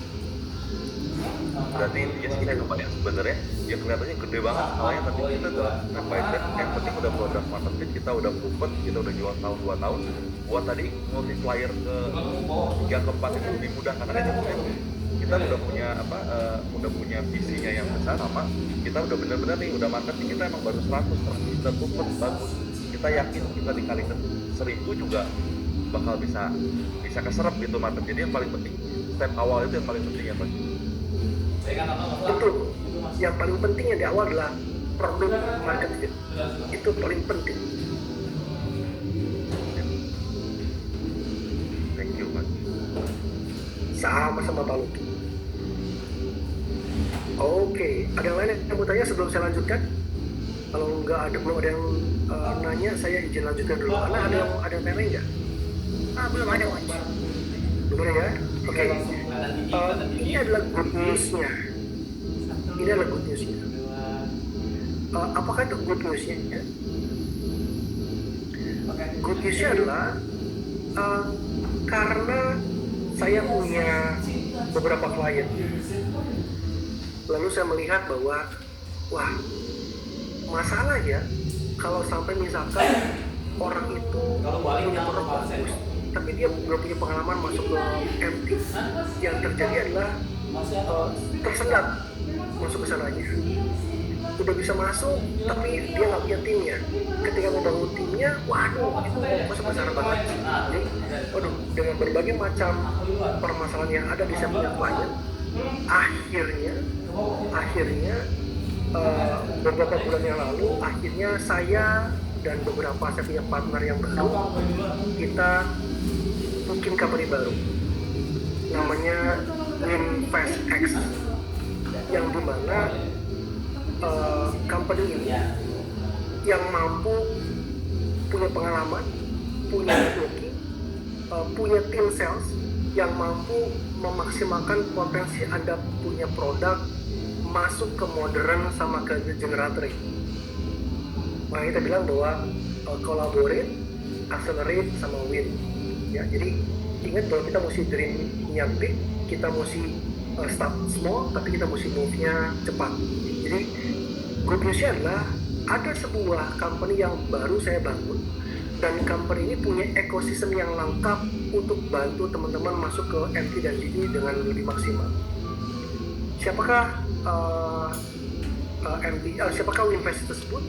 Berarti intinya sih saya kebayang sebenarnya ya kelihatannya gede banget soalnya, tapi kita udah step yang penting udah produk market fit, kita udah proven, kita udah jual tahun 2 tahun, buat tadi multiplier ke 3 ke 4 itu lebih mudah karena aja mungkin kita udah punya visinya yang besar, sama kita udah bener-bener nih udah marketing kita emang baru 100 kita proven bagus, kita yakin kita dikali ke 1000 juga bakal bisa keserap gitu market. Jadi yang paling penting step awal itu yang paling penting ya Pak. Betul. Yang paling pentingnya di awal adalah produk market fit. Itu paling penting. Thank you Pak. Sama-sama Pak Luki. Oke, ada yang lain yang mau tanya sebelum saya lanjutkan? Kalau belum ada yang nanya, saya izin lanjutkan dulu. Karena ada yang tanya nggak? Belum ada Coach. Belum ada ya? Oke. Ini adalah good news-nya. Apakah itu good news-nya? Good news-nya adalah karena saya punya beberapa klien, lalu saya melihat bahwa wah, masalahnya kalau sampai misalkan orang itu punya produk bagus tapi dia belum punya pengalaman masuk ke MT, yang terjadi adalah tersendat masuk ke sananya. Udah bisa masuk tapi dia nggak punya timnya. Ketika mau bangun timnya, waduh itu masuk besar banget. Jadi waduh, dengan berbagai macam permasalahan yang ada di saya punya klien, akhirnya beberapa bulan yang lalu akhirnya saya dan beberapa saya punya partner yang baru, kita bikin company baru namanya WinFastX, yang dimana company ini yang mampu punya pengalaman, punya networking, punya tim sales yang mampu memaksimalkan potensi Anda punya produk masuk ke modern sama ke general trade. Makanya kita bilang bahwa collaborate, accelerate, sama win. Ya, jadi ingat bahwa kita mesti dream-nya big, kita mesti start small, tapi kita mesti move-nya cepat. Jadi good news-nya adalah ada sebuah company yang baru saya bangun, dan company ini punya ekosistem yang lengkap untuk bantu teman-teman masuk ke MT dan GD dengan lebih maksimal. Siapakah siapakah WinFast tersebut?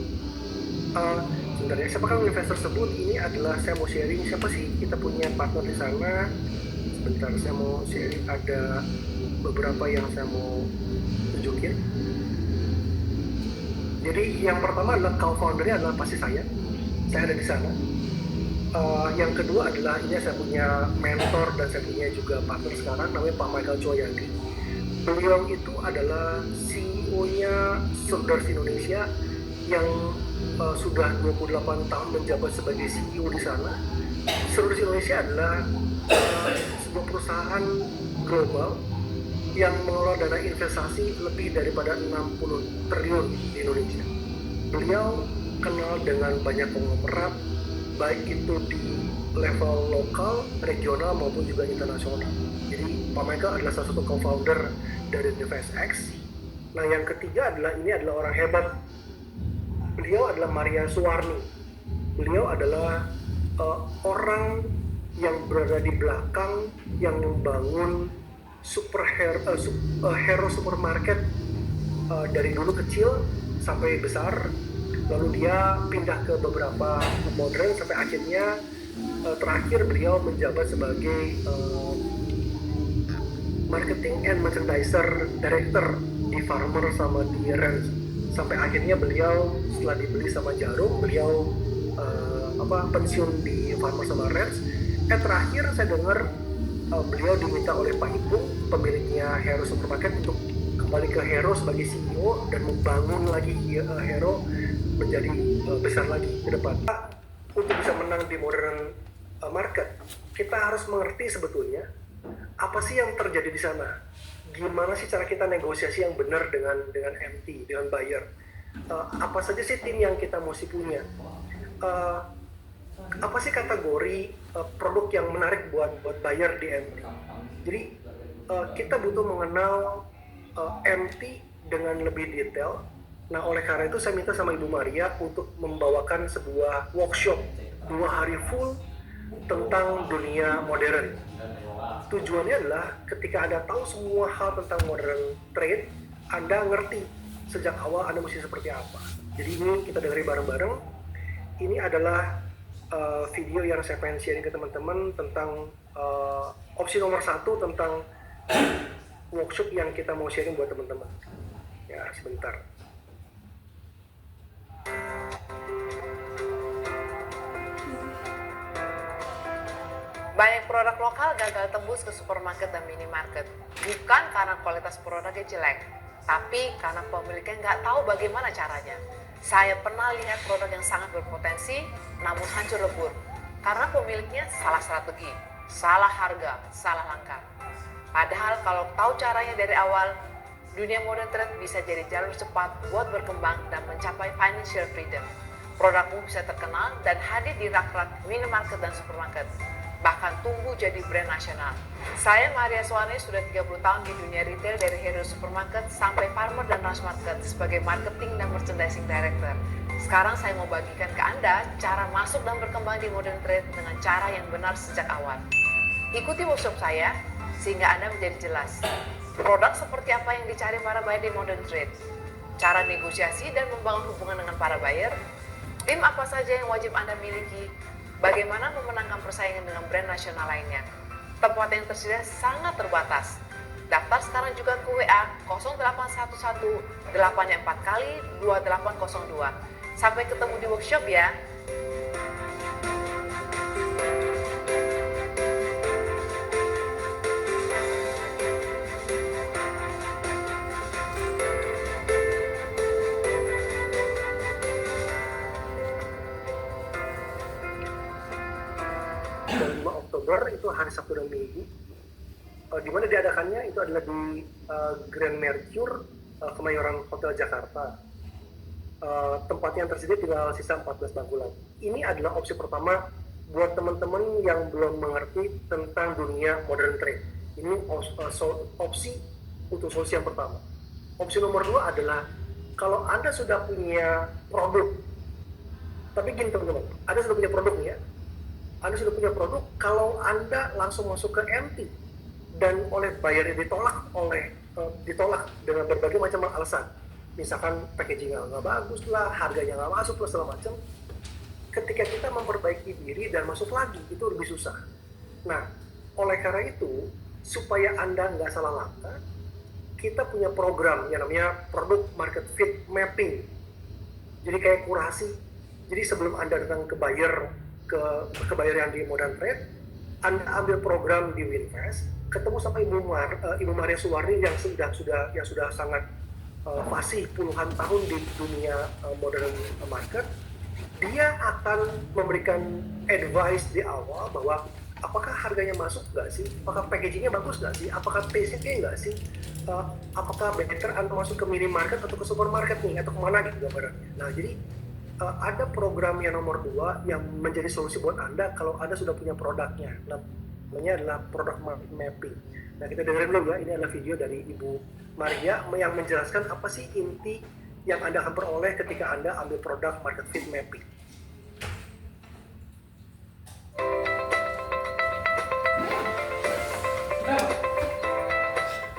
Sebenarnya siapakah WinFast tersebut? Ini adalah saya mau sharing siapa sih kita punya partner di sana. Sebentar, saya mau sharing, ada beberapa yang saya mau tunjukin. Jadi yang pertama adalah co-foundernya adalah pasti saya ada di sana. Yang kedua adalah ini saya punya mentor dan saya punya juga partner sekarang namanya Pak Michael Choyadi. Beliau itu adalah CEO-nya Surders Indonesia yang sudah 28 tahun menjabat sebagai CEO di sana. Surders Indonesia adalah sebuah perusahaan global yang mengelola dana investasi lebih daripada 60 triliun di Indonesia. Beliau kenal dengan banyak konglomerat, baik itu di level lokal, regional maupun juga internasional. Jadi Pak Michael adalah salah satu co-founder dari DevSX. Nah yang ketiga adalah ini adalah orang hebat. Beliau adalah Maria Suwarni. Beliau adalah orang yang berada di belakang yang membangun hero supermarket dari dulu kecil sampai besar. Lalu dia pindah ke beberapa modern sampai akhirnya terakhir beliau menjabat sebagai marketing and merchandiser director di Farmer sama di Rens. Sampai akhirnya beliau setelah dibeli sama Jarum, beliau pensiun di Farmer sama Rens. Terakhir saya dengar beliau diminta oleh Pak Ipung, pemiliknya Hero Supermarket, untuk kembali ke Hero sebagai CEO dan membangun lagi Hero menjadi besar lagi ke depan. Untuk bisa menang di modern market, kita harus mengerti sebetulnya apa sih yang terjadi di sana. Gimana sih cara kita negosiasi yang benar dengan MT, dengan buyer. Apa saja sih tim yang kita mesti punya. Apa sih kategori produk yang menarik buat buyer di MT. Jadi kita butuh mengenal MT dengan lebih detail. Nah oleh karena itu saya minta sama Ibu Maria untuk membawakan sebuah workshop 2 hari full tentang dunia modern. Tujuannya adalah ketika Anda tahu semua hal tentang modern trade, Anda ngerti sejak awal Anda mesti seperti apa. Jadi ini kita dengerin bareng-bareng. Ini adalah video yang saya pengen sharing ke teman-teman tentang opsi nomor 1 tentang workshop yang kita mau sharing buat teman-teman. Ya, sebentar. Banyak produk lokal gagal tembus ke supermarket dan minimarket, bukan karena kualitas produknya jelek, tapi karena pemiliknya nggak tahu bagaimana caranya. Saya pernah lihat produk yang sangat berpotensi, namun hancur lebur, karena pemiliknya salah strategi, salah harga, salah langkah. Padahal kalau tahu caranya dari awal, dunia modern trade bisa jadi jalur cepat buat berkembang dan mencapai financial freedom. Produkmu bisa terkenal dan hadir di rak-rak minimarket dan supermarket, bahkan tumbuh jadi brand nasional. Saya Maria Suwarni sudah 30 tahun di dunia retail dari Hero Supermarket sampai Farmer dan Rush Market sebagai marketing dan merchandising director. Sekarang saya mau bagikan ke Anda cara masuk dan berkembang di modern trade dengan cara yang benar sejak awal. Ikuti workshop saya sehingga Anda menjadi jelas produk seperti apa yang dicari para buyer di modern trade, cara negosiasi dan membangun hubungan dengan para buyer, tim apa saja yang wajib Anda miliki, bagaimana memenangkan persaingan dengan brand nasional lainnya. Tempat yang tersedia sangat terbatas. Daftar sekarang juga ke WA 0811 84 kali 2802. Sampai ketemu di workshop ya. Itu hari Sabtu dan Minggu. Di mana diadakannya itu adalah di Grand Mercure Kemayoran Hotel Jakarta. Tempat yang tersedia tinggal sisa 14 bangku lagi. Ini adalah opsi pertama buat teman-teman yang belum mengerti tentang dunia modern trade. Ini opsi untuk solusi yang pertama. Opsi nomor 2 adalah kalau Anda sudah punya produk, tapi gini teman-teman, Anda sudah punya produk ya. Anda sudah punya produk, kalau Anda langsung masuk ke MT dan oleh buyer ditolak dengan berbagai macam alasan, misalkan packagingnya nggak bagus lah, harganya nggak masuk lah segala macam. Ketika kita memperbaiki diri dan masuk lagi itu lebih susah. Nah, oleh karena itu supaya Anda nggak salah langkah, kita punya program yang namanya product market fit mapping. Jadi kayak kurasi. Jadi sebelum Anda datang ke buyer, ke kebayaran di modern trade, Anda ambil program di Winvest, ketemu sama Ibu Maria Suwarni yang sudah sangat fasih puluhan tahun di dunia modern market. Dia akan memberikan advice di awal bahwa apakah harganya masuk nggak sih, apakah packagingnya bagus nggak sih, apakah taste-nya nggak sih, apakah better Anda masuk ke minimarket atau ke supermarket nih, atau kemana gitu gambarannya. Nah, jadi ada program yang nomor 2 yang menjadi solusi buat Anda kalau Anda sudah punya produknya. Namanya adalah product mapping. Nah, kita dengerin dulu ya, ini adalah video dari Ibu Maria yang menjelaskan apa sih inti yang Anda akan peroleh ketika Anda ambil produk market fit mapping.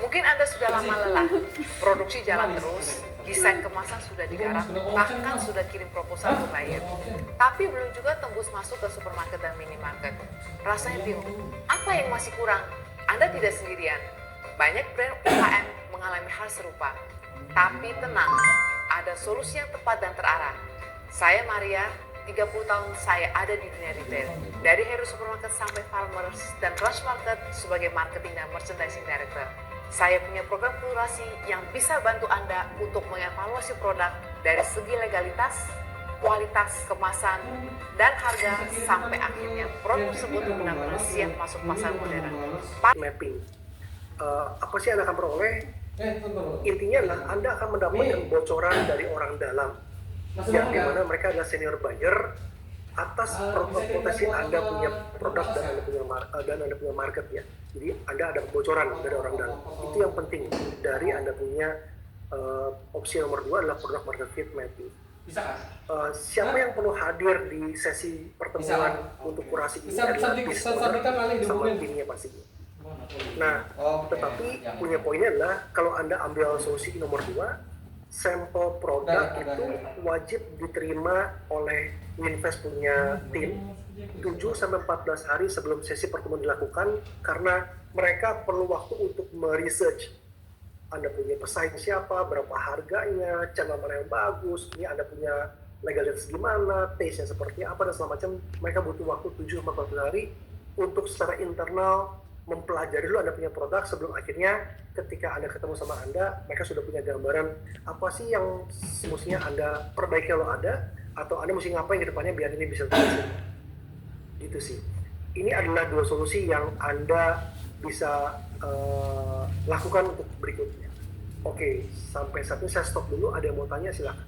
Mungkin Anda sudah lama lelah, produksi jalan terus, desain kemasan sudah digarap, bahkan sudah kirim proposal ke buyer. Tapi belum juga tembus masuk ke supermarket dan minimarket. Rasanya bingung, apa yang masih kurang? Anda tidak sendirian. Banyak brand UKM mengalami hal serupa. Tapi tenang, ada solusi yang tepat dan terarah. Saya Maria, 30 tahun saya ada di dunia retail. Dari Hero Supermarket sampai Farmers dan Rush Market sebagai marketing dan merchandising director. Saya punya program kurasi yang bisa bantu Anda untuk mengevaluasi produk dari segi legalitas, kualitas, kemasan, dan harga sampai akhirnya produk tersebut benar-benar siap masuk pasar modern. Mapping. Apa sih Anda akan peroleh? Intinya adalah Anda akan mendapatkan bocoran dari orang dalam yang dimana mereka adalah senior buyer atas potensi Anda punya produk dan Anda punya market ya. Jadi Anda ada bocoran dari orang dalam. Itu yang penting dari Anda punya opsi nomor 2 adalah product market fit mapping. Siapa yang perlu hadir di sesi pertemuan untuk kurasi ini adalah business owner sama timnya pastinya. Nah, tetapi punya poinnya adalah kalau Anda ambil solusi nomor 2, sampel produk itu wajib diterima oleh Winvest punya tim 7-14 hari sebelum sesi pertemuan dilakukan, karena mereka perlu waktu untuk meresearch Anda punya pesaing siapa, berapa harganya, channel mana yang bagus, ini Anda punya legalitas gimana, taste-nya seperti apa, dan segala macam. Mereka butuh waktu 7-14 hari untuk secara internal mempelajari dulu Anda punya produk sebelum akhirnya ketika Anda ketemu sama Anda, mereka sudah punya gambaran apa sih yang semestinya Anda perbaiki kalau ada, atau Anda mesti ngapain ke depannya biar ini bisa berhasil. Gitu sih. Ini adalah 2 solusi yang Anda bisa lakukan untuk berikutnya. Oke, sampai saat ini saya stop dulu. Ada yang mau tanya, silakan.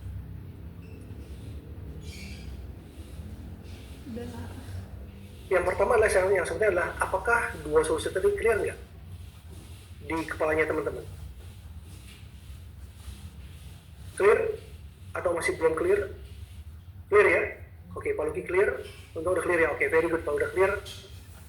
Yang pertama adalah yang sebenarnya adalah apakah 2 solusi tadi clear nggak di kepalanya teman-teman? Clear atau masih belum clear? Clear ya? Oke, Pak Luki clear. Untuk udah clear ya? Oke, very good. Pak udah clear,